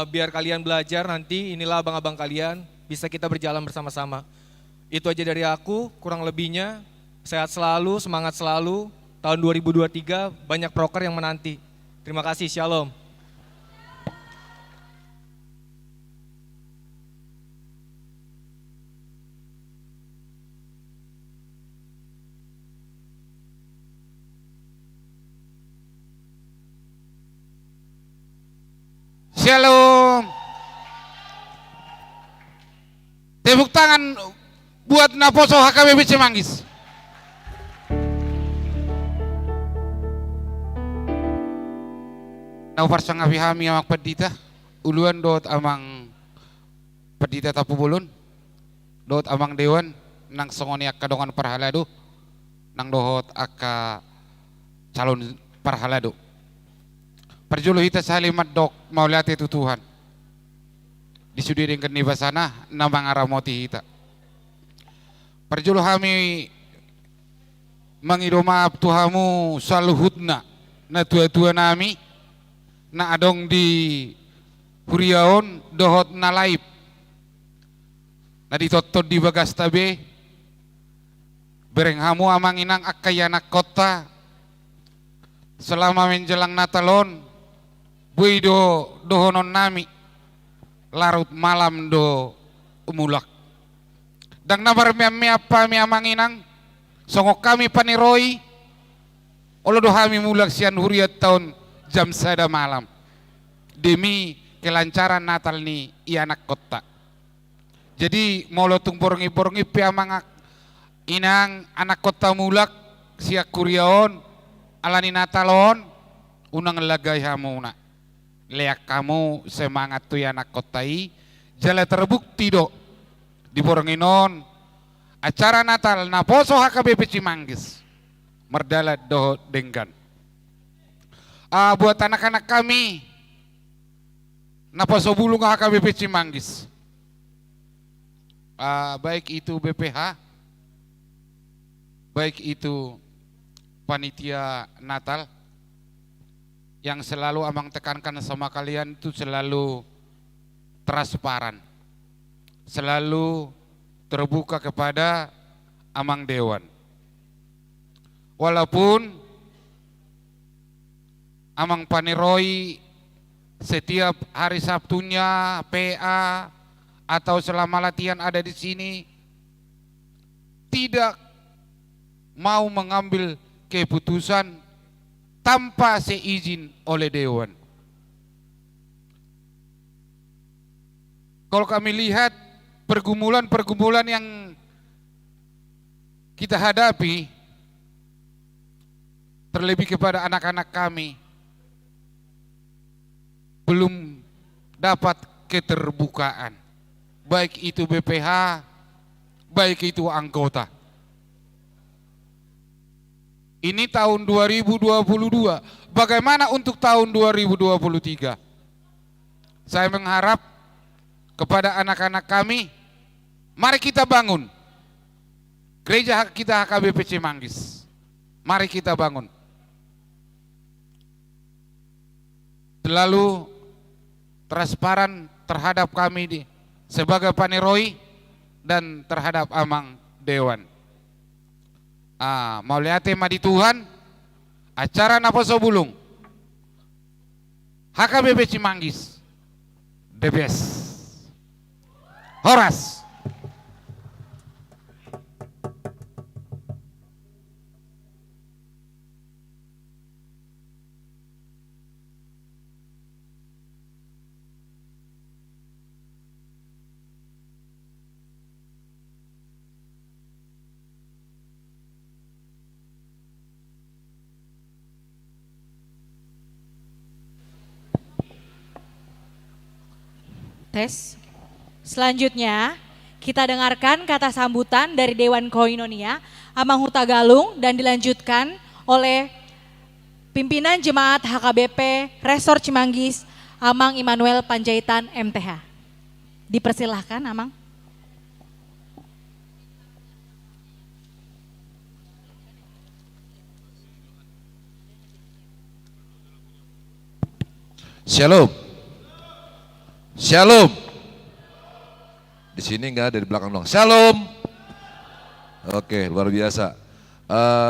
Biar kalian belajar nanti, inilah abang-abang kalian, bisa kita berjalan bersama-sama. Itu aja dari aku, kurang lebihnya sehat selalu, semangat selalu. Tahun 2023 banyak proker yang menanti. Terima kasih, shalom. Shalom. Tepuk tangan buat Naposo HKBP Cimanggis. Nau parsang abihami amak pedita, uluan dot amang pedita tapu bulun, dot amang dewan, nang songoni akka dongan parhalado, nang dohot akka calon parhalado. Perjulu hita salimat dok mau lihat itu Tuhan. Disudiringkan di basana namang aramoti hita. Perjulu kami mengidoma Tuhamu saluhutna na tua-tua nami na adong di huriaon dohot na laip. Na ditotod di bagas tabe bereng hamu amang inang akayanak kota selama menjelang Natalon. Bui dohonon nami larut malam do umulak. Dang nabar mi apa mi amang inang songok kami paniroi olo do kami mulak sian huriat tahun jam sada malam demi kelancaran Natal ni ianak kota. Jadi molo tung porongi pi amang inang anak kota mulak siak kuriaon alani Natalon unang lagay hamuna. Leak kamu semangat tuh anak kotai jala terbukti do di Boronginon acara Natal Naposo HKBP Cimanggis merdala do denggan. Buat anak-anak kami Naposo Bulung HKBP Cimanggis, baik itu BPH, baik itu panitia Natal, yang selalu amang tekankan sama kalian itu selalu transparan, selalu terbuka kepada amang dewan. Walaupun amang paniroi setiap hari Sabtunya PA atau selama latihan ada di sini tidak mau mengambil keputusan tanpa seizin oleh dewan. Kalau kami lihat pergumulan-pergumulan yang kita hadapi, terlebih kepada anak-anak kami, belum dapat keterbukaan, baik itu BPH, baik itu anggota. Ini tahun 2022, bagaimana untuk tahun 2023? Saya mengharap kepada anak-anak kami, mari kita bangun gereja kita HKBP Cimanggis. Mari kita bangun. Selalu transparan terhadap kami sebagai paniroi dan terhadap amang dewan. Mau lihat tema di Tuhan, acara Naposo Bulung HKBP Cimanggis, the best. Horas. Tes. Selanjutnya, kita dengarkan kata sambutan dari Dewan Koinonia, Amang Huta Galung, dan dilanjutkan oleh pimpinan Jemaat HKBP Resor Cimanggis, Amang Immanuel Panjaitan MTH. Dipersilahkan, Amang. Shalom. Shalom. Di sini enggak ada, di belakang dong. Shalom. Oke, luar biasa.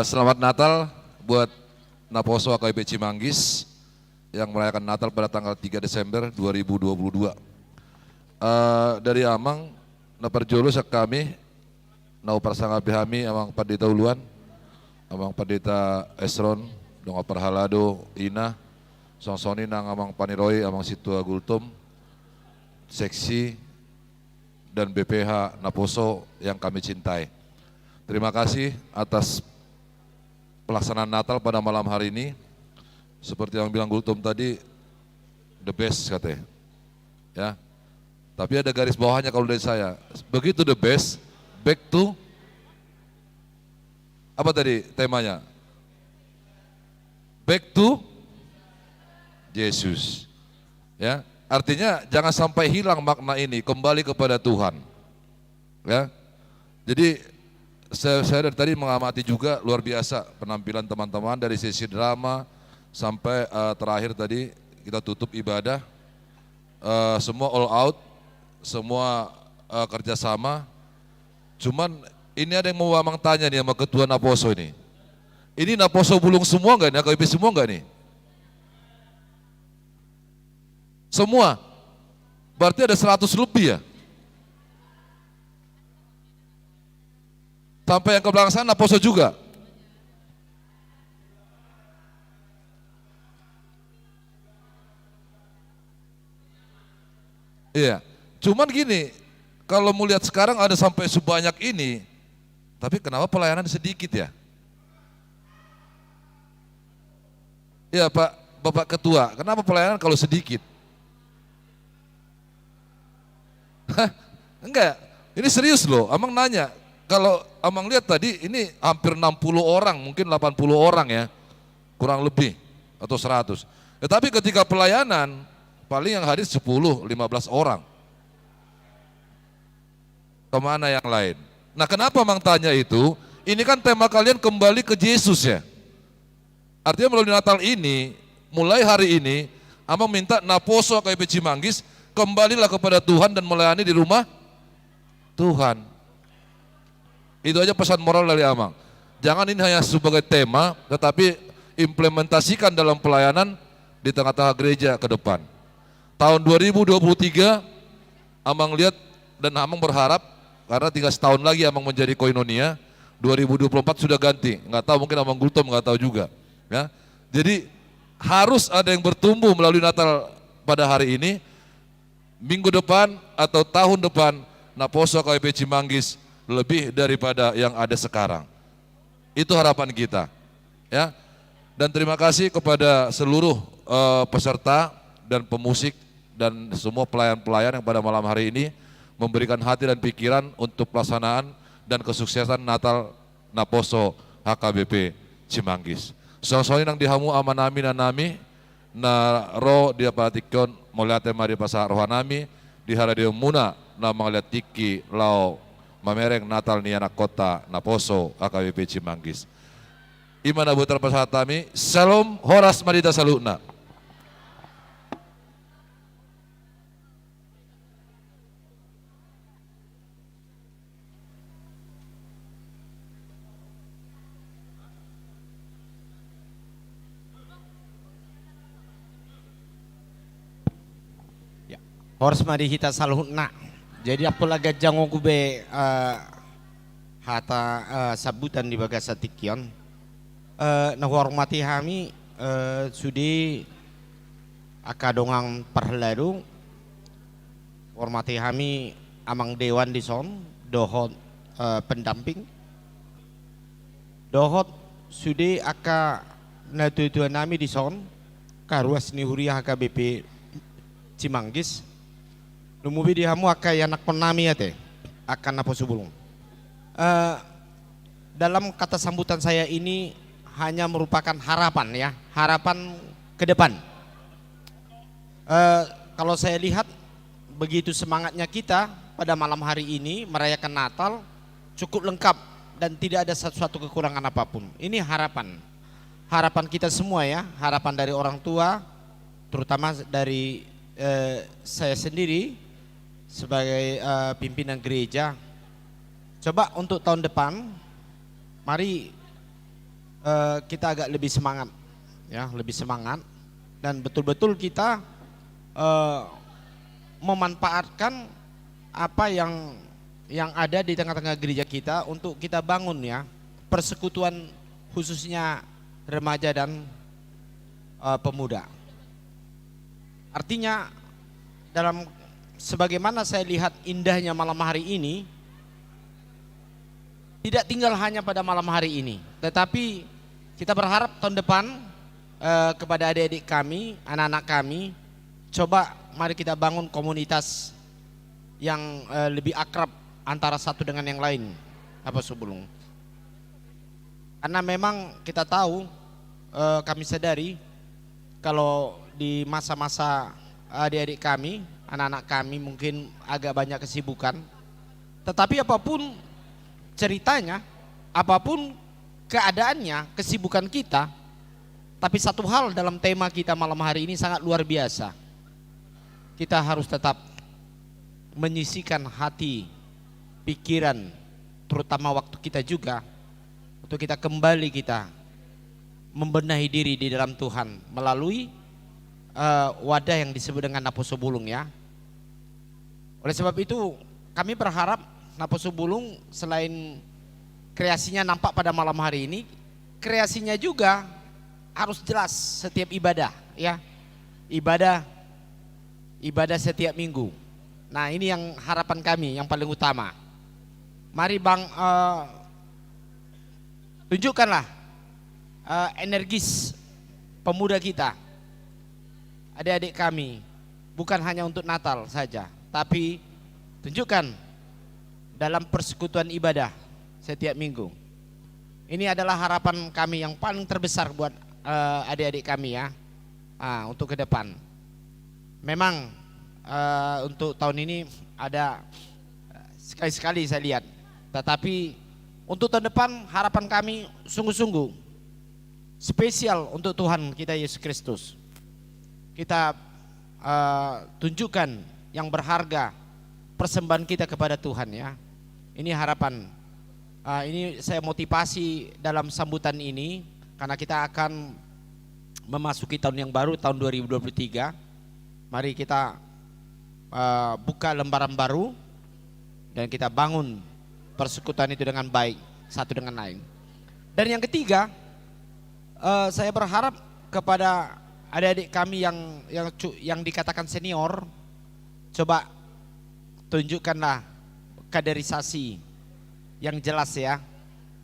Selamat Natal buat Naposo HKBP Cimanggis yang merayakan Natal pada tanggal 3 Desember 2022. Dari Amang, naperjolus kami, nau persangga bihami Amang Pendeta Uluan, Amang Pendeta Esron, dong Perhalado, Ina, songsoni nang Amang Paniroi, Amang Situa Gultum, seksi dan BPH Naposo yang kami cintai. Terima kasih atas pelaksanaan Natal pada malam hari ini. Seperti yang bilang Gultum tadi, the best katanya. Ya. Tapi ada garis bawahnya kalau dari saya. Begitu the best, back to apa tadi temanya? Back to Yesus. Ya. Artinya jangan sampai hilang makna ini, kembali kepada Tuhan. Ya. Jadi saya dari tadi mengamati juga luar biasa penampilan teman-teman dari sesi drama sampai terakhir tadi kita tutup ibadah. Semua all out, semua kerjasama. Cuman ini ada yang mau Amang tanya nih sama Ketua Naposo ini. Ini Naposo Bulung semua enggak nih? KBP semua enggak nih? Semua, berarti ada 100 lebih ya. Sampai yang ke belakang sana Naposo juga. Iya, cuman gini, kalau mau lihat sekarang ada sampai sebanyak ini, tapi kenapa pelayanan sedikit ya? Iya Pak, Bapak Ketua, kenapa pelayanan kalau sedikit? Hah? Enggak, ini serius loh, Amang nanya, kalau Amang lihat tadi ini hampir 60 orang, mungkin 80 orang ya, kurang lebih, atau 100. Tetapi ketika pelayanan, paling yang hadir 10, 15 orang. Kemana yang lain? Nah kenapa Amang tanya itu? Ini kan tema kalian kembali ke Yesus ya. Artinya melalui Natal ini, mulai hari ini, Amang minta Naposo HKBP Cimanggis, kembalilah kepada Tuhan dan melayani di rumah Tuhan. Itu aja pesan moral dari Amang. Jangan ini hanya sebagai tema, tetapi implementasikan dalam pelayanan di tengah-tengah gereja ke depan. Tahun 2023, Amang lihat dan Amang berharap, karena tinggal setahun lagi Amang menjadi Koinonia, 2024 sudah ganti. Nggak tahu, mungkin Amang Gultom nggak tahu juga. Ya, jadi harus ada yang bertumbuh melalui Natal pada hari ini. Minggu depan atau tahun depan Naposo HKBP Cimanggis lebih daripada yang ada sekarang. Itu harapan kita. Ya. Dan terima kasih kepada seluruh peserta dan pemusik dan semua pelayan-pelayan yang pada malam hari ini memberikan hati dan pikiran untuk pelaksanaan dan kesuksesan Natal Naposo HKBP Cimanggis. Soalnya nang dihamu amanami nanami na ro dia patikon moliate mari pasar rohanami di haradio muna na mangaliat tiki lau mamereng Natal ni anak kota Naposo HKBP Cimanggis. Imana butar pasatami, Shalom Horas Madita Saluna. Horus mari hita saluhna. Jadi apalagi jangan gue hata sabutan di bagasa tikion. Nah hormati kami sudi akadongang perheladu. Hormati kami amang dewan di son, dohot pendamping. Dohot sudi aka natutuan nami di son, karuas ni huriah HKBP Cimanggis. Lumubi di hamu aka anak penami ate akan napo subulung. Dalam kata sambutan saya ini hanya merupakan harapan ya, harapan ke depan. Kalau saya lihat begitu semangatnya kita pada malam hari ini merayakan Natal cukup lengkap dan tidak ada suatu kekurangan apapun. Ini harapan kita semua ya, harapan dari orang tua, terutama dari saya sendiri sebagai pimpinan gereja. Coba untuk tahun depan, mari kita agak lebih semangat, ya, lebih semangat dan betul-betul kita memanfaatkan apa yang ada di tengah-tengah gereja kita untuk kita bangun ya persekutuan khususnya remaja dan pemuda. Artinya dalam sebagaimana saya lihat indahnya malam hari ini tidak tinggal hanya pada malam hari ini, tetapi kita berharap tahun depan kepada adik-adik kami, anak-anak kami, coba mari kita bangun komunitas yang lebih akrab antara satu dengan yang lain, apa sebelum. Karena memang kita tahu, kami sadari kalau di masa-masa adik-adik kami, anak-anak kami mungkin agak banyak kesibukan. Tetapi apapun ceritanya, apapun keadaannya, kesibukan kita, tapi satu hal dalam tema kita malam hari ini sangat luar biasa. Kita harus tetap menyisikan hati, pikiran, terutama waktu kita juga untuk kita kembali kita membenahi diri di dalam Tuhan melalui wadah yang disebut dengan Naposo Bulung ya. Oleh sebab itu kami berharap Naposo Bulung selain kreasinya nampak pada malam hari ini, kreasinya juga harus jelas setiap ibadah ya. Ibadah setiap minggu. Nah ini yang harapan kami yang paling utama. Mari Bang tunjukkanlah energis pemuda kita, adik-adik kami, bukan hanya untuk Natal saja, tapi tunjukkan dalam persekutuan ibadah setiap minggu. Ini adalah harapan kami yang paling terbesar buat adik-adik kami ya, untuk ke depan. Memang untuk tahun ini ada sekali-sekali saya lihat, tetapi untuk tahun depan harapan kami sungguh-sungguh spesial untuk Tuhan kita Yesus Kristus. Kita tunjukkan yang berharga persembahan kita kepada Tuhan ya. Ini harapan. Ini saya motivasi dalam sambutan ini karena kita akan memasuki tahun yang baru, tahun 2023. Mari kita buka lembaran baru dan kita bangun persekutuan itu dengan baik satu dengan lain. Dan yang ketiga, saya berharap kepada adik-adik kami yang dikatakan senior, coba tunjukkanlah kaderisasi yang jelas ya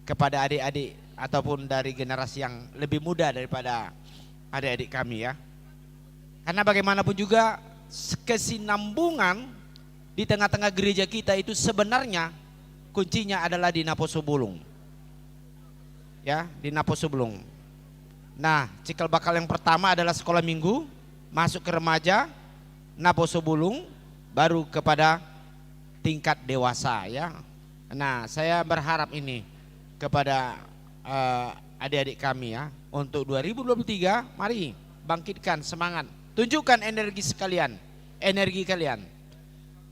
kepada adik-adik ataupun dari generasi yang lebih muda daripada adik-adik kami ya. Karena bagaimanapun juga kesinambungan di tengah-tengah gereja kita itu sebenarnya kuncinya adalah di Naposo Bulung. Ya, di Naposo Bulung. Nah, cikal bakal yang pertama adalah sekolah minggu, masuk ke remaja, Naposo Bulung, baru kepada tingkat dewasa ya. Nah, saya berharap ini kepada adik-adik kami ya, untuk 2023 mari bangkitkan semangat. Tunjukkan energi kalian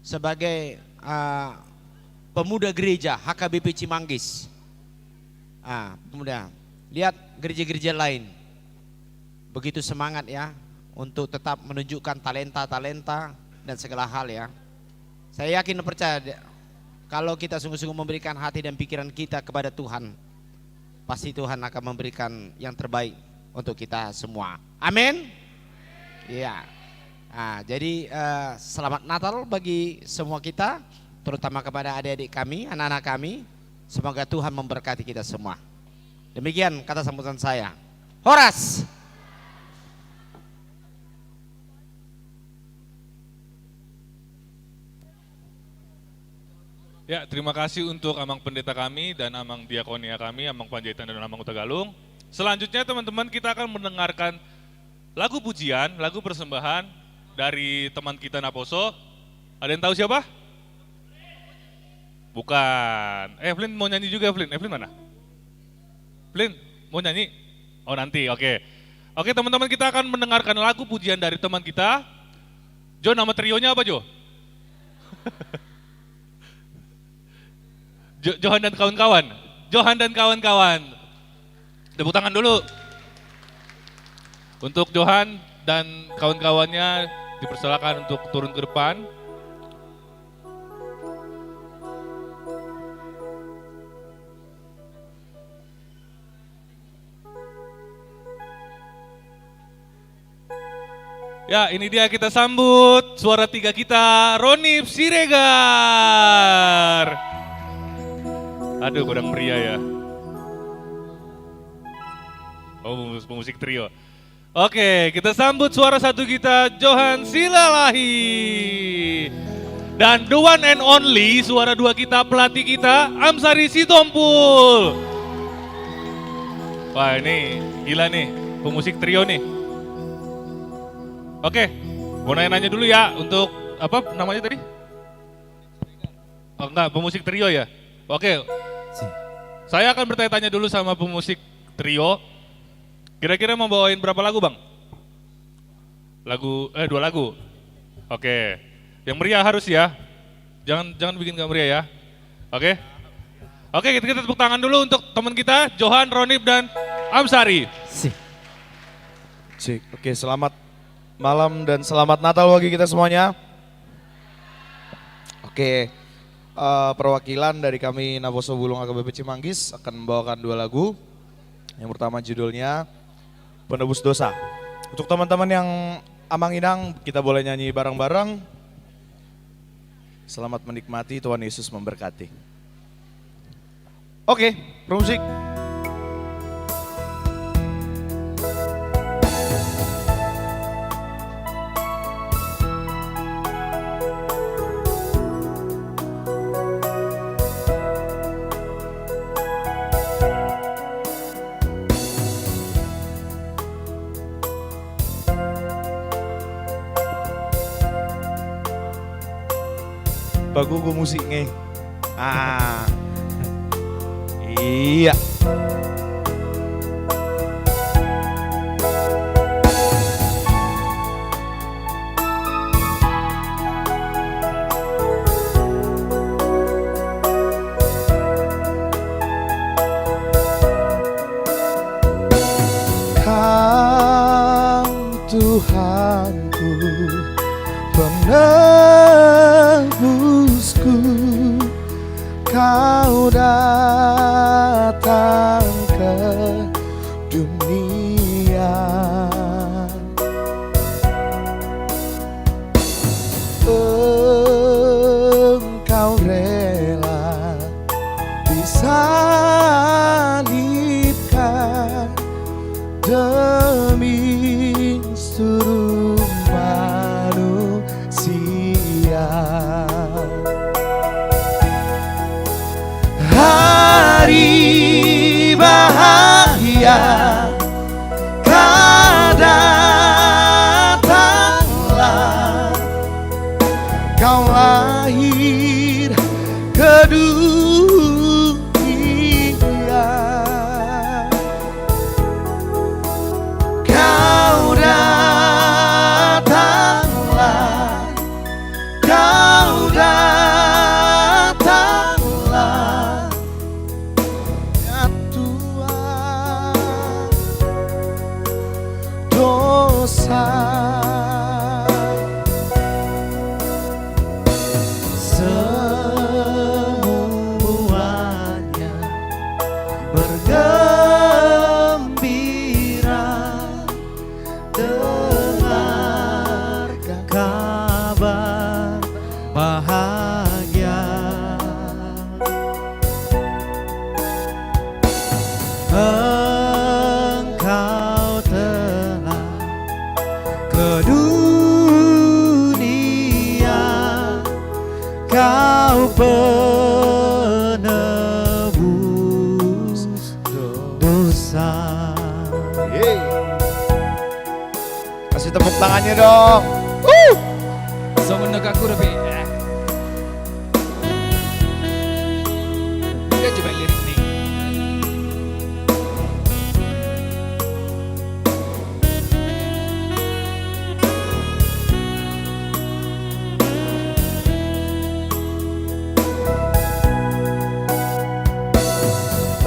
sebagai pemuda gereja HKBP Cimanggis. Pemuda, lihat gereja-gereja lain begitu semangat ya untuk tetap menunjukkan talenta-talenta dan segala hal ya. Saya yakin dan percaya kalau kita sungguh-sungguh memberikan hati dan pikiran kita kepada Tuhan, pasti Tuhan akan memberikan yang terbaik untuk kita semua. Amin. Iya. Nah, jadi selamat Natal bagi semua kita, terutama kepada adik-adik kami, anak-anak kami. Semoga Tuhan memberkati kita semua. Demikian kata sambutan saya. Horas. Ya, terima kasih untuk Amang Pendeta kami dan Amang Diakonia kami, Amang Panjaitan dan Amang Utagalung. Selanjutnya teman-teman kita akan mendengarkan lagu pujian, lagu persembahan dari teman kita Naposo. Ada yang tahu siapa? Bukan. Evelyn mau nyanyi juga, Evelyn. Evelyn mana? Evelyn mau nyanyi? Oh nanti, oke. Oke teman-teman, kita akan mendengarkan lagu pujian dari teman kita. Jo, nama trionya apa Jo? Johan dan kawan-kawan. Johan dan kawan-kawan. Tepuk tangan dulu. Untuk Johan dan kawan-kawannya dipersilakan untuk turun ke depan. Ya, ini dia kita sambut suara tiga kita, Ronif Siregar. Aduh, kurang meriah ya. Oh, pemusik trio. Oke, kita sambut suara satu kita, Johan Silalahi. Dan the one and only, suara dua kita, pelatih kita, Amsari Sitompul. Wah, ini gila nih, pemusik trio nih. Oke, mau nanya-nanya dulu ya untuk apa namanya tadi? Oh enggak, pemusik trio ya? Oke, saya akan bertanya-tanya dulu sama pemusik trio. Kira-kira mau bawain berapa lagu bang? Dua lagu. Oke, yang meriah harus ya. Jangan bikin gak meriah ya. Oke. Oke, kita tepuk tangan dulu untuk teman kita, Johan, Ronif, dan Amsari. Cik. Oke, selamat malam dan selamat Natal bagi kita semuanya. Oke, perwakilan dari kami Naposo Bulung AKBP Cimanggis akan membawakan dua lagu. Yang pertama judulnya Penebus Dosa. Untuk teman-teman yang Amang Inang, kita boleh nyanyi bareng-bareng. Selamat menikmati, Tuhan Yesus memberkati. Oke, musik. Bagus gue musiknya. Iya. Kau Tuhanku, penebusku, Kau datang ke dunia. Engkau rela disalibkan demi seluruh manusia. Hari bahagia Kau datanglah, Kau lahir ke dunia. Kau datanglah, Kau datanglah, ya Tuhan, dosa Kasih tepuk tangannya dong. Semenegak aku Robi. Dia coba lirik nih.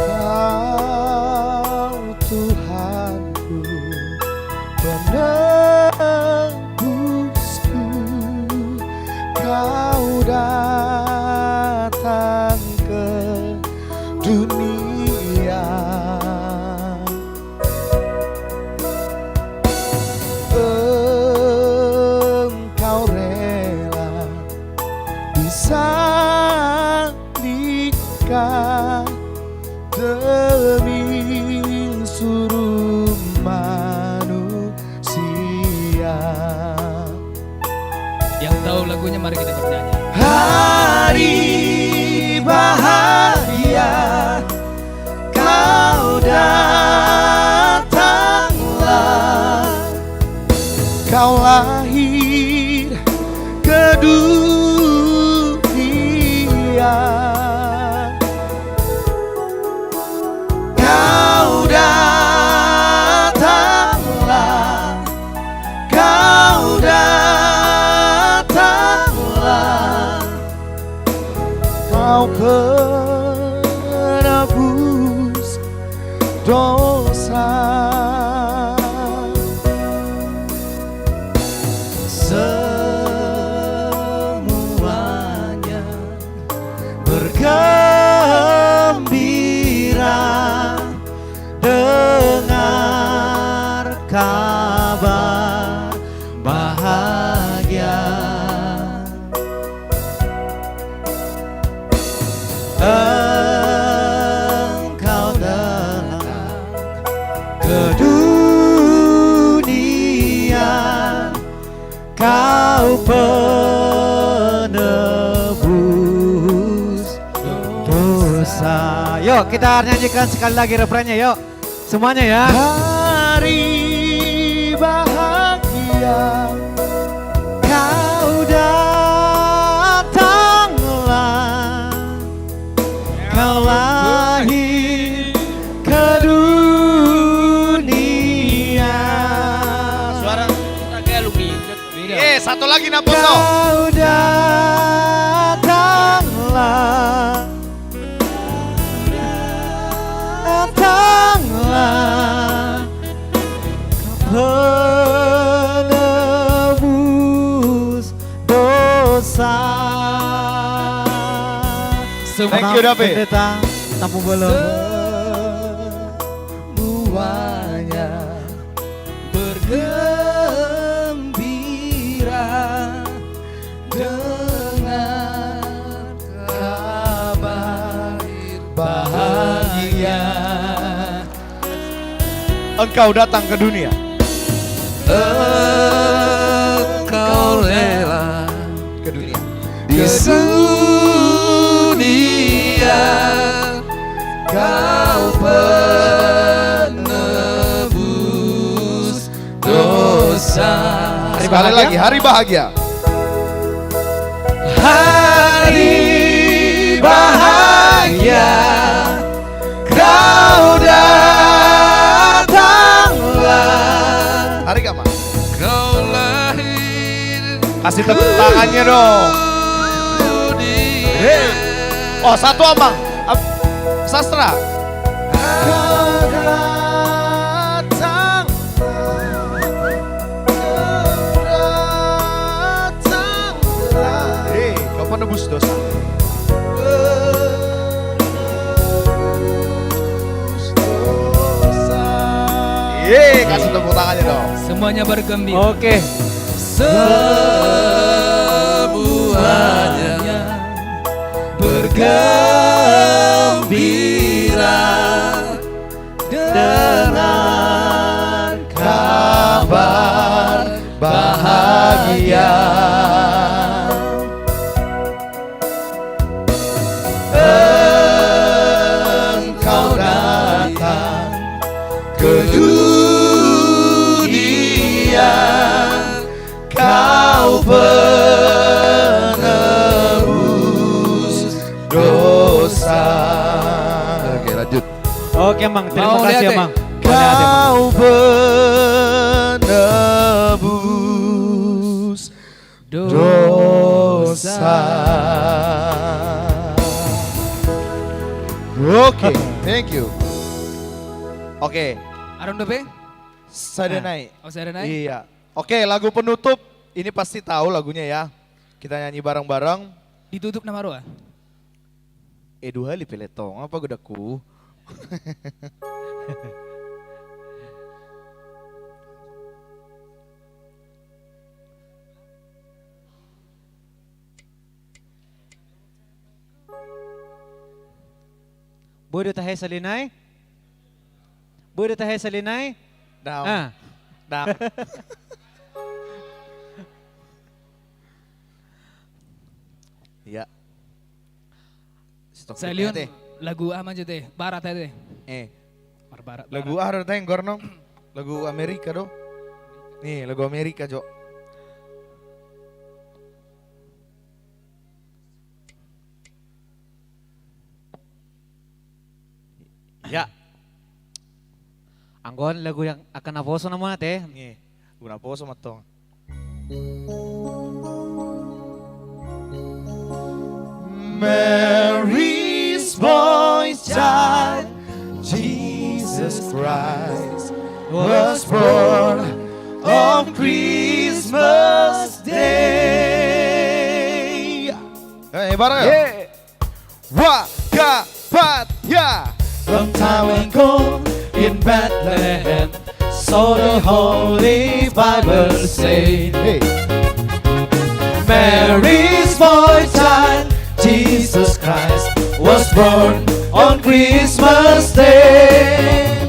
Kau Tuhanku, penebusku, Kau datang ke dunia. Engkau rela disalibkan demi suruh manusia. Yang tahu lagunya mari kita bernyanyi. Hari bahagia kau datanglah, kau lahir ke dunia. Kau datanglah, kau datanglah, kau penebus dosa. Semuanya bergembira dengar kabar bahagia. Engkau datang ke dunia, kau penebus dosa. Yuk kita nyanyikan sekali lagi refrennya yuk. Semuanya ya. Hari bahagia kau datanglah, kau lahir ke dunia. Suara agak Lumi. Satu lagi Naposo. Kau datanglah, datanglah, penebus dosa. Thank you David. Pendeta Tampu Bolong. Semuanya bergembira dengan kabar bahagia. Engkau datang ke dunia. Engkau rela ke dunia. di dunia, kau penebus dosa. Sekali lagi, hari bahagia. Hari bahagia kau datanglah. Hari apa? Kau lahir. Kasih tepuk tangannya dong. Hey. Oh satu abang. Sastra. Kau datang, Hei, kau penebus dosa. Yeay, kasih tepuk tangannya dong. Semuanya bergembira. Oke. Semuanya bergembira dengan kabar bahagia. Engkau datang ke dunia, Oke Mang, terima Mau kasih lihat, ya Mang. Kau penebus dosa. Oke, thank you. Oke. Aron Dope? Sadanai. Oh, Sadanai? Iya. Oke, lagu penutup. Ini pasti tahu lagunya ya. Kita nyanyi bareng-bareng. Ditutup nama roa. Dua hali peletong, apa godaku? Bodo tahe salinay? Bodo tahe salinay? Down. Down. Iya. Stok Saya lihat teh. lagu apa aja teh? Barat aja teh. Barat. Lagu apa teh gorno? Lagu Amerika do. Nih, lagu Amerika, Jo. Ya. Anggon lagu yang akan naposo naman teh. Nih, lagu naposo matong. Mary's boy's child, Jesus Christ, was born on Christmas Day. Bareng ya? Wakapat ya. Long time ago in Bethlehem, so the Holy Bible say. Mary's boy child, Jesus Christ, was born on Christmas Day.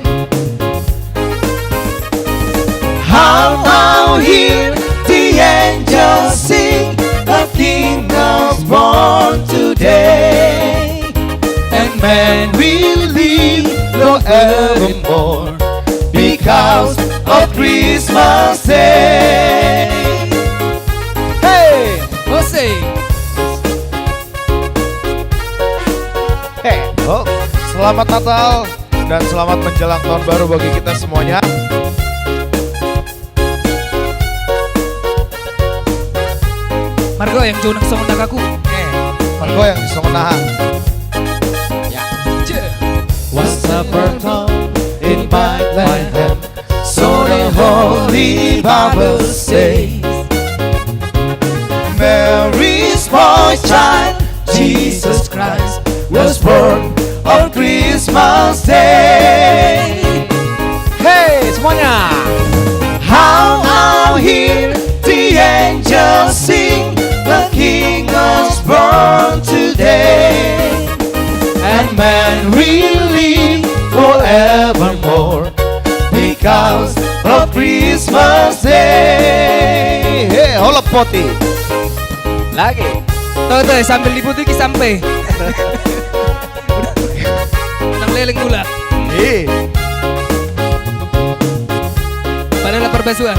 How hear the angels sing, a King was born today, and man will live forevermore because of Christmas Day. Hey, Jose. Hey, selamat Natal dan selamat menjelang tahun baru bagi kita semuanya. Margo yang jauh nang songon aku. Margo yang di Songonaha. Ya. Was the birth in Bethlehem, so the Holy Bible says. Mary's boy child, Jesus Christ, was born on Christmas Day. Hey, semuanya. How I hear the angels sing, the King was born today, and man will live forevermore because of Christmas Day. Hey, hold up poti. Lagi. Tuh, sambil diputi sampai. Nang leleng gula. Padahal perbasuan.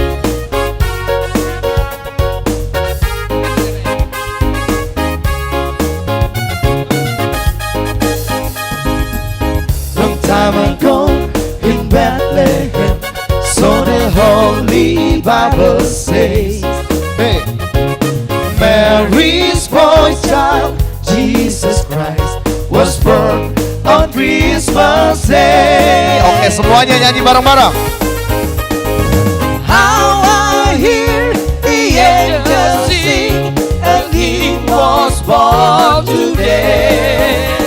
Long time ago in Bethlehem, so the Holy Bible says. Hey. Mary's boy child, Jesus Christ, was born on Christmas Day. Oke, semuanya nyanyi bareng-bareng. How I hear the angels sing, and He was born today,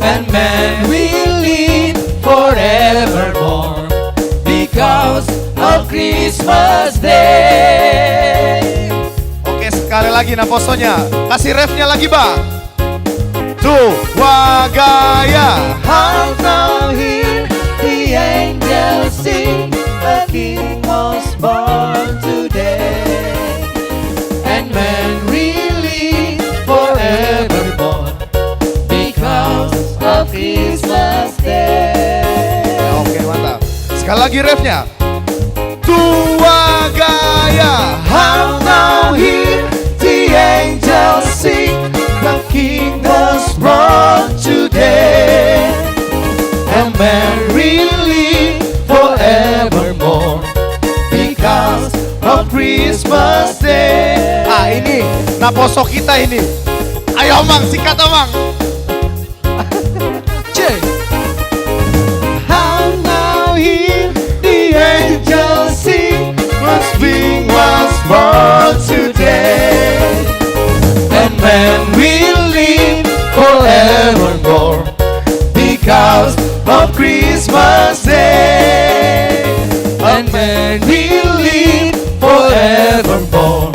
and man will live forevermore because of Christmas Day. Oke, sekali lagi naposonya. Kasih refnya lagi, Bang. Tuh, wagaya. How now hear the angels sing, the King was born today, and man will live forevermore because of Christmas Day. Oke, mantap. Sekali lagi refnya. Tua gaya. How now hear the angels sing, the King was born today, and man will live forevermore because of Christmas Day. Ah, ini Naposo kita ini. Ayo Mang, sikat Mang. How now hear the angels sing, must be was born today. And man will live forevermore because of Christmas Day. And man will live forevermore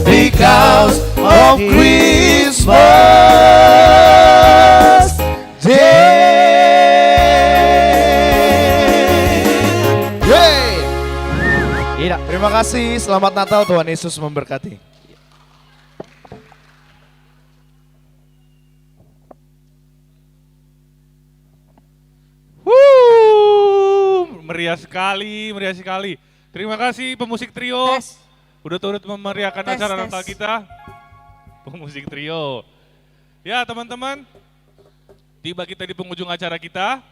because of Christmas Day. Terima kasih, selamat Natal, Tuhan Yesus memberkati. Meriah sekali, meriah sekali. Terima kasih pemusik trio. Udah turut memeriahkan acara Natal kita. Pemusik trio. Ya teman-teman, tiba kita di penghujung acara kita.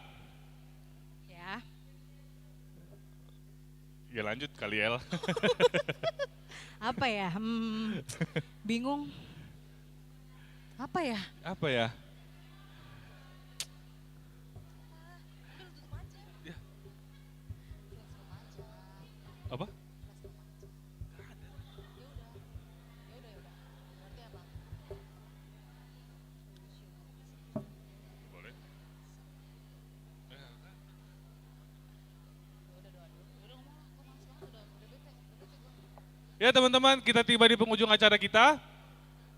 Ya lanjut kali El. Apa ya? Bingung. Apa ya? Apa ya? Apa? Ya teman-teman, kita tiba di penghujung acara kita.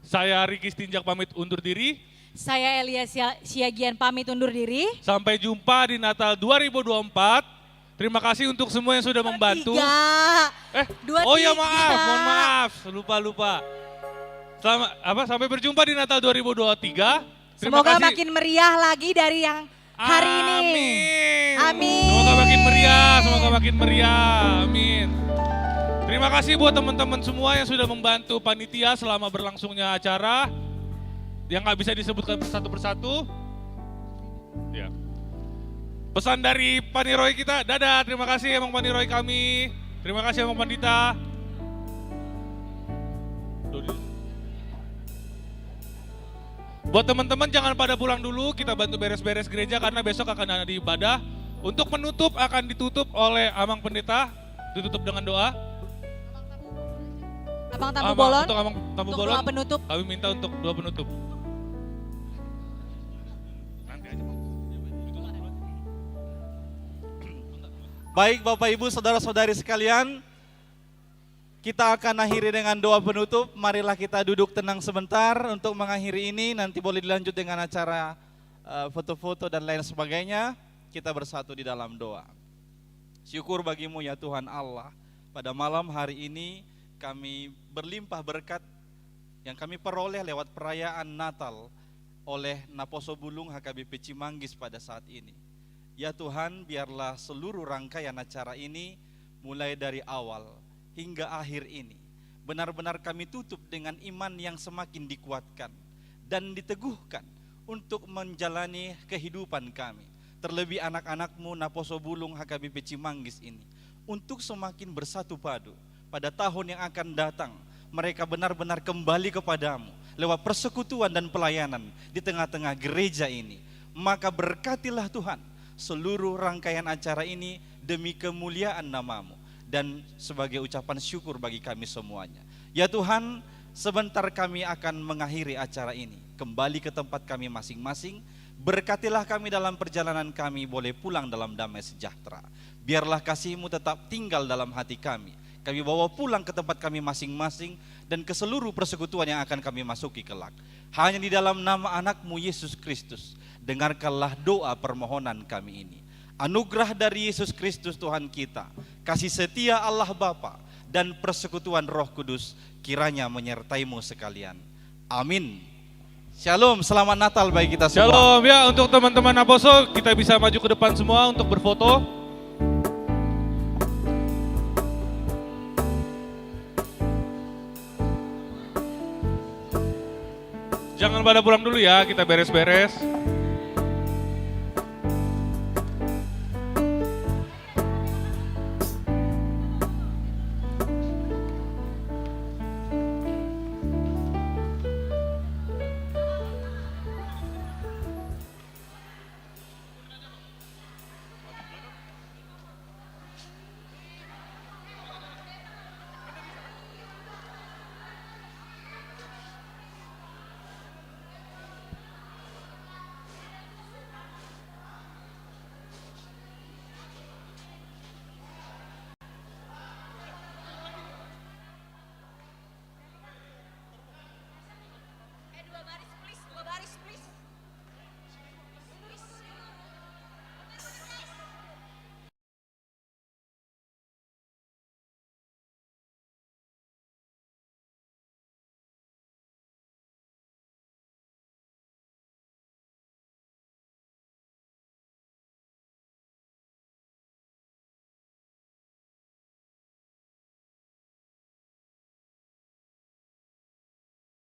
Saya Riki Stinjak pamit undur diri. Saya Elia Siagian pamit undur diri. Sampai jumpa di Natal 2024. Terima kasih untuk semua yang sudah membantu. Oh ya maaf, mohon maaf, lupa. Sampai berjumpa di Natal 2023. Semoga makin meriah lagi dari yang hari ini. Amin. Semoga makin meriah. Amin. Terima kasih buat teman-teman semua yang sudah membantu panitia selama berlangsungnya acara. Yang nggak bisa disebutkan satu persatu. Ya. Pesan dari Paniroy kita, dadah, terima kasih emang Paniroy kami. Terima kasih emang Pandita. Buat teman-teman jangan pada pulang dulu, kita bantu beres-beres gereja karena besok akan ada ibadah. Untuk menutup akan ditutup oleh Amang Pendeta, ditutup dengan doa. Abang Tamu Bolon, untuk Amang Tamu Bolon, doa penutup. Kami minta untuk doa penutup. Baik Bapak Ibu, Saudara-saudari sekalian, kita akan akhiri dengan doa penutup. Marilah kita duduk tenang sebentar untuk mengakhiri ini, nanti boleh dilanjut dengan acara foto-foto dan lain sebagainya. Kita bersatu di dalam doa. Syukur bagimu ya Tuhan Allah, pada malam hari ini kami berlimpah berkat yang kami peroleh lewat perayaan Natal oleh Naposo Bulung HKBP Cimanggis pada saat ini. Ya Tuhan, biarlah seluruh rangkaian acara ini mulai dari awal hingga akhir ini benar-benar kami tutup dengan iman yang semakin dikuatkan dan diteguhkan untuk menjalani kehidupan kami. Terlebih anak-anakmu Naposo Bulung HKBP Cimanggis ini untuk semakin bersatu padu pada tahun yang akan datang. Mereka benar-benar kembali kepadamu lewat persekutuan dan pelayanan di tengah-tengah gereja ini. Maka berkatilah Tuhan seluruh rangkaian acara ini demi kemuliaan namamu dan sebagai ucapan syukur bagi kami semuanya. Ya Tuhan, sebentar kami akan mengakhiri acara ini, kembali ke tempat kami masing-masing. Berkatilah kami dalam perjalanan kami boleh pulang dalam damai sejahtera. Biarlah kasih-Mu tetap tinggal dalam hati kami. Kami bawa pulang ke tempat kami masing-masing dan ke seluruh persekutuan yang akan kami masuki kelak. Hanya di dalam nama anak-Mu Yesus Kristus, dengarkanlah doa permohonan kami ini. Anugerah dari Yesus Kristus Tuhan kita, kasih setia Allah Bapa dan persekutuan Roh Kudus kiranya menyertai-Mu sekalian. Amin. Shalom, selamat Natal bagi kita semua. Shalom ya, untuk teman-teman Naposo kita bisa maju ke depan semua untuk berfoto. Jangan pada pulang dulu ya, kita beres-beres.